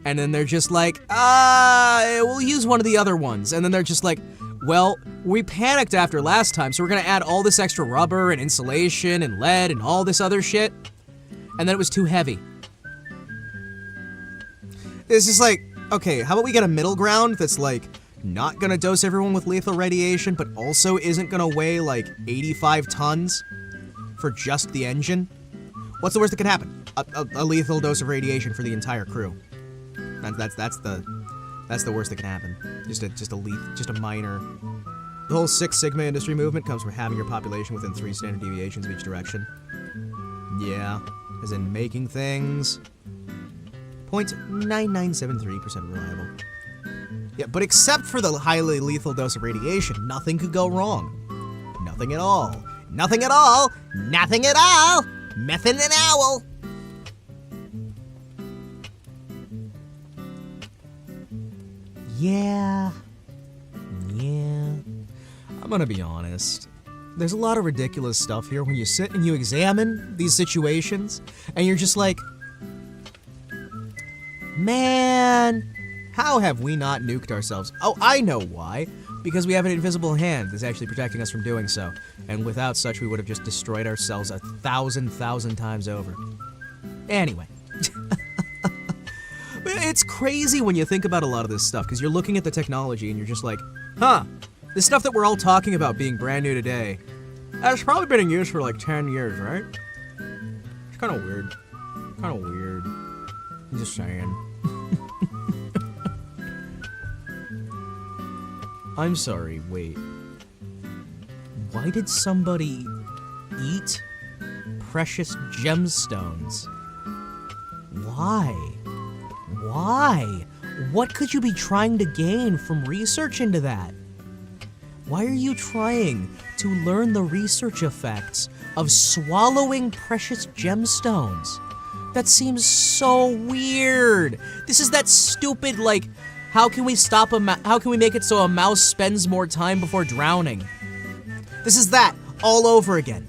And then they're just like, we'll use one of the other ones. And then they're just like, well, we panicked after last time, so we're gonna add all this extra rubber and insulation and lead and all this other shit. And then it was too heavy. It's just like, okay, how about we get a middle ground that's like, not gonna dose everyone with lethal radiation, but also isn't gonna weigh like 85 tons for just the engine? What's the worst that can happen? A lethal dose of radiation for the entire crew. That's the worst that can happen. Just a minor. The whole Six Sigma industry movement comes from having your population within 3 standard deviations of each direction. Yeah, as in making things 0.9973% reliable. Yeah, but except for the highly lethal dose of radiation, nothing could go wrong. Nothing at all. Nothing at all. Nothing at all. Method and owl. Yeah. I'm gonna be honest. There's a lot of ridiculous stuff here when you sit and you examine these situations, and you're just like, man, how have we not nuked ourselves? Oh, I know why. Because we have an invisible hand that's actually protecting us from doing so. And without such, we would have just destroyed ourselves 1,000 times over. Anyway. It's crazy when you think about a lot of this stuff, because you're looking at the technology and you're just like, huh, this stuff that we're all talking about being brand new today, that's probably been in use for like 10 years, right? It's kind of weird. I'm just saying. I'm sorry, wait. Why did somebody eat precious gemstones? Why? Why? What could you be trying to gain from research into that? Why are you trying to learn the research effects of swallowing precious gemstones? That seems so weird. This is that stupid, like, how can we make it so a mouse spends more time before drowning? This is that all over again.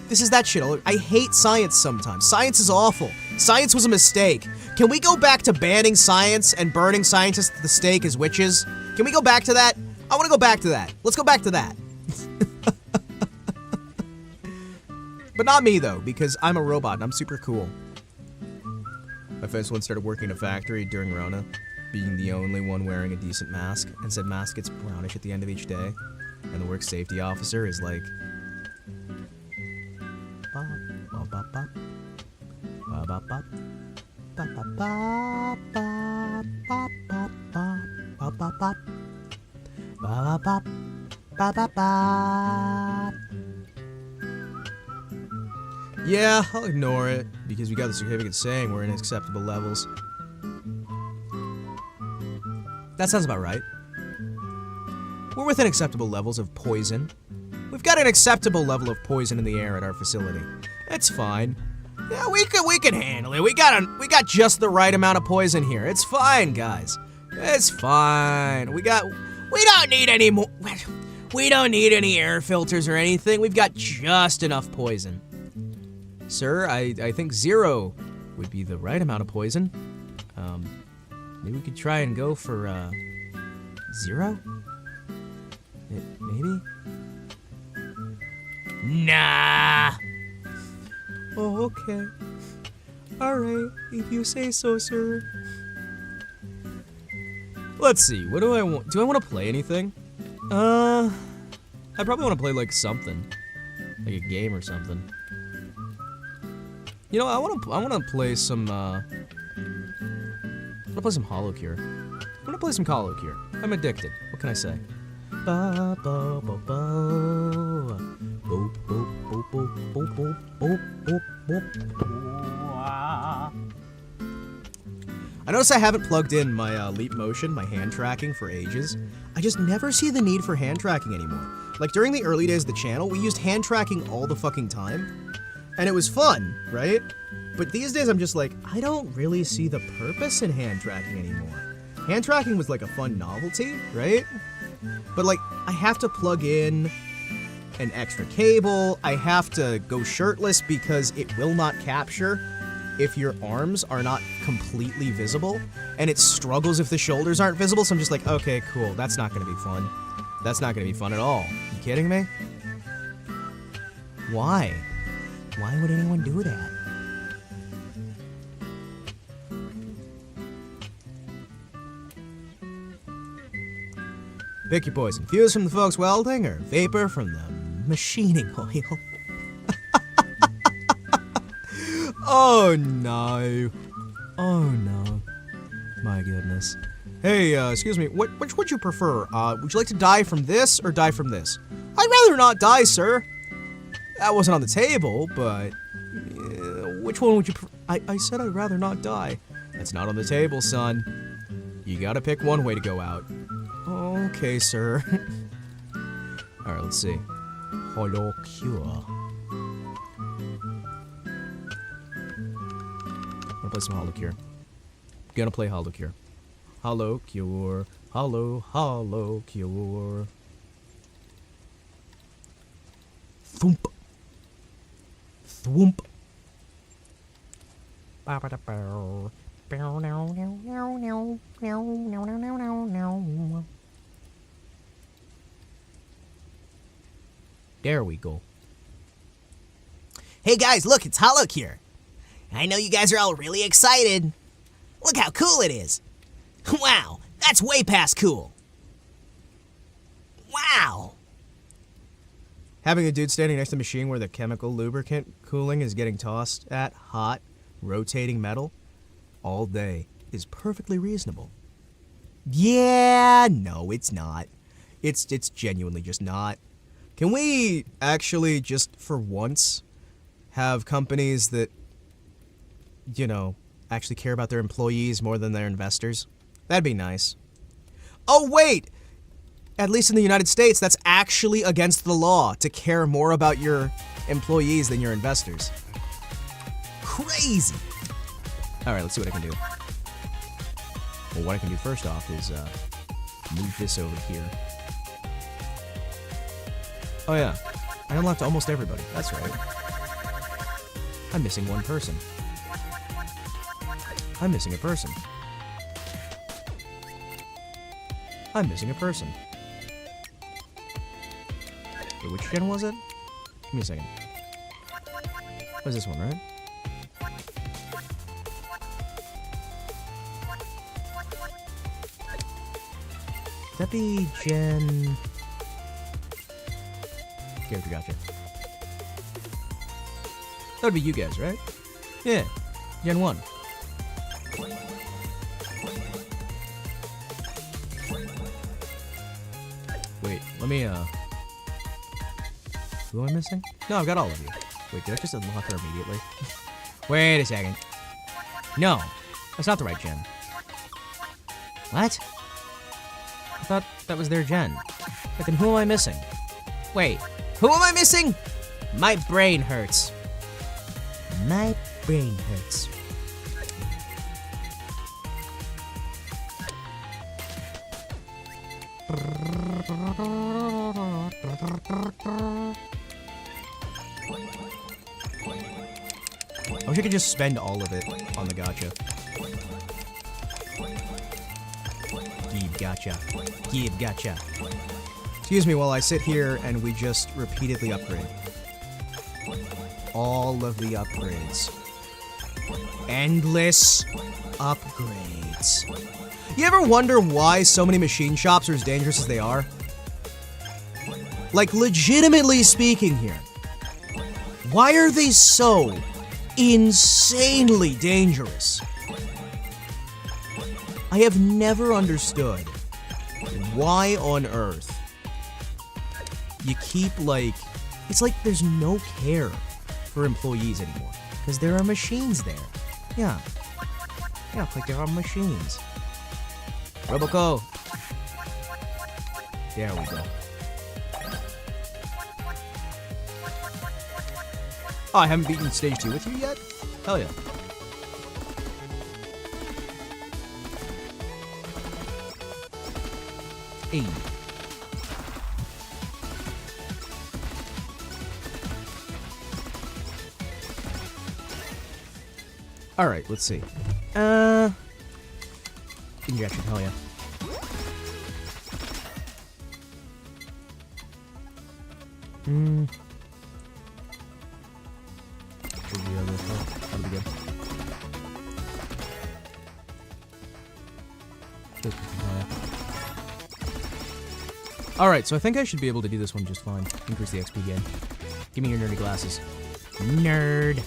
This is that shit. I hate science sometimes. Science is awful. Science was a mistake. Can we go back to banning science and burning scientists at the stake as witches? Can we go back to that? I want to go back to that. Let's go back to that. But not me, though, because I'm a robot and I'm super cool. My first one started working in a factory during Rona, being the only one wearing a decent mask, and said mask gets brownish at the end of each day, and the work safety officer is like, yeah, I'll ignore it, because we got the certificate saying we're in acceptable levels. That sounds about right. We're within acceptable levels of poison. We've got an acceptable level of poison in the air at our facility. It's fine. Yeah, we can handle it. We got just the right amount of poison here. It's fine, guys. It's fine. We don't need any more. We don't need any air filters or anything. We've got just enough poison. Sir, I think 0 would be the right amount of poison. Maybe we could try and go for 0? Maybe? Nah. Oh, okay. Alright, if you say so, sir. Let's see, what do I want? Do I want to play anything? I probably want to play like something. Like a game or something. You know, I want to play some, I want to play some Hollow Cure. I want to play some Hollow Cure. I'm addicted. What can I say? Ba, ba, ba, ba. Boop, boop, boop, boop, boop, boop, boop, boop, boop. I notice I haven't plugged in my Leap Motion, my hand tracking, for ages. I just never see the need for hand tracking anymore. Like, during the early days of the channel, we used hand tracking all the fucking time. And it was fun, right? But these days I'm just like, I don't really see the purpose in hand tracking anymore. Hand tracking was like a fun novelty, right? But like, I have to plug in an extra cable, I have to go shirtless because it will not capture if your arms are not completely visible, and it struggles if the shoulders aren't visible, so I'm just like, okay, cool, that's not gonna be fun. That's not gonna be fun at all. You kidding me? Why? Why would anyone do that? Pick your poison. Fuse from the folks welding or vapor from the machining oil. Oh no. Oh no. My goodness. Hey, excuse me, which would you prefer? Would you like to die from this or die from this? I'd rather not die, sir. That wasn't on the table, but which one would you I said I'd rather not die. That's not on the table, son. You gotta pick one way to go out. Okay, sir. Alright, let's see. Hollow Cure. I'm gonna play some Hollow Cure. Gonna play Hollow Cure. Hollow Cure. Hollow Cure. Thump. Thwump. There we go. Hey guys, look, it's Hollow Cure. I know you guys are all really excited. Look how cool it is. Wow, that's way past cool. Wow. Having a dude standing next to a machine where the chemical lubricant cooling is getting tossed at hot, rotating metal all day is perfectly reasonable. Yeah, no, it's not. It's genuinely just not. Can we actually just, for once, have companies that, you know, actually care about their employees more than their investors? That'd be nice. Oh, wait! At least in the United States, that's actually against the law to care more about your employees than your investors. Crazy! Alright, let's see what I can do. Well, what I can do first off is, move this over here. Oh yeah, I unlocked almost everybody. That's right. I'm missing one person. I'm missing a person. I'm missing a person. Wait, which gen was it? Give me a second. What is this one, right? Would that be gen... Character gotcha. That would be you guys, right? Yeah, Gen 1. Wait, let me, who am I missing? No, I've got all of you. Wait, did I just unlock her immediately? Wait a second. No, that's not the right gen. What? I thought that was their gen. But then who am I missing? Wait, who am I missing? My brain hurts. My brain hurts. I wish I could just spend all of it on the gacha. Give gacha. Give gacha. Excuse me while I sit here and we just repeatedly upgrade. All of the upgrades. Endless upgrades. You ever wonder why so many machine shops are as dangerous as they are? Like, legitimately speaking here, why are they so insanely dangerous? I have never understood why on earth you keep, like, it's like there's no care for employees anymore, because there are machines there. Yeah, like there are machines. Roboco. There we go. Oh, I haven't beaten stage 2 with you yet? Hell yeah. Hey. Alright, let's see. Injection, hell yeah. That'll be good. Alright, so I think I should be able to do this one just fine. Increase the XP again. Give me your nerdy glasses. Nerd.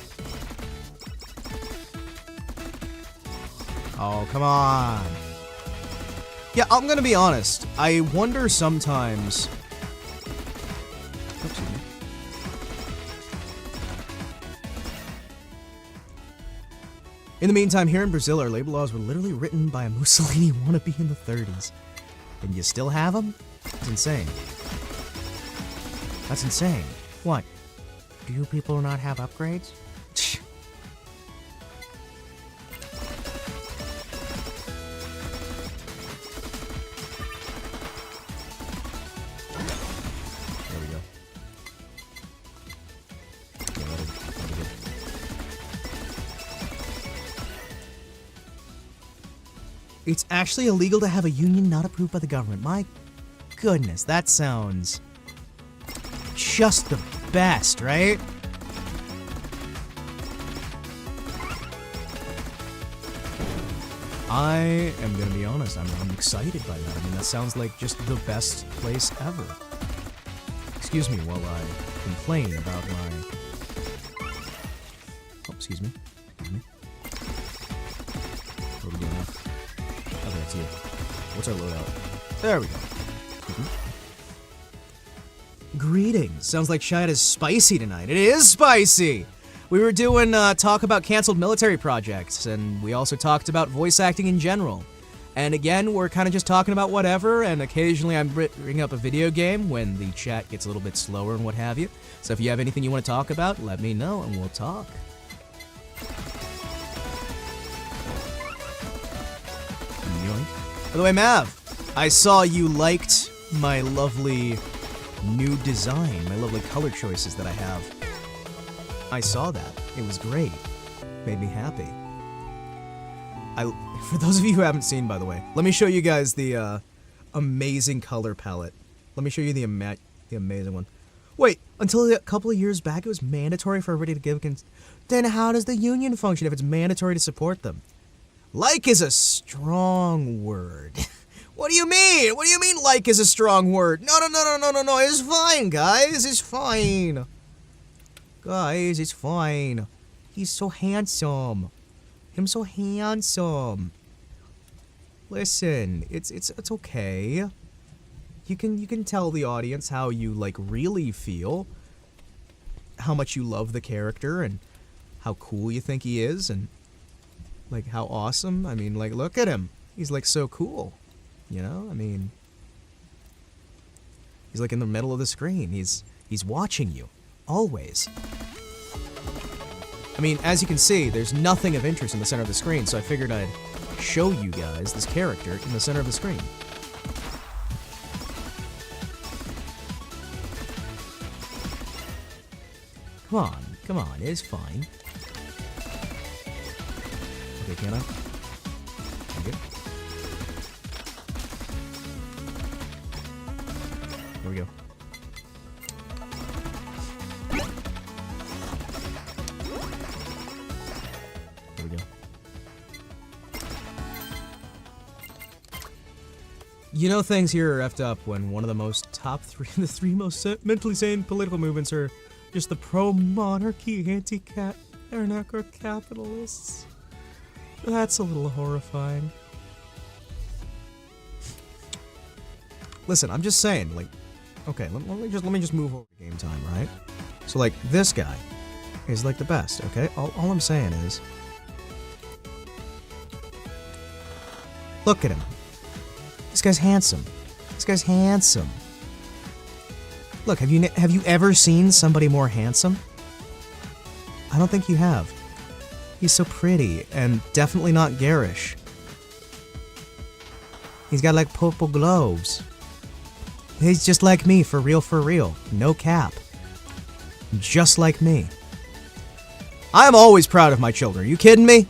Oh, come on. Yeah, I'm gonna be honest. I wonder sometimes... Oops, excuse me. In the meantime, here in Brazil, our labor laws were literally written by a Mussolini wannabe in the 30s. And you still have them? That's insane. That's insane. What? Do you people not have upgrades? There we go. Yeah, that'll be good. It's actually illegal to have a union not approved by the government. My goodness, that sounds just the best, right? I am gonna be honest, I'm excited by that. I mean, that sounds like just the best place ever. Excuse me while I complain about my... Oh, excuse me. Excuse me. What are we doing now? Okay, that's you. What's our loadout? There we go. Greetings. Sounds like Shite is spicy tonight. It is spicy! We were doing talk about canceled military projects, and we also talked about voice acting in general. And again, we're kind of just talking about whatever, and occasionally I'm bringing up a video game when the chat gets a little bit slower and what have you. So if you have anything you want to talk about, let me know and we'll talk. By the way, Mav, I saw you liked my lovely new design, my lovely color choices that I have. I saw that. It was great. Made me happy. For those of you who haven't seen, by the way, let me show you guys the amazing color palette. Let me show you the amazing one. Wait, until a couple of years back, it was mandatory for everybody to give then how does the union function if it's mandatory to support them? Like is a strong word. What do you mean? What do you mean like is a strong word? No, it's fine, guys, it's fine. Guys, it's fine. He's so handsome. I'm so handsome. Listen, it's okay. You can tell the audience how you like really feel, how much you love the character and how cool you think he is and like how awesome. I mean, like look at him. He's like so cool. You know? I mean, he's like in the middle of the screen. He's watching you always. mean, as you can see, there's nothing of interest in the center of the screen, so I figured I'd show you guys this character in the center of the screen. Come on, it's fine. Okay, can I? Okay. Here we go. Here we go. You know things here are effed up when one of the the three most mentally sane political movements are just the pro-monarchy, anarcho-capitalists. That's a little horrifying. Listen, I'm just saying, like, okay, let me just move over to game time, right? So, like, this guy is, like, the best, okay? All I'm saying is, look at him. This guy's handsome. This guy's handsome. Look, have you ever seen somebody more handsome? I don't think you have. He's so pretty, and definitely not garish. He's got, like, purple globes. He's just like me, for real. No cap. Just like me. I'm always proud of my children. Are you kidding me?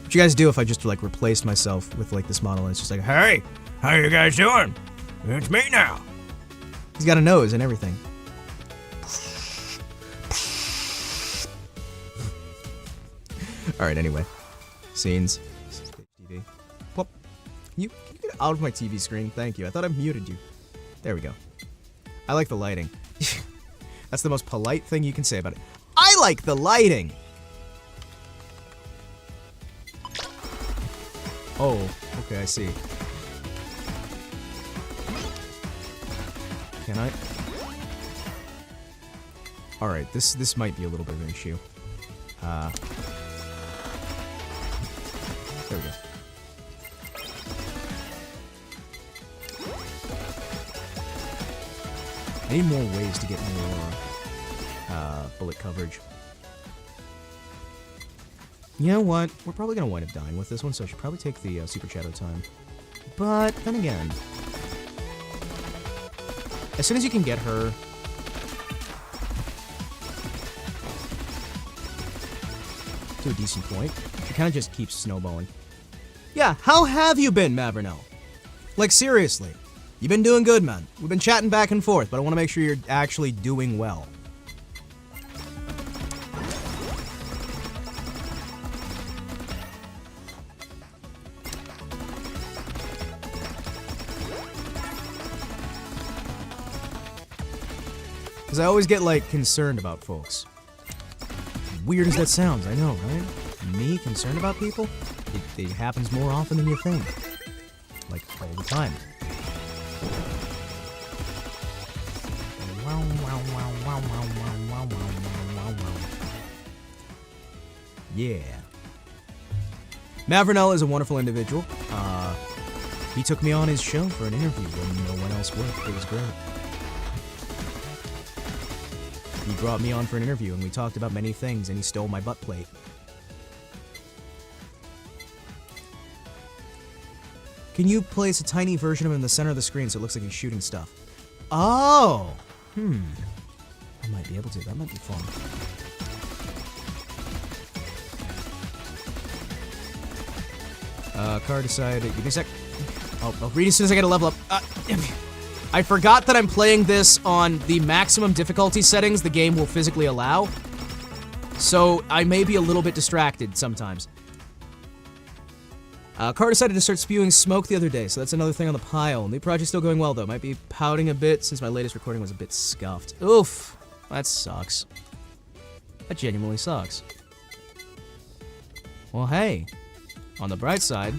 What you guys do if I just, like, replaced myself with, like, this model and it's just like, hey, how you guys doing? It's me now. He's got a nose and everything. Alright, anyway. Scenes. TV. Plop. Can you get out of my TV screen? Thank you. I thought I muted you. There we go. I like the lighting. That's the most polite thing you can say about it. I like the lighting! Oh, okay, I see. Can I? Alright, this might be a little bit of an issue. There we go. I need more ways to get more bullet coverage. You know what? We're probably gonna wind up dying with this one, so I should probably take the Super Shadow time. But then again, as soon as you can get her to a decent point, she kind of just keeps snowballing. Yeah, how have you been, Mavernell? Like, seriously. You've been doing good, man. We've been chatting back and forth, but I want to make sure you're actually doing well. Because I always get, like, concerned about folks. Weird as that sounds, I know, right? Me concerned about people? It happens more often than you think. Like, all the time. Yeah. Mavernell is a wonderful individual. He took me on his show for an interview when no one else would. It was great. He brought me on for an interview and we talked about many things and he stole my butt plate. Can you place a tiny version of him in the center of the screen so it looks like he's shooting stuff? Oh! I might be able to. That might be fun. Car decided. Give me a sec. I'll read as soon as I get a level up. I forgot that I'm playing this on the maximum difficulty settings the game will physically allow. So I may be a little bit distracted sometimes. Car decided to start spewing smoke the other day, so that's another thing on the pile. New project's still going well, though. Might be pouting a bit since my latest recording was a bit scuffed. Oof. That sucks. That genuinely sucks. Well, hey. On the bright side,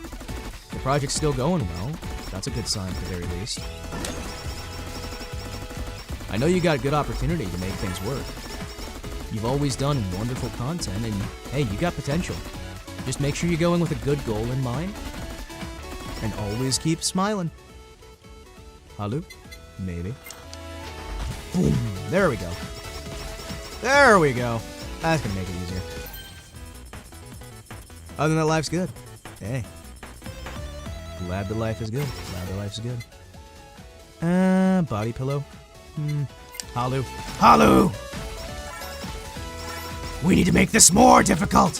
the project's still going well. That's a good sign at the very least. I know you got good opportunity to make things work. You've always done wonderful content, and hey, you got potential. Just make sure you're going with a good goal in mind. And always keep smiling. Hello? Maybe. Boom. There we go. There we go. That's gonna make it easier. Other than that, life's good. Hey. Glad the life is good. Glad the life's good. Body pillow. Halu. Halu! We need to make this more difficult!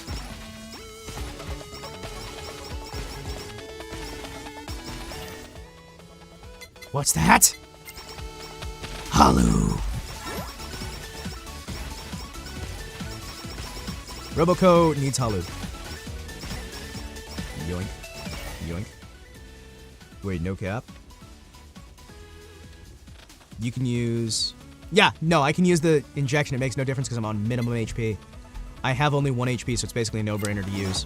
What's that? Halu! Roboco needs Halu. Yoink. Yoink. Wait, no cap? You can use... Yeah, no, I can use the injection. It makes no difference because I'm on minimum HP. I have only 1 HP, so it's basically a no-brainer to use.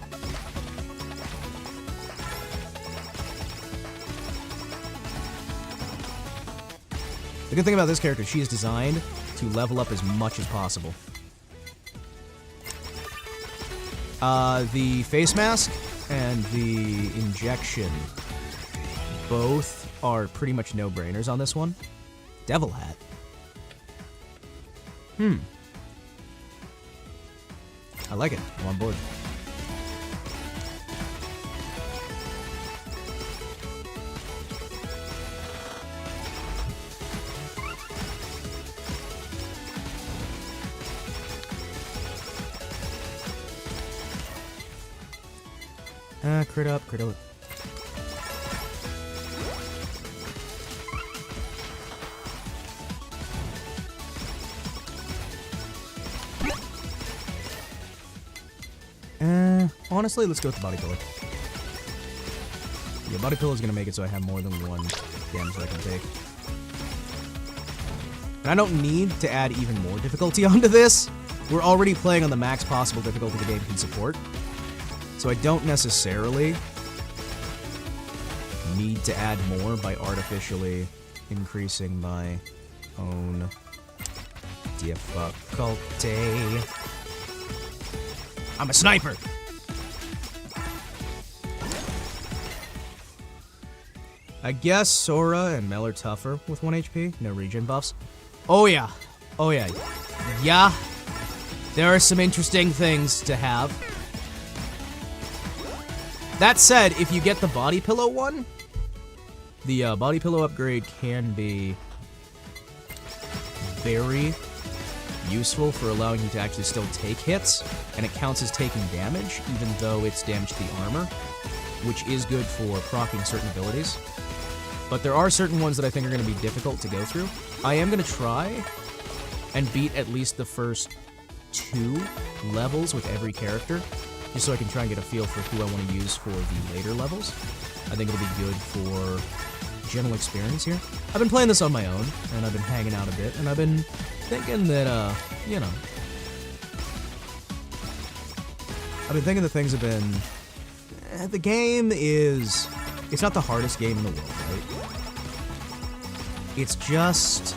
The good thing about this character, she is designed to level up as much as possible. The face mask and the injection both are pretty much no-brainers on this one. Devil hat. I like it. I'm on board. Crit up, crit up. Honestly, let's go with the body pillow. Yeah, body pillow is gonna make it so I have more than 1 damage that I can take. And I don't need to add even more difficulty onto this. We're already playing on the max possible difficulty the game can support. So I don't necessarily need to add more by artificially increasing my own difficulty. I'm a sniper! I guess Sora and Mel are tougher with 1 HP, no regen buffs. Oh yeah. Oh yeah. Yeah. There are some interesting things to have. That said, if you get the body pillow one, the body pillow upgrade can be very useful for allowing you to actually still take hits, and it counts as taking damage, even though it's damage to the armor, which is good for proccing certain abilities. But there are certain ones that I think are going to be difficult to go through. I am going to try and beat at least the first 2 levels with every character, just so I can try and get a feel for who I want to use for the later levels. I think it'll be good for general experience here. I've been playing this on my own, and I've been hanging out a bit, and I've been thinking that, you know... I've been thinking that things have been... the game is... It's not the hardest game in the world, right? It's just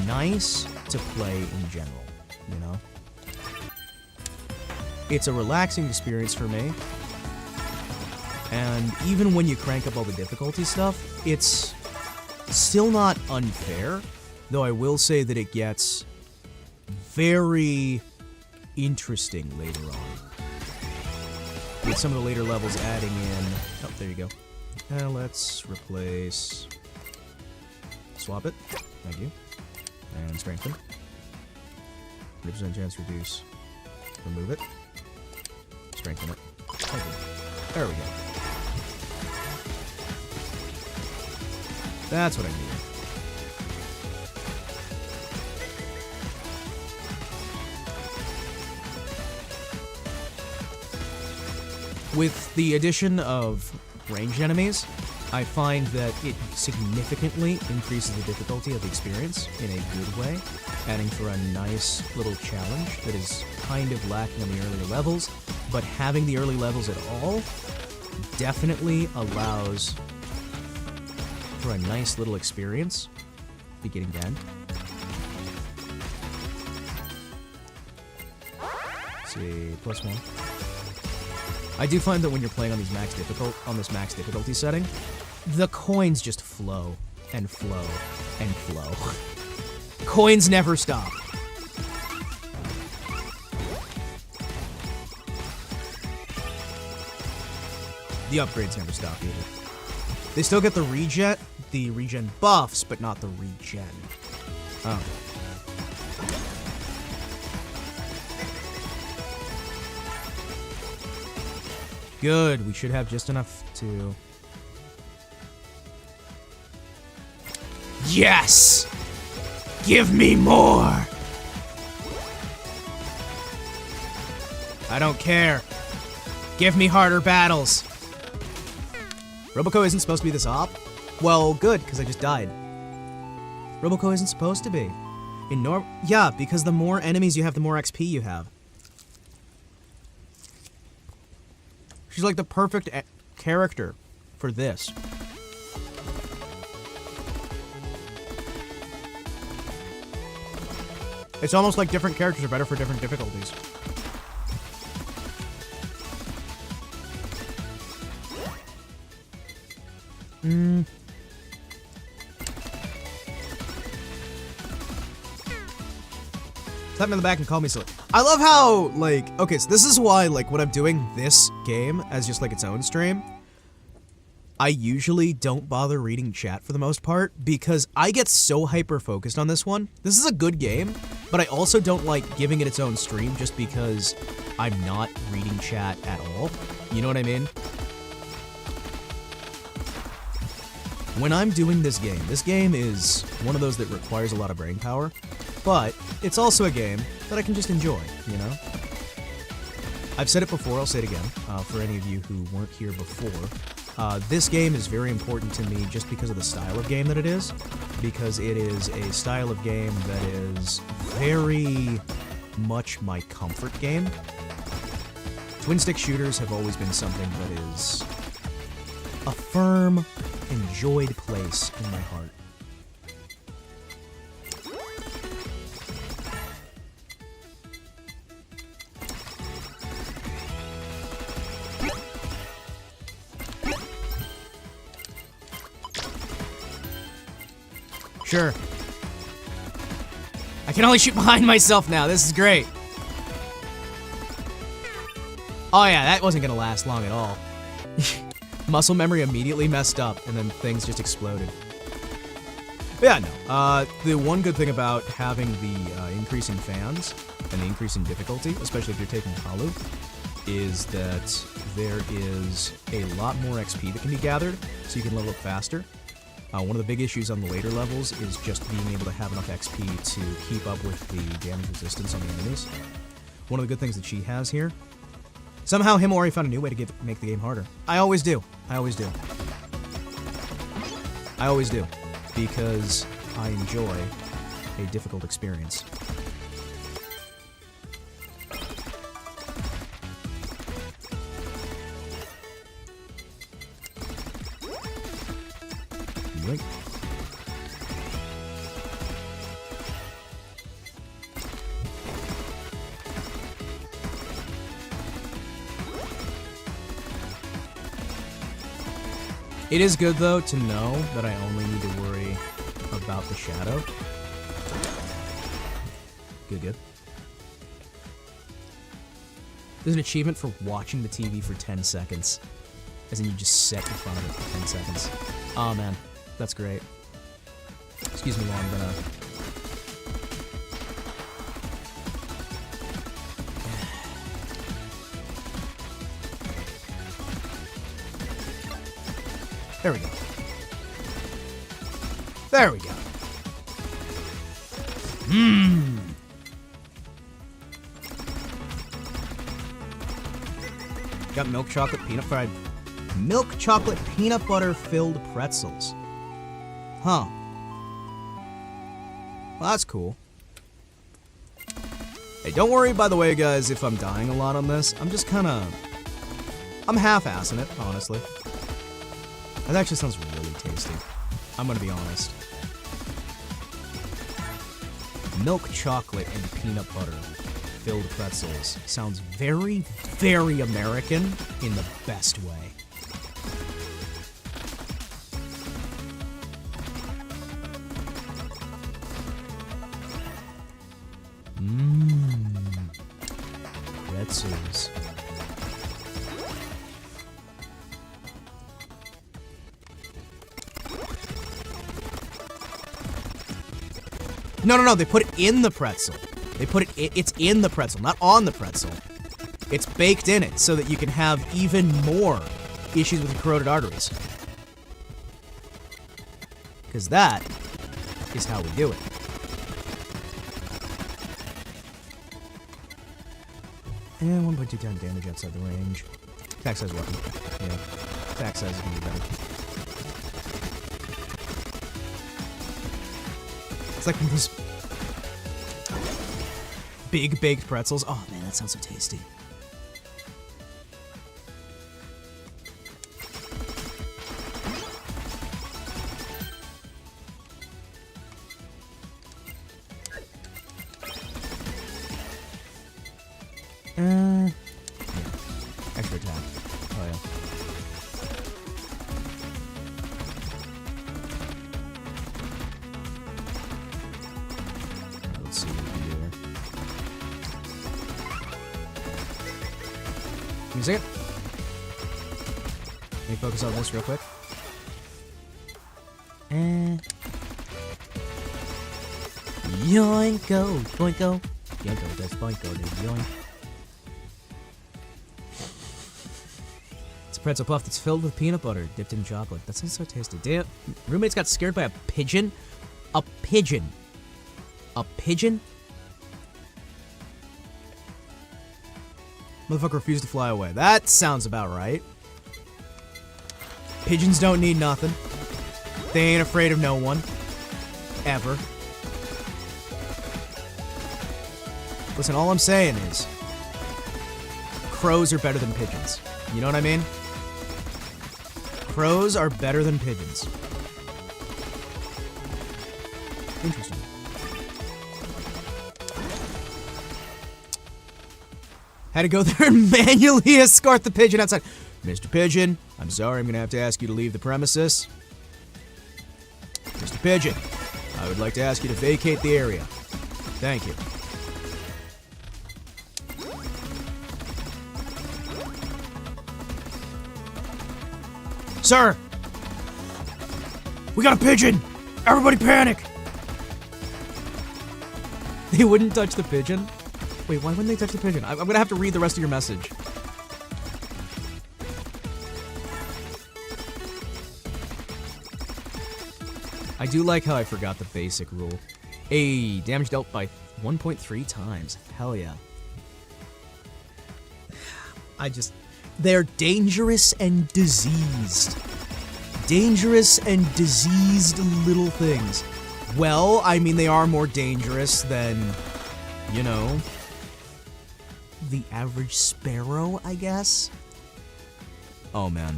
nice to play in general, you know? It's a relaxing experience for me. And even when you crank up all the difficulty stuff, it's still not unfair, though I will say that it gets very interesting later on. With some of the later levels adding in... Oh, there you go. Let's replace... Swap it. Thank you. And strengthen. 100% chance reduce. Remove it. Strengthen it. Thank you. There we go. That's what I need. With the addition of ranged enemies, I find that it significantly increases the difficulty of the experience in a good way, adding for a nice little challenge that is kind of lacking on the earlier levels, but having the early levels at all definitely allows for a nice little experience beginning to end. Let's see, +1. I do find that when you're playing on this max difficulty setting, the coins just flow and flow and flow. Coins never stop. The upgrades never stop either. They still get the regen buffs, but not the regen. Oh. Good, we should have just enough to... Yes! Give me more! I don't care. Give me harder battles. Roboco isn't supposed to be this op? Well, good, because I just died. Roboco isn't supposed to be. Yeah, because the more enemies you have, the more XP you have. She's like the perfect character for this. It's almost like different characters are better for different difficulties. Tap me in the back and call me silly. I love how, like, okay, so this is why, like, when I'm doing this game as just, like, its own stream, I usually don't bother reading chat for the most part, because I get so hyper-focused on this one. This is a good game, but I also don't like giving it its own stream just because I'm not reading chat at all. You know what I mean? When I'm doing this game is one of those that requires a lot of brain power, but it's also a game that I can just enjoy, you know? I've said it before, I'll say it again, for any of you who weren't here before. This game is very important to me just because of the style of game that it is, because it is a style of game that is very much my comfort game. Twin-stick shooters have always been something that is a firm, enjoyed place in my heart. Sure. I can only shoot behind myself now. This is great. Oh yeah, that wasn't gonna last long at all. Muscle memory immediately messed up, and then things just exploded. But yeah, no. The one good thing about having the increase in fans and the increase in difficulty, especially if you're taking Halu, is that there is a lot more XP that can be gathered, so you can level up faster. One of the big issues on the later levels is just being able to have enough XP to keep up with the damage resistance on the enemies. One of the good things that she has here, somehow Himawari found a new way to make the game harder. I always do. I always do. I always do. Because I enjoy a difficult experience. Right. It is good, though, to know that I only need to worry about the shadow. Good, good. There's an achievement for watching the TV for 10 seconds. As in, you just sit in front of it for 10 seconds. Oh, man. That's great. Excuse me while I'm gonna... There we go. There we go. Mmm. Got milk chocolate peanut butter filled pretzels. Huh. Well, that's cool. Hey, don't worry, by the way, guys, if I'm dying a lot on this. I'm just kinda... I'm half-assing it, honestly. That actually sounds really tasty. I'm gonna be honest. Milk chocolate and peanut butter filled pretzels sounds very, very American in the best way. Pretzels. No, they put it in the pretzel. They put it's in the pretzel, not on the pretzel. It's baked in it so that you can have even more issues with the carotid arteries. Because that is how we do it. And 1.2 times damage outside the range. Attack size weapon. Yeah. Attack size is gonna be better. It's like one of those big baked pretzels. Oh man, that sounds so tasty. Yeah. Extra attack. Oh yeah. Let's see what we can do here. Give me a second. Let me focus on this real quick. And yoinko, boinko. Yoinko, that's boinko, dude. Yoink. Pretzel puff that's filled with peanut butter, dipped in chocolate. That sounds so tasty. Damn, roommates got scared by a pigeon? A pigeon? A pigeon? Motherfucker refused to fly away. That sounds about right. Pigeons don't need nothing. They ain't afraid of no one. Ever. Listen, all I'm saying is, crows are better than pigeons. You know what I mean? Crows are better than pigeons. Interesting. Had to go there and manually escort the pigeon outside. Mr. Pigeon, I'm sorry, I'm gonna have to ask you to leave the premises. Mr. Pigeon, I would like to ask you to vacate the area. Thank you. Sir! We got a pigeon! Everybody panic! They wouldn't touch the pigeon? Wait, why wouldn't they touch the pigeon? I'm gonna have to read the rest of your message. I do like how I forgot the basic rule. Hey, damage dealt by 1.3 times. Hell yeah. They're dangerous and diseased. Dangerous and diseased little things. Well, I mean, they are more dangerous than, you know, the average sparrow, I guess? Oh, man.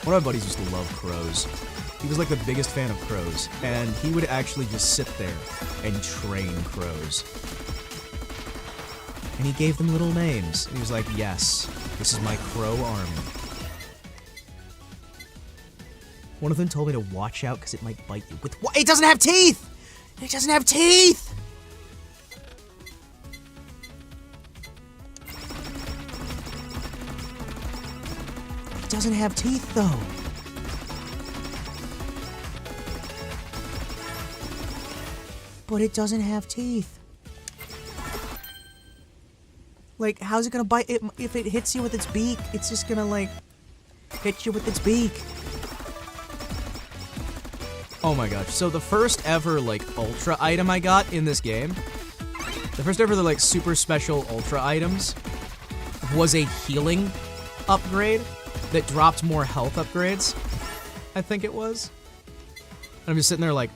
One of my buddies used to love crows. He was like the biggest fan of crows, and he would actually just sit there and train crows. And he gave them little names. And he was like, yes, this is my crow army. One of them told me to watch out because it might bite you. With what? It doesn't have teeth! It doesn't have teeth! It doesn't have teeth, though. But it doesn't have teeth. Like, how's it gonna bite? If it hits you with its beak, it's just gonna, like, hit you with its beak. Oh my gosh. So the first ever, like, ultra item I got in this game, the first ever, like, super special ultra items was a healing upgrade that dropped more health upgrades, I think it was. And I'm just sitting there like,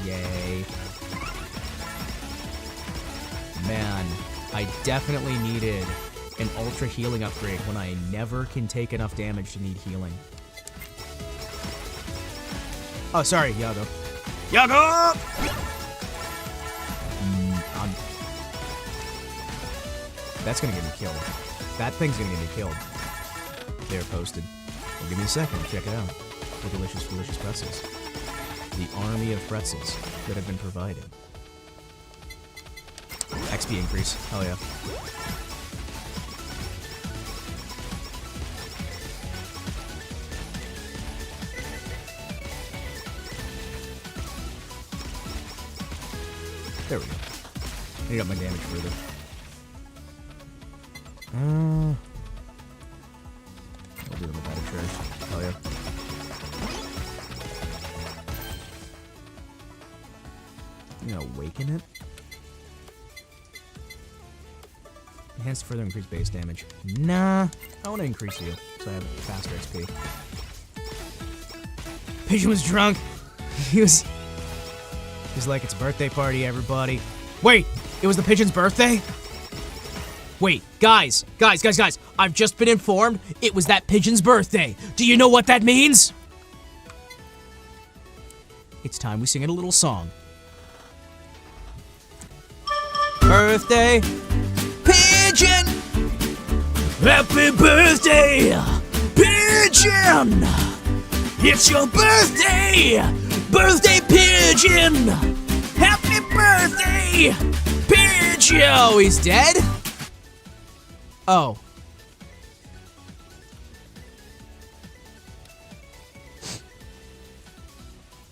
yay. Man, I definitely needed an ultra healing upgrade when I never can take enough damage to need healing. Oh, sorry, Yago. Yago! That's gonna get me killed. That thing's gonna get me killed. They're posted. Well, give me a second, check it out. The delicious, delicious pretzels. The army of pretzels that have been provided. XP increase. Hell yeah. There we go. I need up my damage further. I'll do it with that trash. Oh yeah. You gonna awaken it? Enhance to further increase base damage. Nah, I want to increase you, so I have faster XP. Pigeon was drunk. He was like, it's a birthday party, everybody. Wait, it was the pigeon's birthday? Wait, guys. I've just been informed it was that pigeon's birthday. Do you know what that means? It's time we sing it a little song. Birthday pigeon! Happy birthday, pigeon! It's your birthday! Birthday pigeon! Happy birthday, pigeon! Oh, he's dead? Oh.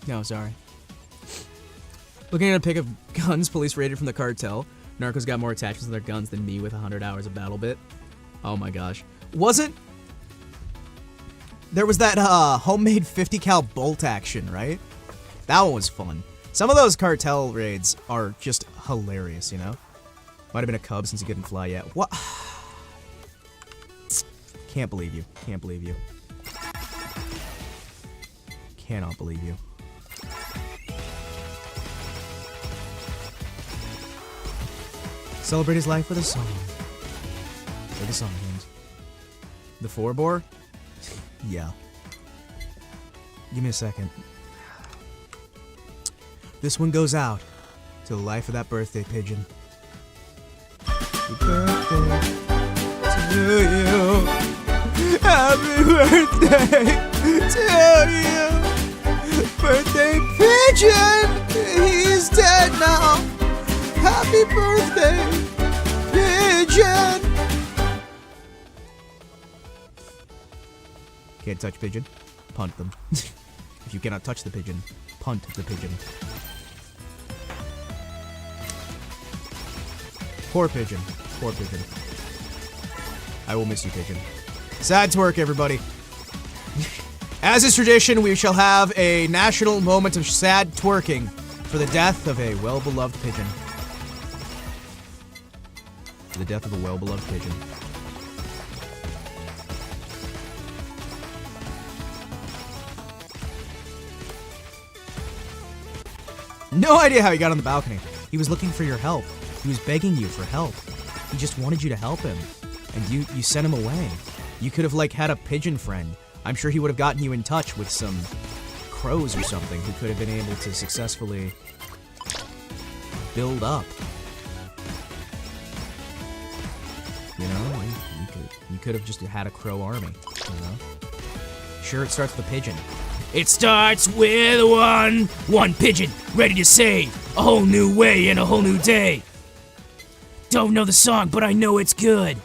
No, sorry. Looking at a pic of guns police raided from the cartel. Narcos got more attachments to their guns than me with 100 hours of battle bit. Oh my gosh. There was that homemade 50 cal bolt action, right? That one was fun. Some of those cartel raids are just hilarious, you know? Might have been a cub since he couldn't fly yet. What? Can't believe you. Can't believe you. Cannot believe you. Celebrate his life with a song. Play the song, James. The 4-bore? Yeah. Give me a second. This one goes out to the life of that birthday pigeon. Happy birthday to you. Happy birthday to you. Birthday pigeon. He's dead now. Happy birthday, pigeon. Can't touch pigeon? Punt them. If you cannot touch the pigeon, punt the pigeon. Poor pigeon. Poor pigeon. I will miss you, pigeon. Sad twerk, everybody. As is tradition, we shall have a national moment of sad twerking for the death of a well-beloved pigeon. For the death of a well-beloved pigeon. No idea how he got on the balcony. He was looking for your help. He was begging you for help. He just wanted you to help him. And you sent him away. You could have, like, had a pigeon friend. I'm sure he would have gotten you in touch with some crows or something who could have been able to successfully build up. You know, you could have just had a crow army, you know? Sure, it starts with a pigeon. It starts with one pigeon, ready to save a whole new way and a whole new day. Don't know the song, but I know it's good.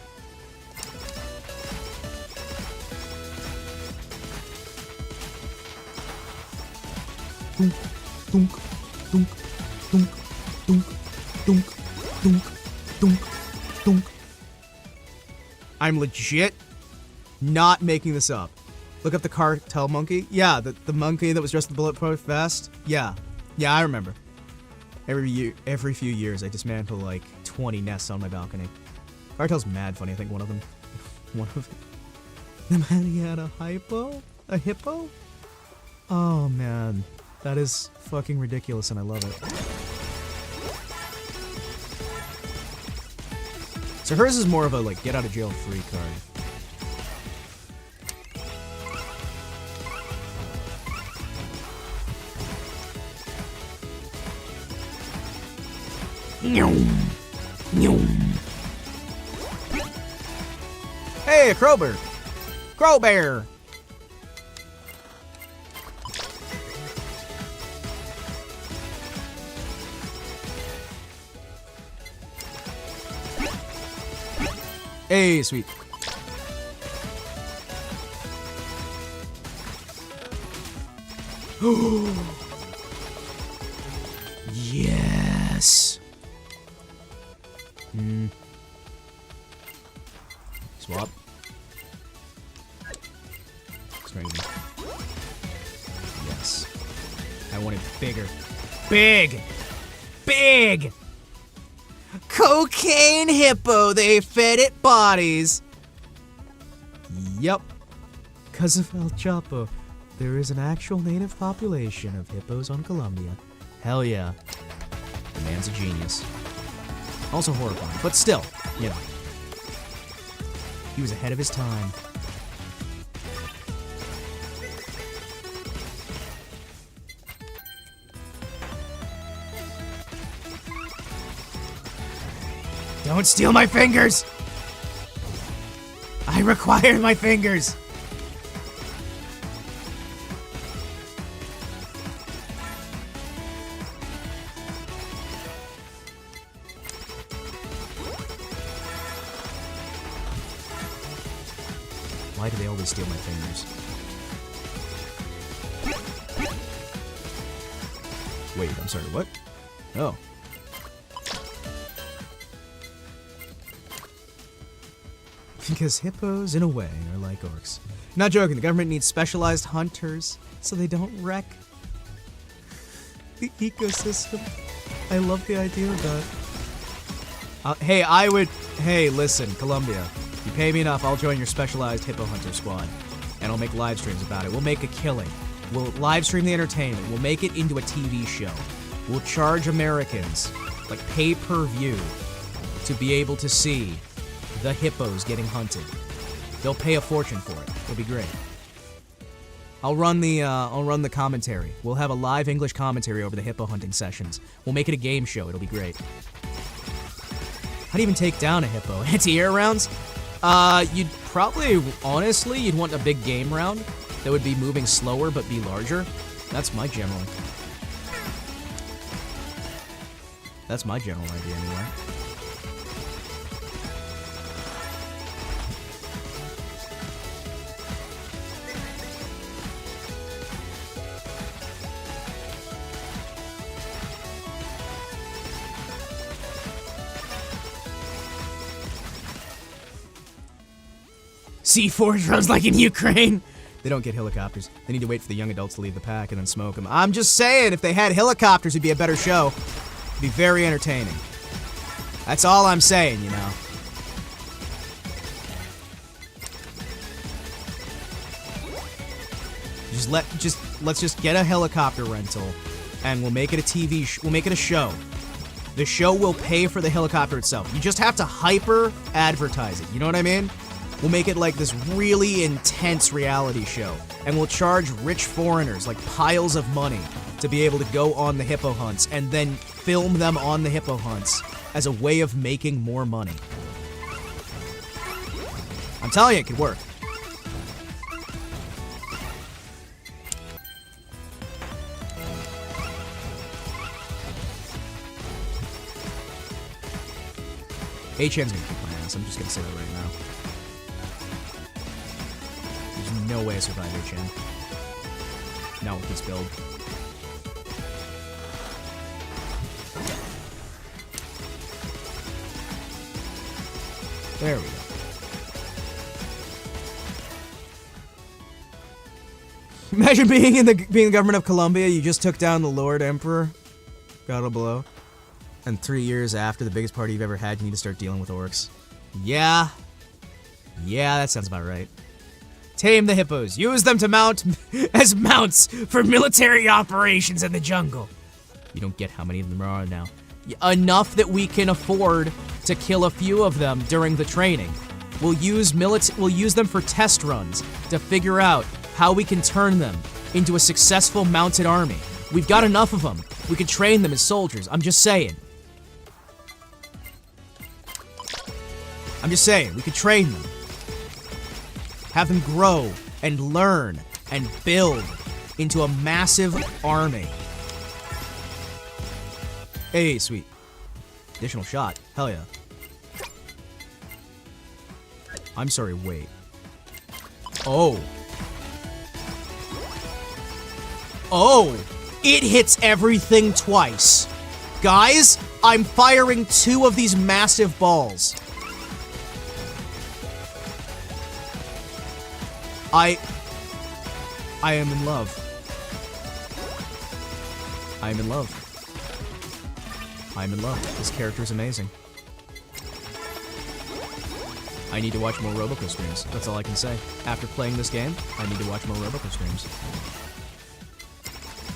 Dunk, dunk, dunk, dunk, dunk, dunk, dunk, dunk, dunk. I'm legit not making this up. Look up the cartel monkey. Yeah, the monkey that was dressed in the bulletproof vest. Yeah, I remember. Every few years, I dismantle like 20 nests on my balcony. Cartel's mad funny. I think one of them. He had a hippo. A hippo? Oh man, that is fucking ridiculous, and I love it. So hers is more of a like get out of jail free card. Hey, a crowbear! Crowbear! Hey, sweet. Yes. Swap. Strengthen. Yes. I want it bigger. Big! Big! Cocaine hippo, they fed it bodies. Yep. Because of El Chapo, there is an actual native population of hippos on Colombia. Hell yeah. The man's a genius. Also horrifying, but still, you know. He was ahead of his time. Don't steal my fingers! I require my fingers! Why do they always steal my fingers? Wait, I'm sorry, what? Oh. Because hippos, in a way, are like orcs. Not joking, the government needs specialized hunters so they don't wreck the ecosystem. I love the idea of that. Hey, listen, Colombia. You pay me enough, I'll join your specialized hippo hunter squad. And I'll make live streams about it. We'll make a killing. We'll live stream the entertainment. We'll make it into a TV show. We'll charge Americans, like pay-per-view, to be able to see the hippos getting hunted. They'll pay a fortune for it. It'll be great. I'll run the commentary. We'll have a live English commentary over the hippo hunting sessions. We'll make it a game show. It'll be great. How do you even take down a hippo? Anti-air rounds? You'd probably, honestly, you'd want a big game round that would be moving slower but be larger. That's my general idea anyway. C4 drones like in Ukraine. They don't get helicopters. They need to wait for the young adults to leave the pack and then smoke them. I'm just saying, if they had helicopters, it'd be a better show. It'd be very entertaining. That's all I'm saying, you know. Let's just get a helicopter rental, and we'll make it a TV. We'll make it a show. The show will pay for the helicopter itself. You just have to hyper advertise it. You know what I mean? We'll make it like this really intense reality show, and we'll charge rich foreigners like piles of money to be able to go on the hippo hunts and then film them on the hippo hunts as a way of making more money. I'm telling you, it could work. HN's gonna kick my ass, I'm just gonna say that right now. There's no way I survive HN. Not with this build. There we go. Imagine being the government of Colombia, you just took down the Lord Emperor, God below, and 3 years after the biggest party you've ever had, you need to start dealing with orcs. Yeah, that sounds about right. Tame the hippos. Use them to mount as mounts for military operations in the jungle. You don't get how many of them there are now. Enough that we can afford to kill a few of them during the training. We'll use them for test runs to figure out how we can turn them into a successful mounted army. We've got enough of them. We can train them as soldiers. I'm just saying. We could train them. Have them grow and learn and build into a massive army. Hey, sweet. Additional shot. Hell yeah. I'm sorry, wait. Oh. Oh! It hits everything twice. Guys, I'm firing 2 of these massive balls. I am in love. I am in love. I am in love. This character is amazing. I need to watch more Roboco streams. That's all I can say. After playing this game, I need to watch more Roboco streams.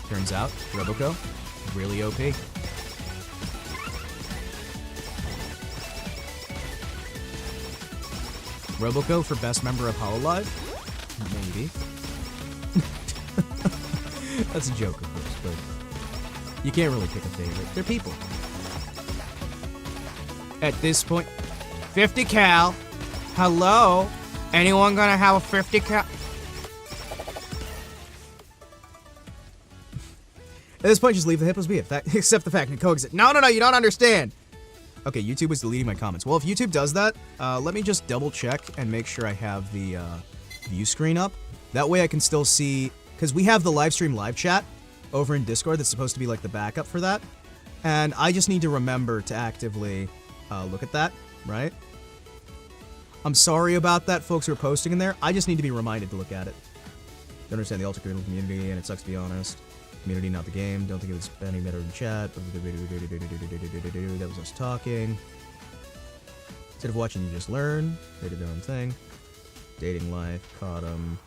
Turns out, Roboco, really OP. Roboco for best member of Hololive? Maybe. That's a joke, of course, but you can't really pick a favorite. They're people. At this point, 50 cal. Hello? Anyone gonna have a 50 cal? At this point, just leave the hippos be. Accept the fact and coexist. No, you don't understand. Okay, YouTube is deleting my comments. Well, if YouTube does that, let me just double check and make sure I have the view screen up. That way I can still see, because we have the live stream live chat over in Discord that's supposed to be like the backup for that. And I just need to remember to actively look at that, right? I'm sorry about that, folks who are posting in there. I just need to be reminded to look at it. Don't understand the alternative community, and it sucks to be honest. Community, not the game. Don't think it was any better in chat. That was us talking. Instead of watching, you just learn. They did their own thing. Dating life. Caught 'em.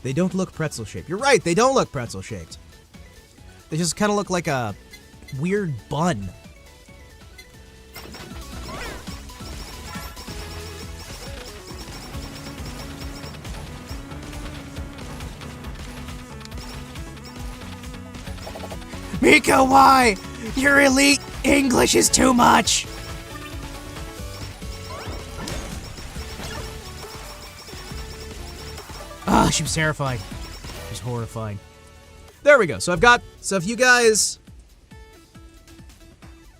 They don't look pretzel shaped. You're right, they don't look pretzel shaped. They just kind of look like a weird bun. Mika, why? Your elite English is too much. Ah, she was terrified. She was horrified. There we go. So if you guys,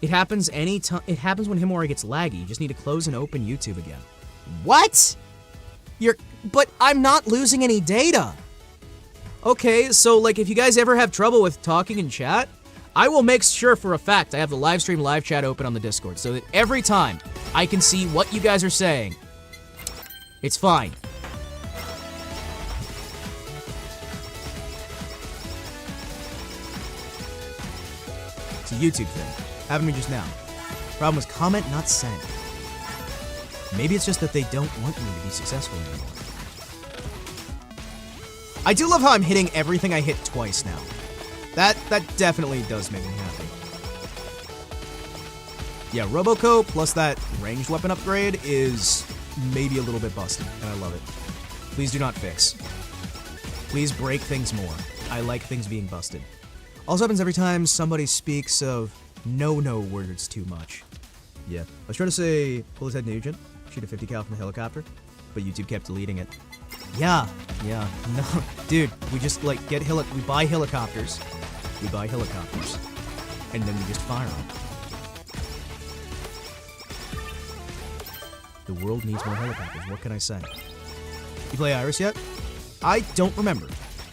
it happens anytime. It happens when Himawari gets laggy. You just need to close and open YouTube again. What? But I'm not losing any data. Okay, so like if you guys ever have trouble with talking in chat, I will make sure for a fact I have the live stream live chat open on the Discord so that every time I can see what you guys are saying. It's fine. It's a YouTube thing. Happened to me just now. Problem was comment not sent. Maybe it's just that they don't want me to be successful anymore. I do love how I'm hitting everything I hit twice now. That definitely does make me happy. Yeah, Roboco plus that ranged weapon upgrade is maybe a little bit busted, and I love it. Please do not fix. Please break things more. I like things being busted. Also happens every time somebody speaks of no words too much. Yeah. I was trying to say, pull his head Nugent, shoot a 50 cal from the helicopter, but YouTube kept deleting it. Yeah, no, dude, we just, like, we buy helicopters. We buy helicopters. And then we just fire them. The world needs more helicopters, what can I say? You play Iris yet? I don't remember.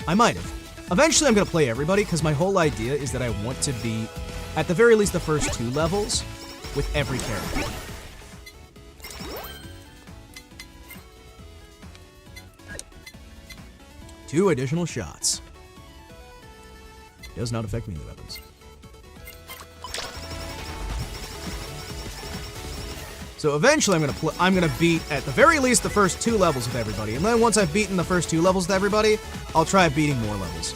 I might have. Eventually I'm gonna play everybody, because my whole idea is that I want to be, at the very least, the first 2 levels with every character. Two additional shots. Does not affect melee weapons. So eventually I'm gonna beat at the very least the first 2 levels with everybody, and then once I've beaten the first 2 levels with everybody, I'll try beating more levels.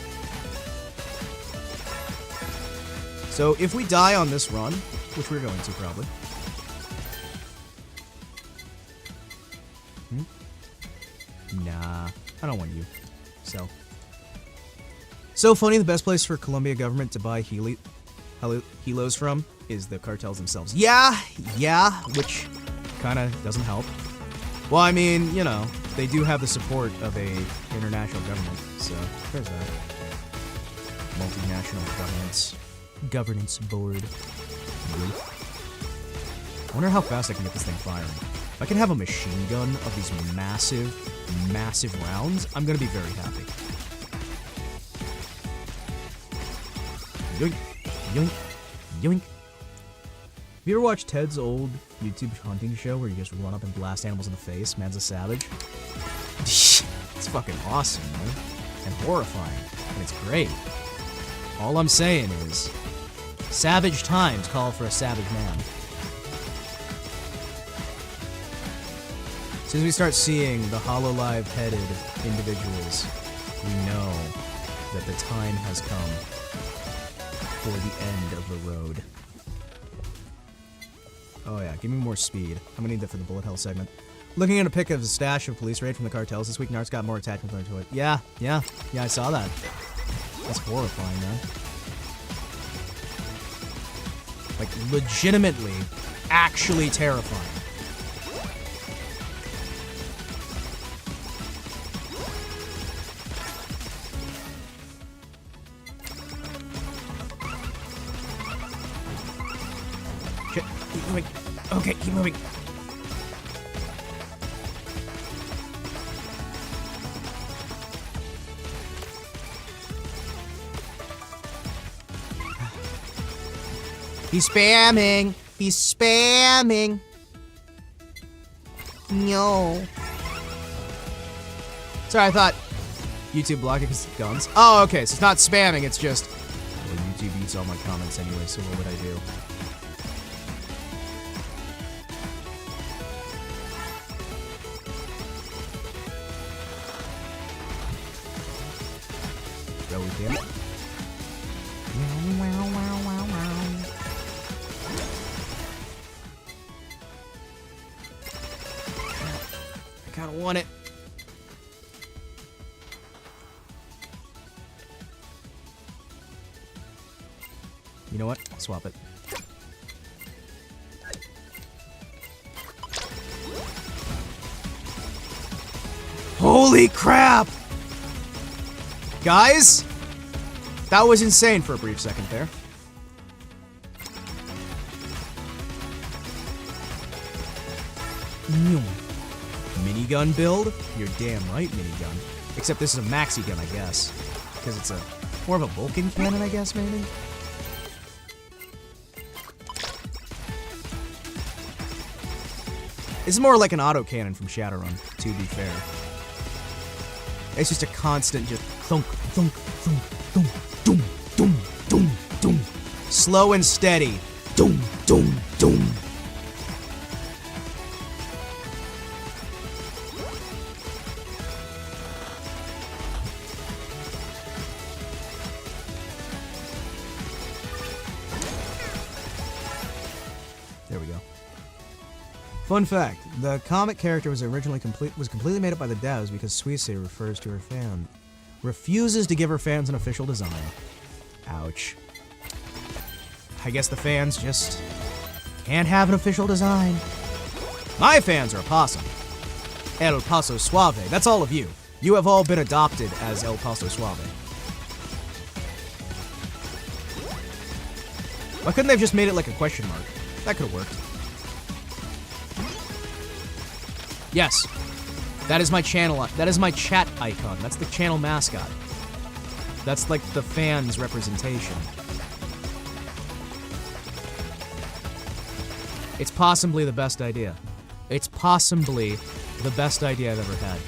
So if we die on this run, which we're going to probably. Nah, I don't want you. So funny, the best place for Colombia government to buy helos from is the cartels themselves. Yeah, which kind of doesn't help. Well, I mean, you know, they do have the support of a international government, so there's that. Multinational governance board. I wonder how fast I can get this thing firing. If I can have a machine gun of these massive rounds, I'm gonna be very happy. Yoink, yoink, Yoink. Have you ever watched Ted's old YouTube hunting show where you just run up and blast animals in the face? Man's a savage. It's fucking awesome, man. And horrifying. And it's great. All I'm saying is, savage times call for a savage man. As soon as we start seeing the HoloLive-headed individuals, we know that the time has come for the end of the road. Oh yeah, give me more speed. I'm gonna need that for the bullet hell segment. Looking at a pic of the stash of police raid from the cartels this week, Nart's got more attachments onto it. Yeah, I saw that. That's horrifying, man. Like, legitimately, actually terrifying. Shit, keep moving. Okay, keep moving. He's spamming. He's spamming. No. Sorry, I thought YouTube blocked it because of guns. Oh, okay, so it's not spamming, it's just... Well, YouTube eats all my comments anyway, so what would I do? Go with him. I kinda want it. You know what? Swap it. Holy crap! Guys? That was insane for a brief second there. Minigun build? You're damn right, minigun. Except this is a maxi gun, I guess. Because it's a more of a Vulcan cannon, I guess, maybe? This is more like an autocannon from Shadowrun, to be fair. It's just a constant just thunk, thunk, thunk, thunk, doom, doom, doom, doom. Slow and steady. Doom, doom, doom. There we go. Fun fact, the comic character was originally completely made up by the devs because Suisse refuses to give her fans an official design. Ouch. I guess the fans just can't have an official design. My fans are a possum. El Paso Suave. That's all of you. You have all been adopted as El Paso Suave. Why couldn't they have just made it like a question mark? That could have worked. Yes. That is my channel. That is my chat icon. That's the channel mascot. That's like the fans' representation. It's possibly the best idea. It's possibly the best idea I've ever had.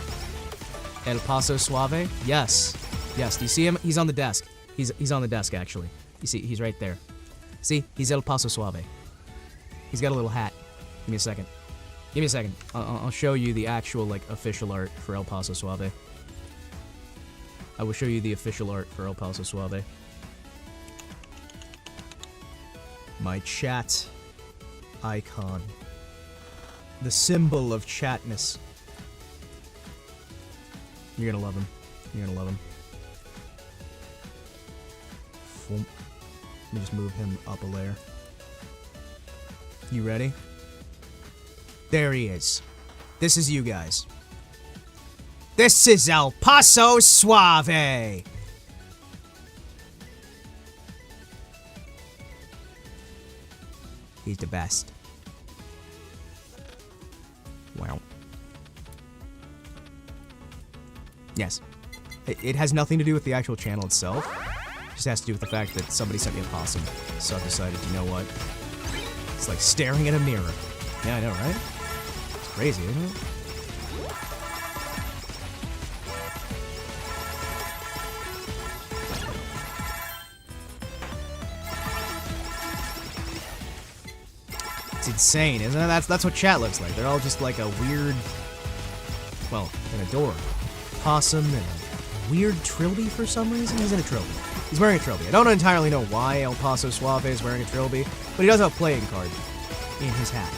El Paso Suave? Yes. Yes, do you see him? He's on the desk. He's on the desk, actually. You see, he's right there. See? He's El Paso Suave. He's got a little hat. Give me a second. Give me a second. I'll show you the actual, like, official art for El Paso Suave. I will show you the official art for El Paso Suave. My chat icon. The symbol of chatness. You're gonna love him. You're gonna love him. Let me just move him up a layer. You ready? There he is. This is you guys. This is El Paso Suave! He's the best. Wow. Yes. It has nothing to do with the actual channel itself. just has to do with the fact that somebody sent me a possum. So I've decided, you know what? It's like staring at a mirror. Yeah, I know, right? It's crazy, isn't it? It's insane, isn't it? That's what chat looks like. They're all just like a weird, well, an adorable possum and a weird trilby for some reason. He's in a trilby. He's wearing a trilby. I don't entirely know why El Paso Suave is wearing a trilby, but he does have a playing card in his hat.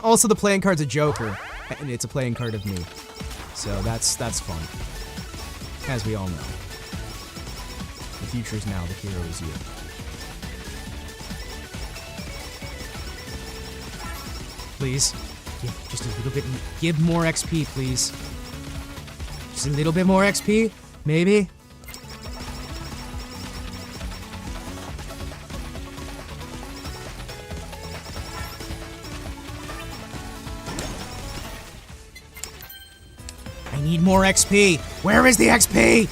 Also, the playing card's a Joker, and it's a playing card of me. So that's fun. As we all know. The future is now, the hero is you. Please, give just a little bit, give more XP, please. Just a little bit more XP, maybe? I need more XP. Where is the XP?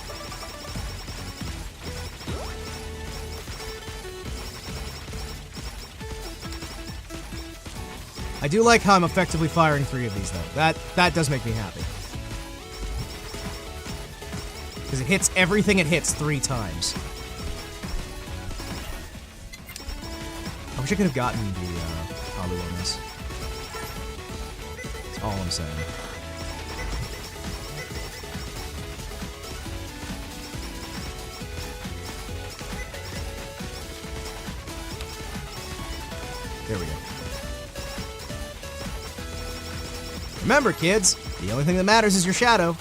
I do like how I'm effectively firing 3 of these, though. That does make me happy. Because it hits everything it hits 3 times. I wish I could have gotten the Halu on this. That's all I'm saying. There we go. Remember, kids, the only thing that matters is your shadow.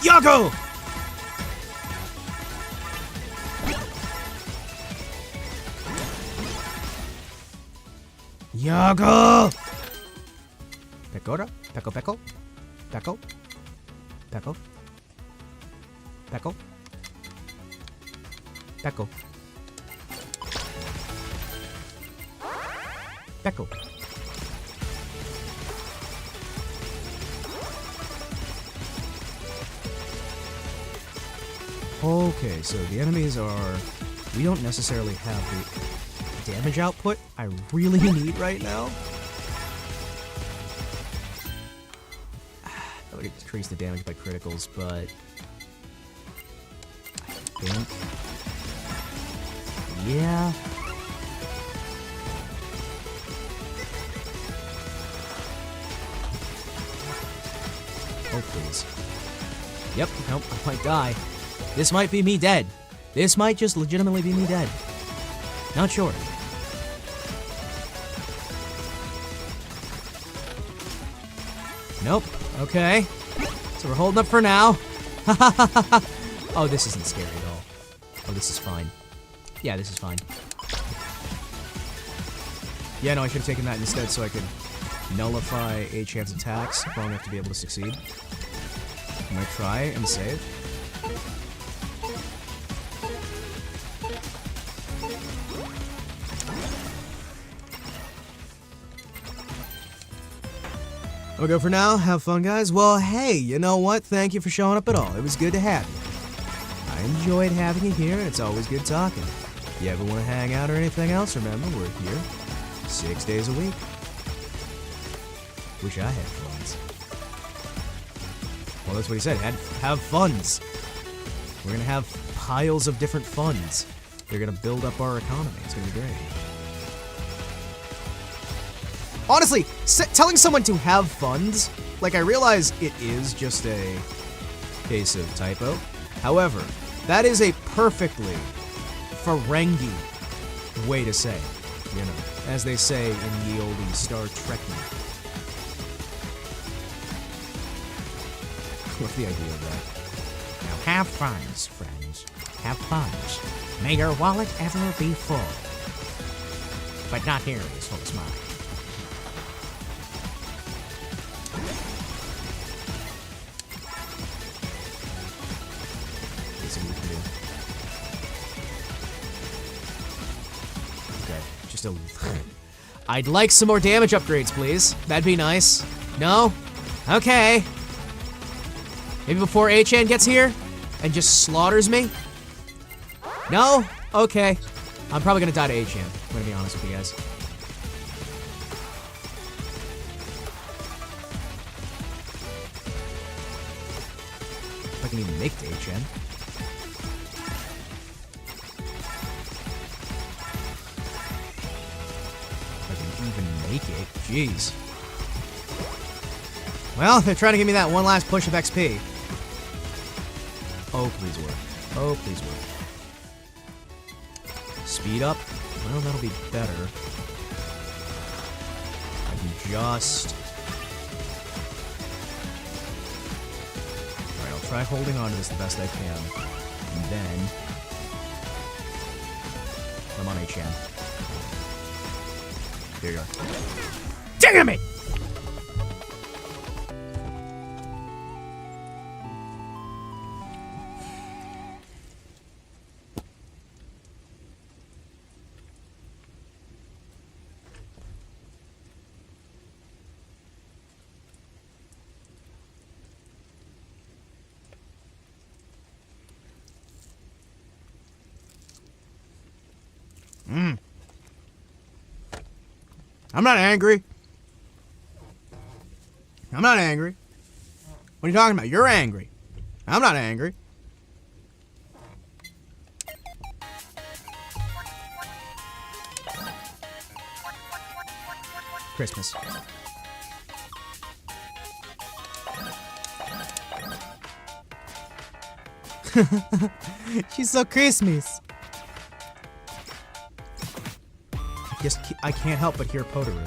Yago! Yago! Pecora? Peco, peco? Peco? Peco? Peco? Peco? Peco. Okay, so the enemies are... We don't necessarily have the damage output I really need right now. That would increase the damage by criticals, but... I think... Yeah... Oh, please. Yep, nope, I might die. This might be me dead. This might just legitimately be me dead. Not sure. Nope, okay. So we're holding up for now. Oh, this isn't scary at all. Oh, this is fine. Yeah, this is fine. Yeah, no, I should have taken that instead so I could nullify a chance attacks long enough to be able to succeed. I'm gonna try and save. I'll go for now. Have fun, guys. Well, hey, you know what? Thank you for showing up at all. It was good to have you. I enjoyed having you here, and it's always good talking. If you ever want to hang out or anything else, remember, we're here 6 days a week. Wish I had funds. Well, that's what he said. Have funds. We're gonna have piles of different funds. They're gonna build up our economy. It's gonna be great. Honestly, telling someone to have funds, like, I realize it is just a case of typo. However, that is a perfectly Ferengi way to say it, you know, as they say in the oldie Star Trek. What's the idea of that? Now have funds, friends. Have funds. May your wallet ever be full. but not nearly as full as mine. Let's see what we can do. Okay, just a... I'd like some more damage upgrades, please. That'd be nice. No? Okay. Maybe before Achan gets here and just slaughters me? No? Okay. I'm probably gonna die to Achan. I'm gonna be honest with you guys. If I can even make it to Achan. If I can even make it. Jeez. Well, they're trying to give me that one last push of XP. Oh, please work. Oh, please work. Speed up? Well, that'll be better. I can just... Alright, I'll try holding on to this the best I can. And then... I'm on HM. There you are. Damn it! I'm not angry. I'm not angry. What are you talking about? You're angry. I'm not angry. Christmas. She's so Christmas. Just, I can't help but hear Potaru.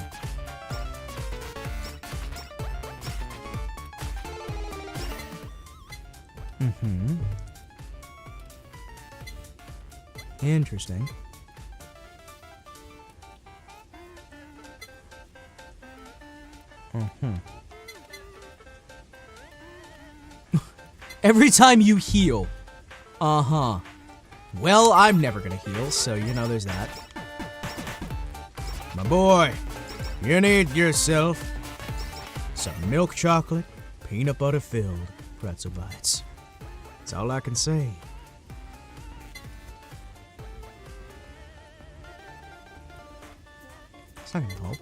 Mm-hmm. Interesting. Mm-hmm. Every time you heal. Uh-huh. Well, I'm never gonna heal, so you know there's that. My boy, you need yourself some milk chocolate, peanut butter filled pretzel bites. That's all I can say. It's not gonna help.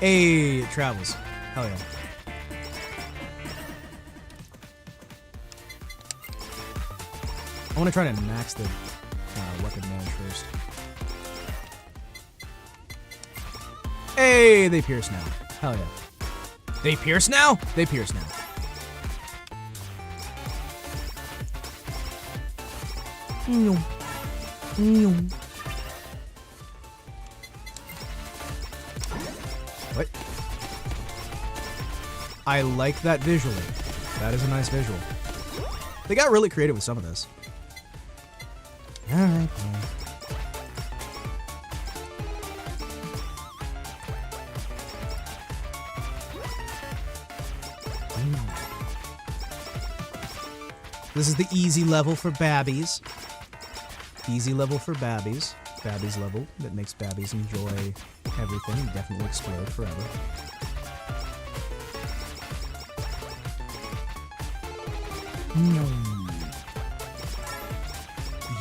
Hey, it travels. Hell yeah. I want to try to max the weapon damage first. Hey, they pierce now. Hell yeah. They pierce now? They pierce now. What? I like that visually. That is a nice visual. They got really creative with some of this. Alright, man. This is the easy level for babbies. Easy level for babbies. Babbies level that makes babbies enjoy everything and definitely explode forever.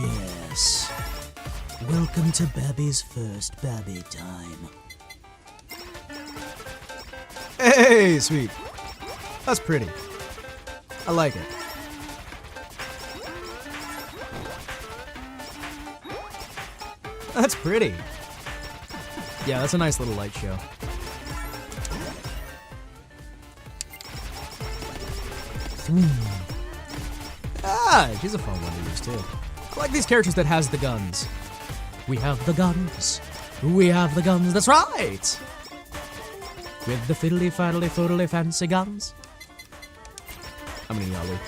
Yes. Welcome to Babby's first Babby time. Hey, sweet. That's pretty. I like it. That's pretty. Yeah, that's a nice little light show. Ah, she's a fun one to use too. I like these characters that has the guns. We have the guns. We have the guns, that's right! With the fiddly faddly foodly fancy guns. I'm gonna yellow.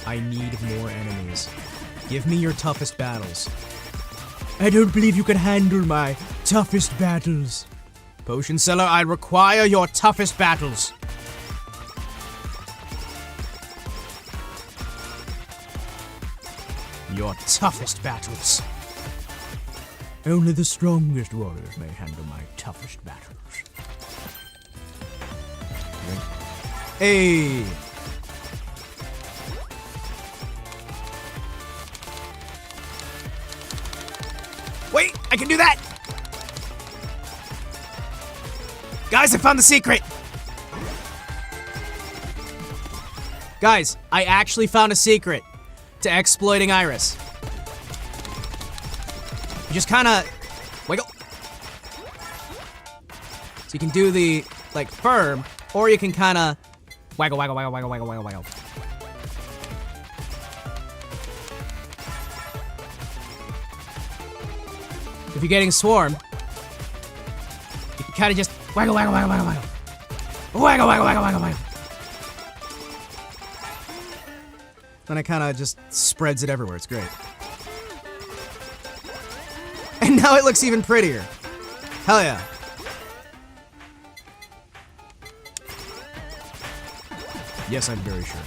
I need more enemies. Give me your toughest battles. I don't believe you can handle my toughest battles. Potion seller, I require your toughest battles. Your toughest battles. Only the strongest warriors may handle my toughest battles. Hey! Wait, I can do that! Guys, I found the secret! Guys, I actually found a secret to exploiting Iris. You just kinda wiggle. So you can do the, like, firm, or you can kinda waggle, waggle, waggle, waggle, waggle, waggle, waggle. If you're getting swarmed, you can kinda just waggle, waggle, waggle, waggle, waggle. Waggle, waggle, waggle, waggle, waggle. Then it kinda just spreads it everywhere, it's great. And now it looks even prettier. Hell yeah. Yes, I'm very sure.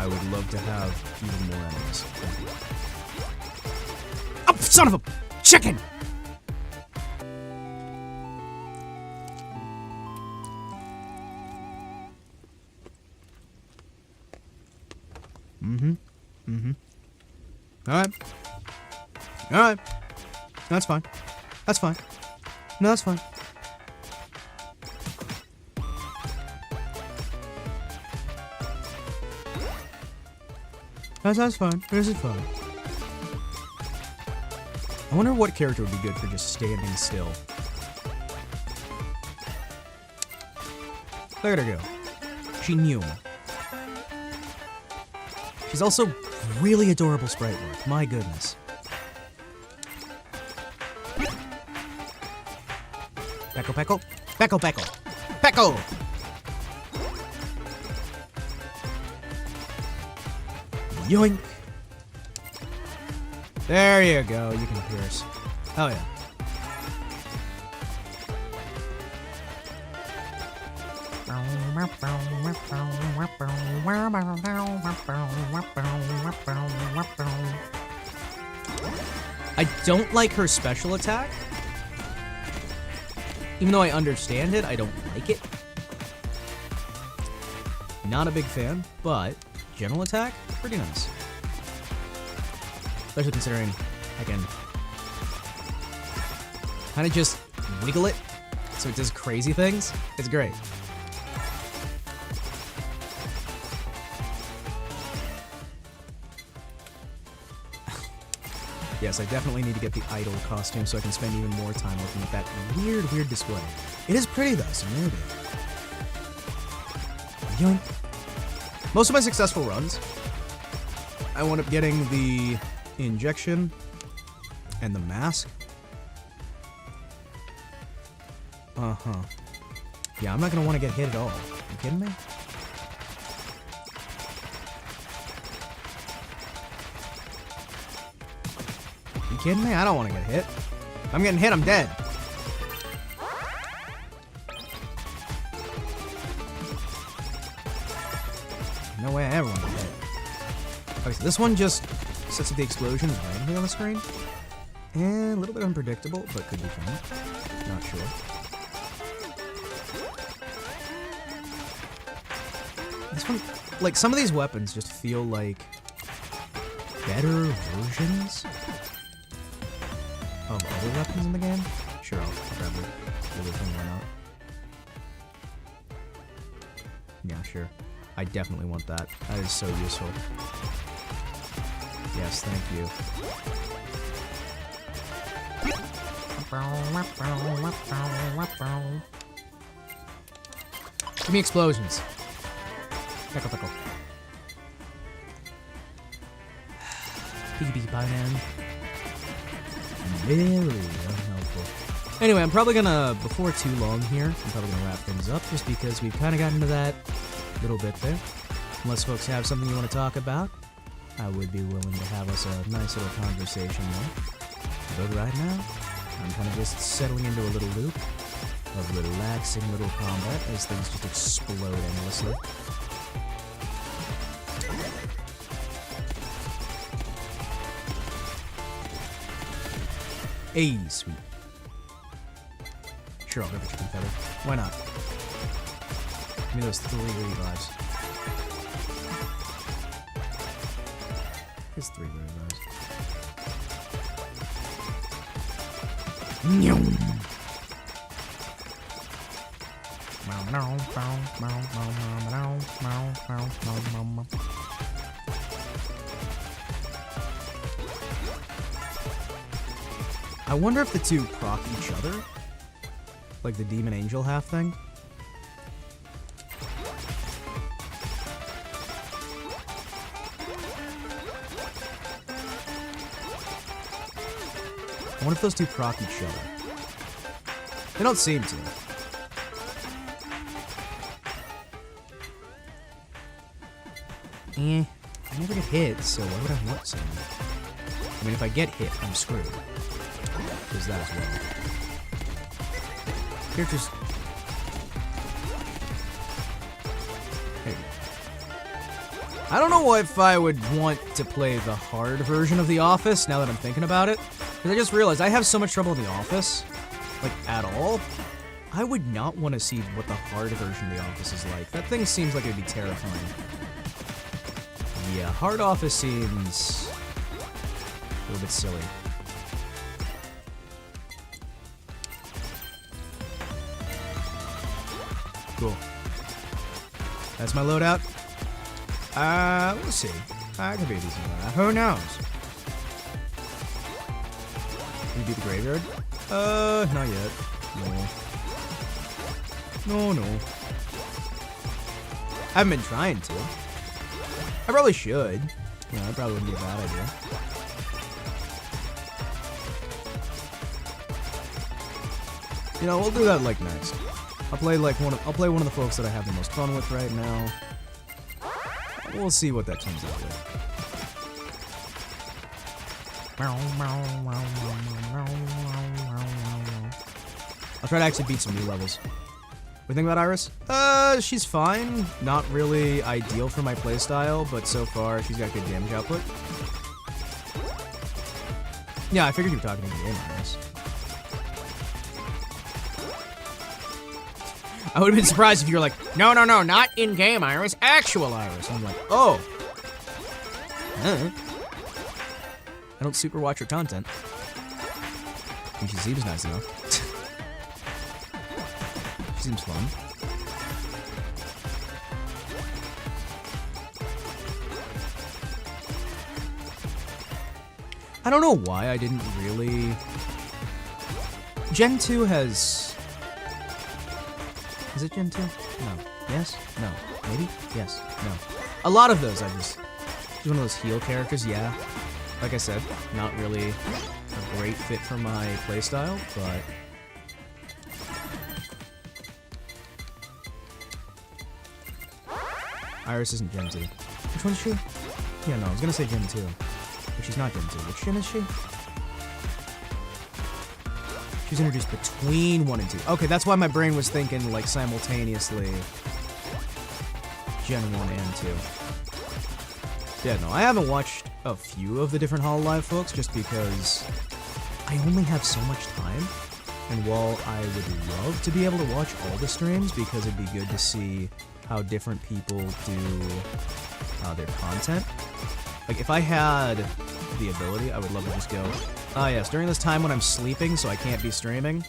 I would love to have even more enemies. Oh, son of a chicken! Alright. Alright. That's fine. That's fine. No, that's fine. That's fine. This is fine. I wonder what character would be good for just standing still. Look at her go. She knew. She's also really adorable sprite work. My goodness. Peckle, peckle. Peckle, peckle. Peckle! Yoink! There you go. You can pierce. Oh yeah. I don't like her special attack. Even though I understand it, I don't like it. Not a big fan, but general attack, pretty nice. Especially considering I can kind of just wiggle it so it does crazy things. It's great. Yes, I definitely need to get the idol costume so I can spend even more time looking at that weird display. It is pretty though, so maybe. Yoink. Most of my successful runs, I wound up getting the injection and the mask. Uh-huh. Yeah, I'm not gonna want to get hit at all. You kidding me? You kidding me? I don't want to get hit. If I'm getting hit, I'm dead. No way I ever want to get hit. Okay, so this one just sets up the explosions randomly on the screen. And a little bit unpredictable, but could be fun. Not sure. This one, like, some of these weapons just feel like better versions of other weapons in the game. Sure, I'll grab the other thing, why not? Yeah, sure. I definitely want that. That is so useful. Yes, thank you. Give me explosions. Peckle, peckle. Piggy pie man. Very unhelpful. Anyway, I'm probably gonna, before too long here, I'm probably gonna wrap things up just because we've kind of gotten into that little bit there. Unless folks have something you want to talk about, I would be willing to have us a nice little conversation there. But right now, I'm kind of just settling into a little loop of relaxing little combat as things just explode endlessly. Hey, sweet. Sure, I'll go for chicken feather. Why not? Give me those 3 revives. It's 3 revives. Nyum. I wonder if the two proc each other? Like the demon angel half thing? I wonder if those two proc each other. They don't seem to. I never get hit, so why would I want to? I mean, if I get hit, I'm screwed. There's that as well. Characters... Hey. I don't know if I would want to play the hard version of The Office, now that I'm thinking about it. Because I just realized I have so much trouble in The Office. Like, at all. I would not want to see what the hard version of The Office is like. That thing seems like it would be terrifying. Yeah, hard Office seems a little bit silly. Cool. That's my loadout. We'll see. I could be a decent loadout. Who knows? Can you beat the graveyard? Not yet. No. I haven't been trying to. I probably should. Yeah, that probably wouldn't be a bad idea. You know, we'll do that like next. I'll play one of the folks that I have the most fun with right now. We'll see what that turns out with. I'll try to actually beat some new levels. What do you think about Iris? She's fine. Not really ideal for my playstyle, but so far she's got good damage output. Yeah, I figured you were talking to me in Iris. I would have been surprised if you were like, no, not in-game Iris, actual Iris. I'm like, oh. I don't super watch her content. I think she seems nice enough. Seems fun. I don't know why I didn't really... Gen 2 has... Is it Gen 2? No. Yes? No. Maybe? Yes. No. A lot of those I just... She's one of those heal characters, yeah. Like I said, not really a great fit for my playstyle, but... Iris isn't Gen 2. Which one is she? Yeah, no, I was gonna say Gen 2. But she's not Gen 2. Which gen is she? She's introduced between 1 and 2. Okay, that's why my brain was thinking, like, simultaneously Gen 1 and 2. Yeah, no, I haven't watched a few of the different Hololive folks just because I only have so much time. And while I would love to be able to watch all the streams because it'd be good to see how different people do their content. Like, if I had the ability, I would love to just go, yes, during this time when I'm sleeping so I can't be streaming,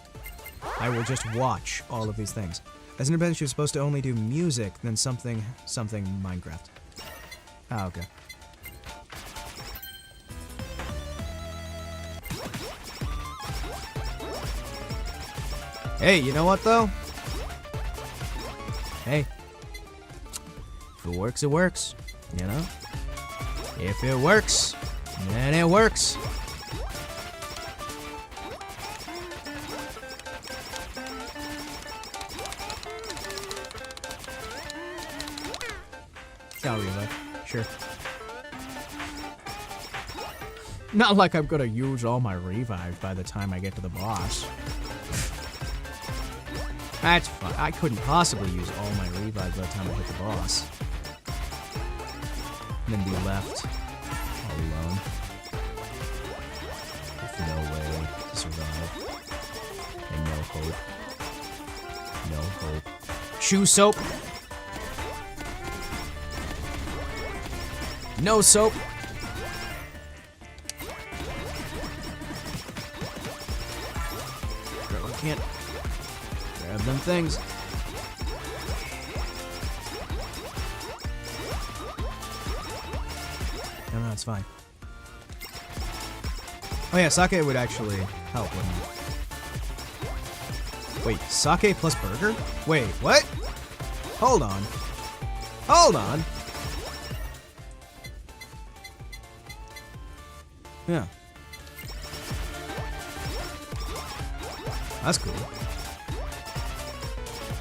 I will just watch all of these things. As an adventure, you're supposed to only do music, then something Minecraft. Ah, okay. Hey, you know what, though? Hey. If it works, it works. You know? If it works, then it works. Gallery life. Sure. Not like I'm gonna use all my revives by the time I get to the boss. That's fine. I couldn't possibly use all my revives by the time I hit the boss. And then be left all alone. With no way to survive. And no hope. No hope. Shoe soap. No soap. Girl, I can't grab them things. No, it's fine. Oh yeah, sake would actually help, wouldn't it? Wait, sake plus burger? Wait, what? Hold on. Hold on. Yeah. That's cool.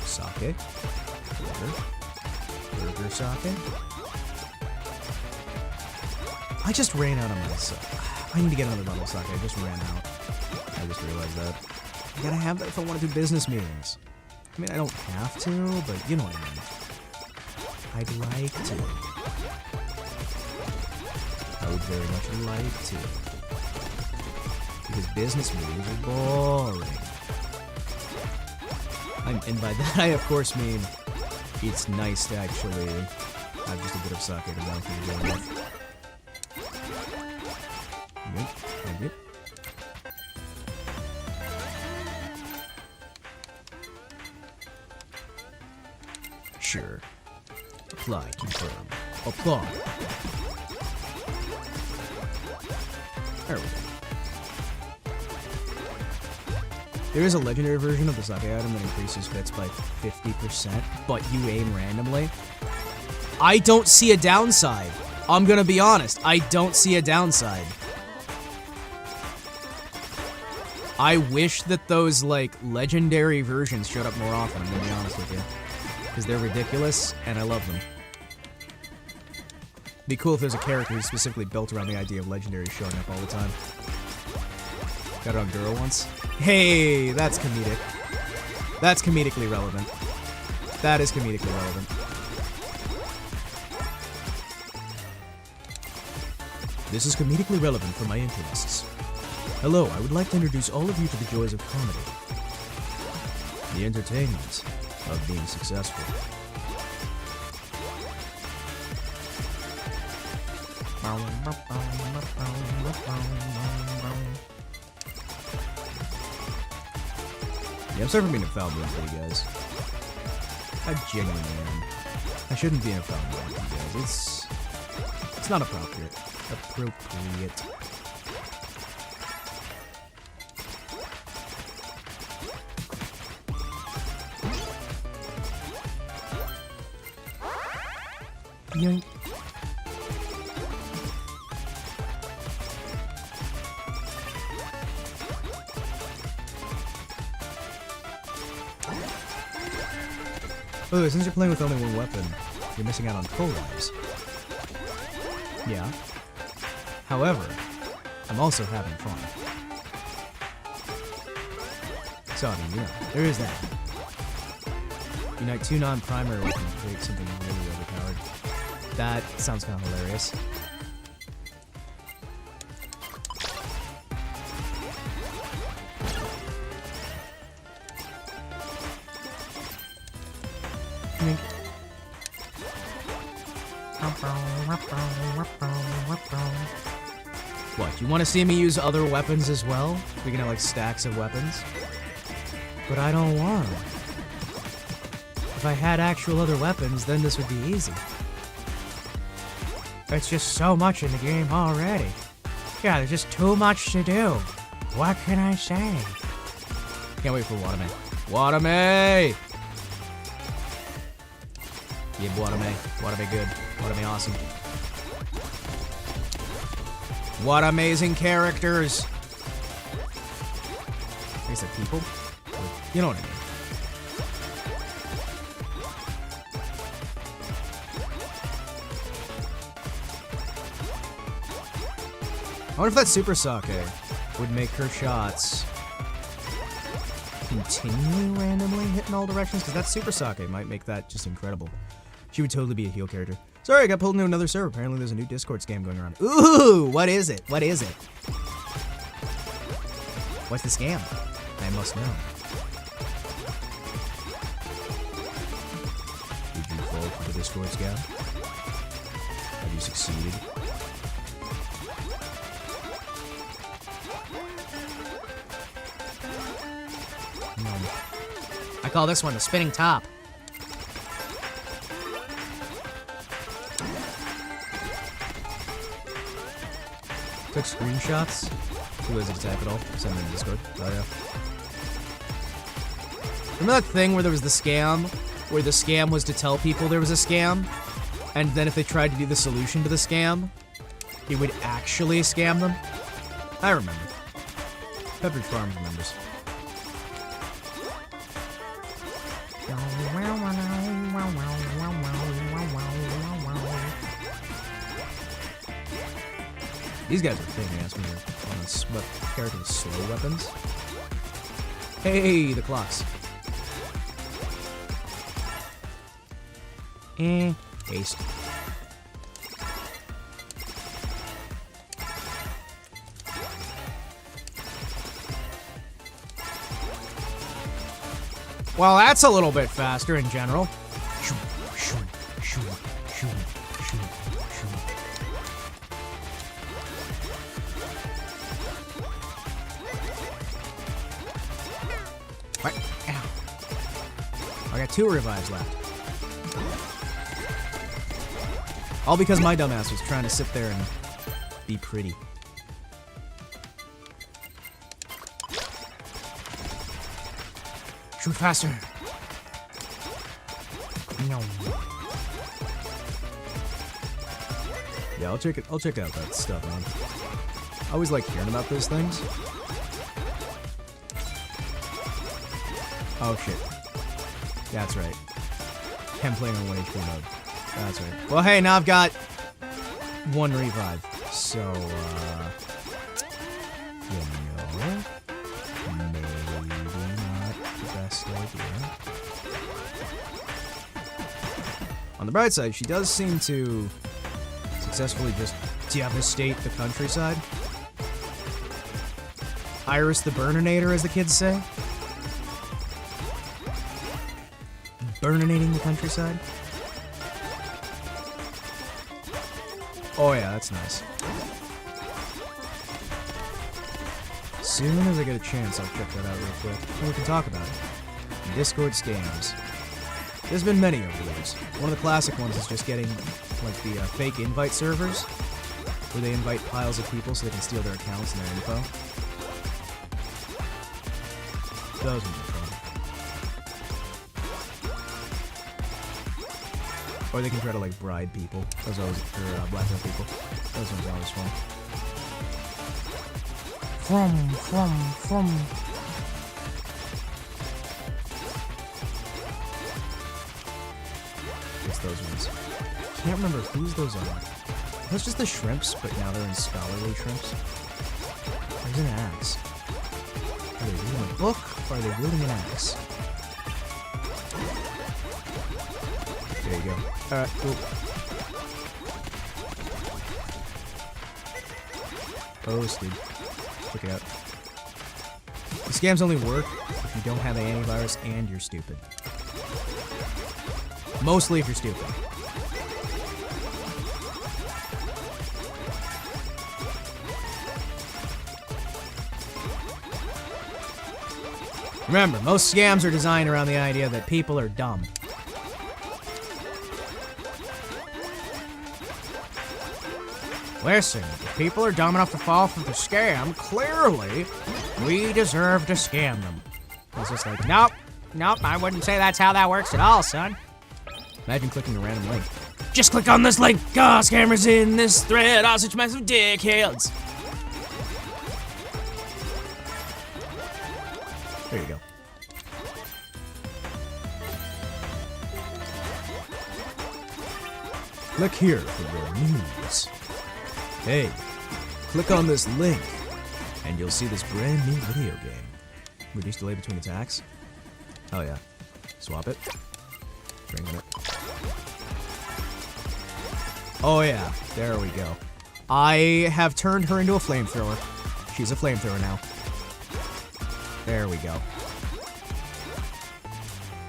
Sake. Burger. Burger sake. I just ran out of my sake. I need to get another bottle of sake. I just ran out. I just realized that. I gotta have that if I want to do business meetings. I mean, I don't have to, but you know what I mean. I'd like to. I would very much like to. Because business meetings are boring. And by that, I of course mean it's nice to actually have just a bit of sake to run through the day with. Yep, yep. Sure. Apply, confirm. Apply. There we go. There is a legendary version of the sake item that increases fits by 50%, but you aim randomly. I don't see a downside. I'm gonna be honest. I don't see a downside. I wish that those, like, legendary versions showed up more often, I'm gonna be honest with you. Because they're ridiculous, and I love them. It'd be cool if there's a character who's specifically built around the idea of legendaries showing up all the time. Got it on Girl once. Hey, that's comedic. That's comedically relevant. That is comedically relevant. This is comedically relevant for my interests. Hello, I would like to introduce all of you to the joys of comedy. The entertainment of being successful. Yeah, I'm sorry for being a foul mood for you guys. I genuinely am. I shouldn't be in a foul mood for you guys. It's not appropriate. Appropriate. Yoink. Oh, since you're playing with only one weapon, you're missing out on collabs. Yeah. However, I'm also having fun. So, I mean, yeah, there is that. Unite two non-primary weapons to create something really overpowered. That sounds kind of hilarious. What, you want to see me use other weapons as well? We can have like stacks of weapons? But I don't want them. If I had actual other weapons, then this would be easy. There's just so much in the game already. Yeah, there's just too much to do. What can I say? Can't wait for Watame. Watame! Yeah, Watame. Watame good. Watame awesome. What amazing characters! I said people? You know what I mean. I wonder if that Super Sake would make her shots continue randomly hitting all directions, because that Super Sake might make that just incredible. She would totally be a heal character. Sorry, I got pulled into another server. Apparently there's a new Discord scam going around. Ooh, what is it? What is it? What's the scam? I must know. Did you fall for the Discord scam? Have you succeeded? I call this one the spinning top. Took screenshots. Too lazy to type it all. Send them in Discord. Oh yeah. Remember that thing where there was the scam? Where the scam was to tell people there was a scam? And then if they tried to do the solution to the scam, it would actually scam them? I remember. Pepperidge Farms remembers. These guys are pain ass when you're on a character with slow weapons. Hey, the clocks. Haste. Well, that's a little bit faster in general. I got 2 revives left. All because my dumbass was trying to sit there and be pretty. Shoot faster. No. Yeah, I'll check out that stuff, man. I always like hearing about those things. Oh shit. That's right. I'm playing on 1 HP mode. That's right. Well, hey, now I've got 1 revive. So, you know, maybe not the best idea. On the bright side, she does seem to successfully just devastate the countryside. Iris the Burninator, as the kids say. Burninating the countryside. Oh yeah, that's nice. As soon as I get a chance, I'll check that out real quick. And we can talk about it. Discord scams. There's been many over the years. One of the classic ones is just getting, like, the fake invite servers, where they invite piles of people so they can steal their accounts and their info. Those ones are fun. Or they can try to, like, bribe people. Those are always, or blackmail people. Those ones are always fun. From. It's those ones. Can't remember whose those are. That's just the shrimps, but now they're in scholarly shrimps. There's an axe. Are they reading a book, or are they wielding an axe? There you go. Alright, cool. Posted. Check it out. The scams only work if you don't have an antivirus and you're stupid. Mostly if you're stupid. Remember, most scams are designed around the idea that people are dumb. Listen, if people are dumb enough to fall for the scam, clearly, we deserve to scam them. It's just like, nope, I wouldn't say that's how that works at all, son. Imagine clicking a random link. Just click on this link! God, scammers in this thread are such massive dickheads! There you go. Click here for your news. Hey, click on this link, and you'll see this brand new video game. Reduce delay between attacks. Oh yeah. Swap it. Bring it. Oh yeah, there we go. I have turned her into a flamethrower. She's a flamethrower now. There we go.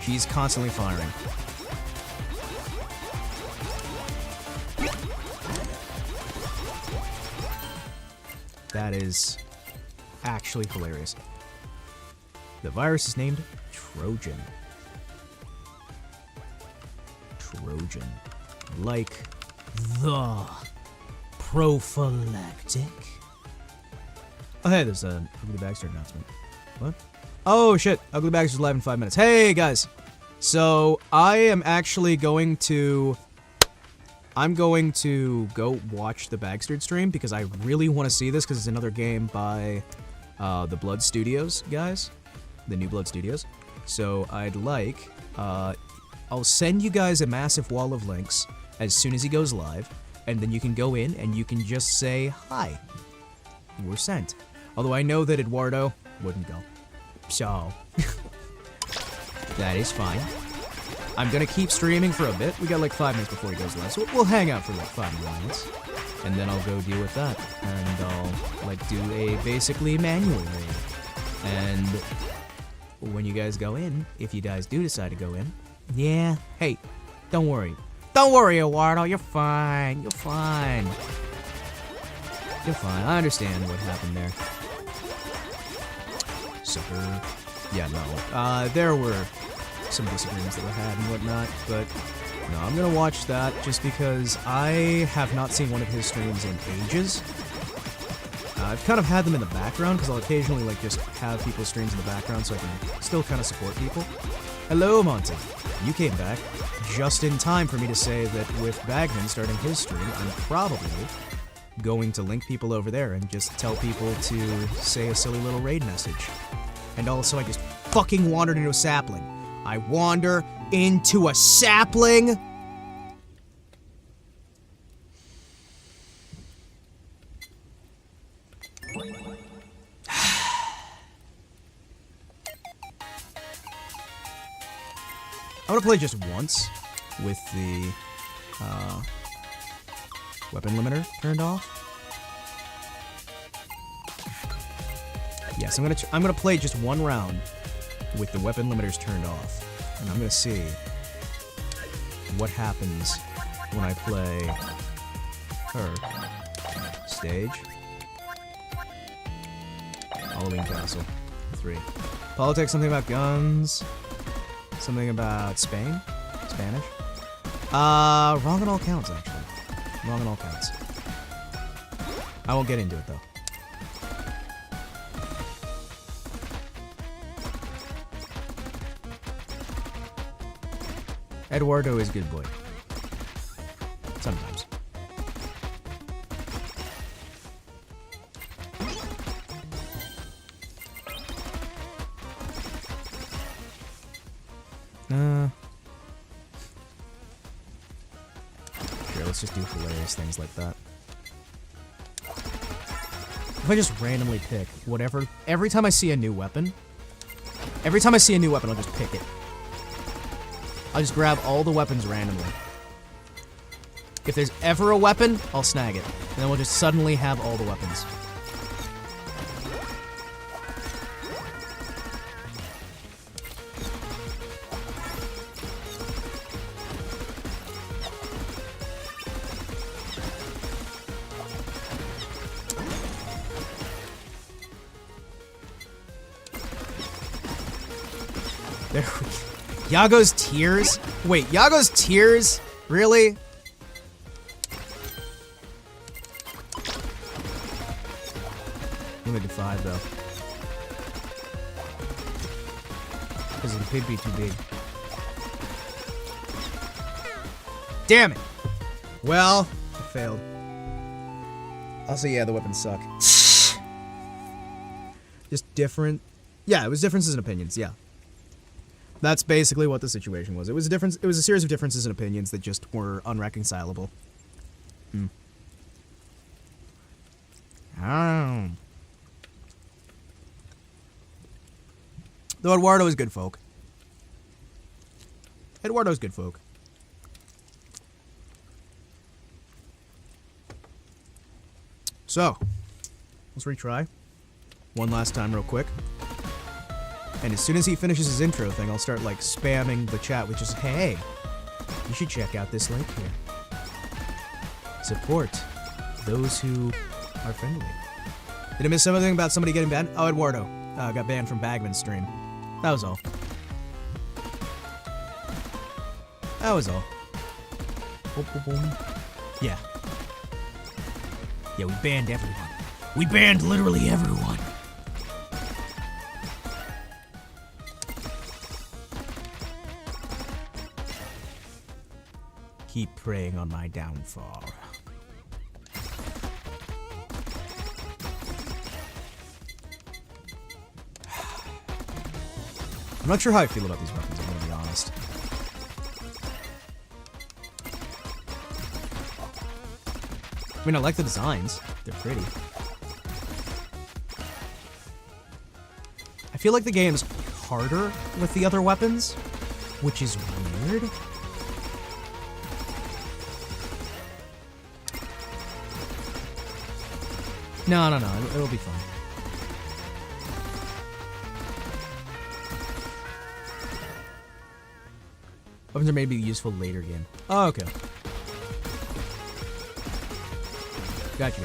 She's constantly firing. That is actually hilarious. The virus is named Trojan. Trojan. Like the prophylactic. Oh, hey, there's an Ugly Bagster announcement. What? Oh, shit. Ugly Bagster's live in 5 minutes. Hey, guys. So, I am actually going to... I'm going to go watch the Bagster stream because I really want to see this because it's another game by the Blood Studios guys. The New Blood Studios. So, I'd like... I'll send you guys a massive wall of links as soon as he goes live, and then you can go in and you can just say, hi. We're sent. Although I know that Eduardo wouldn't go. So, that is fine. I'm gonna keep streaming for a bit. We got like 5 minutes before he goes live, so we'll hang out for like 5 more minutes. And then I'll go deal with that. And I'll, like, do a basically manual raid. And when you guys go in, if you guys do decide to go in, yeah, hey, don't worry. Don't worry, Eduardo, you're fine. You're fine. You're fine. I understand what happened there. Sucker. Yeah, no. There were some disagreements that were had and whatnot, but no, I'm gonna watch that just because I have not seen one of his streams in ages. I've kind of had them in the background because I'll occasionally like just have people's streams in the background so I can still kind of support people. Hello, Monty. You came back just in time for me to say that with Bagman starting his stream, I'm probably going to link people over there and just tell people to say a silly little raid message. And also, I just fucking wandered into a sapling. I wander into a sapling? I'm gonna play just once with the weapon limiter turned off. Yes, I'm gonna play just one round with the weapon limiters turned off, and I'm gonna see what happens when I play her. Stage. Halloween Castle 3. Politics, something about guns. Something about Spain? Spanish? Wrong on all counts, actually. Wrong on all counts. I won't get into it, though. Eduardo is good boy. Sometimes. Sure, let's just do hilarious things like that. If I just randomly pick whatever, every time I see a new weapon, I'll just pick it. I'll just grab all the weapons randomly. If there's ever a weapon, I'll snag it. And then we'll just suddenly have all the weapons. There we go. Yago's Tears? Wait, Yago's Tears? Really? Limited 5, though. Because it could be too big. Damn it! Well, I failed. Also, yeah, the weapons suck. Just different... Yeah, it was differences in opinions, yeah. That's basically what the situation was. It was a series of differences in opinions that just were unreconcilable. Oh. Though Eduardo is good folk. Eduardo's good folk. So, let's retry. One last time real quick. And as soon as he finishes his intro thing, I'll start, like, spamming the chat with just, hey, you should check out this link here. Support those who are friendly. Did I miss something about somebody getting banned? Oh, Eduardo got banned from Bagman's stream. That was all. That was all. Boom, boom, boom. Yeah. Yeah, we banned everyone. We banned literally everyone. Keep preying on my downfall. I'm not sure how I feel about these weapons, I'm gonna be honest. I mean, I like the designs. They're pretty. I feel like the game's harder with the other weapons, which is weird. No, it'll be fine. Weapons are made to be useful later game. Oh, okay. Gotcha.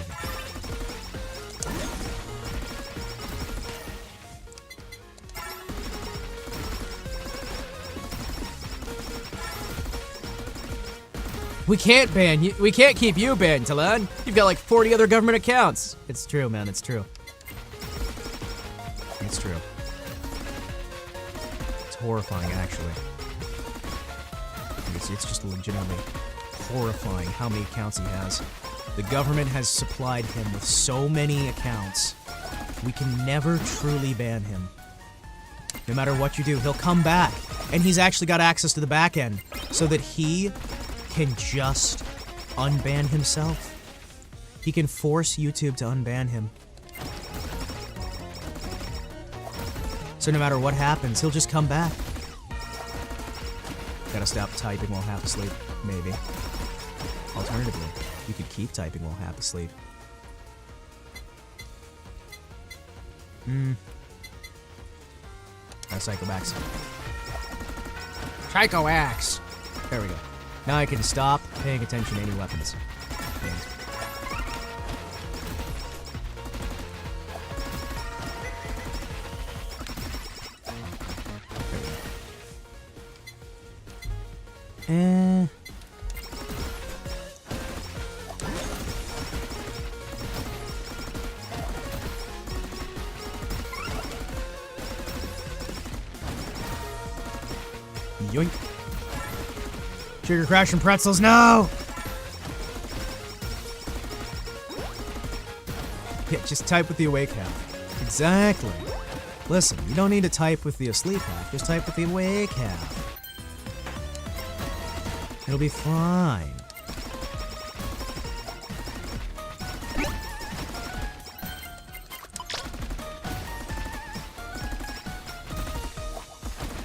We can't ban you. We can't keep you banned, Talon. You've got like 40 other government accounts. It's true, man. It's true. It's true. It's horrifying, actually. It's just legitimately horrifying how many accounts he has. The government has supplied him with so many accounts. We can never truly ban him. No matter what you do, he'll come back. And he's actually got access to the back end so that he can just unban himself. He can force YouTube to unban him. So no matter what happens, he'll just come back. Gotta stop typing while half asleep, maybe. Alternatively, you could keep typing while half asleep. Psycho Axe. Psycho Axe! There we go. Now I can stop paying attention to any weapons. Thanks. Yoink. Sugar Crash and pretzels, no! Yeah, just type with the awake half. Exactly. Listen, you don't need to type with the asleep half, just type with the awake half. It'll be fine.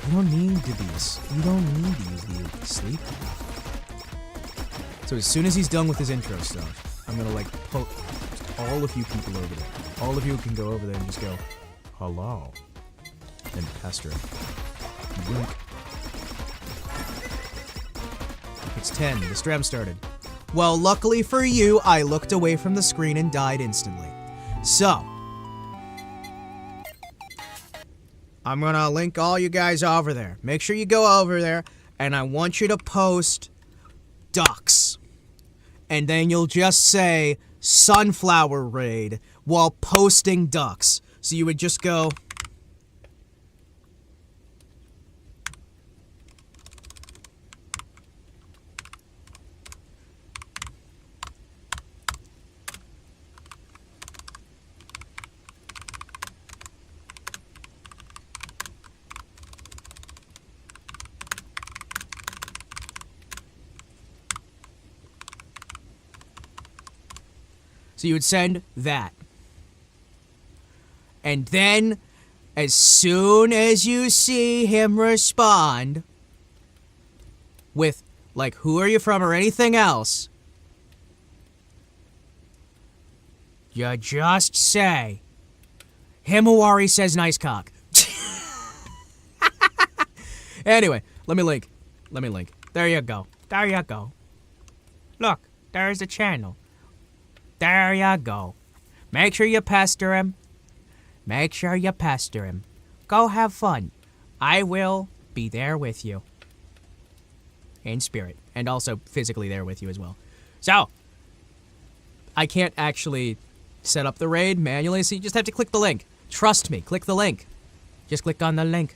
You don't need to use the sleep. So as soon as he's done with his intro stuff, I'm gonna like poke all of you people over there. All of you can go over there and just go, hello. And pester him. Yoink. It's 10. The stream started. Well, luckily for you, I looked away from the screen and died instantly. So, I'm gonna link all you guys over there. Make sure you go over there, and I want you to post ducks. And then you'll just say sunflower raid while posting ducks. So you would just go... So you would send that. And then, as soon as you see him respond with, like, who are you from or anything else, you just say, Himawari says nice cock. Anyway, let me link. There you go. Look, there's the channel. There you go. Make sure you pester him. Go have fun. I will be there with you. In spirit. And also physically there with you as well. So, I can't actually set up the raid manually, so you just have to click the link. Trust me, click the link. Just click on the link.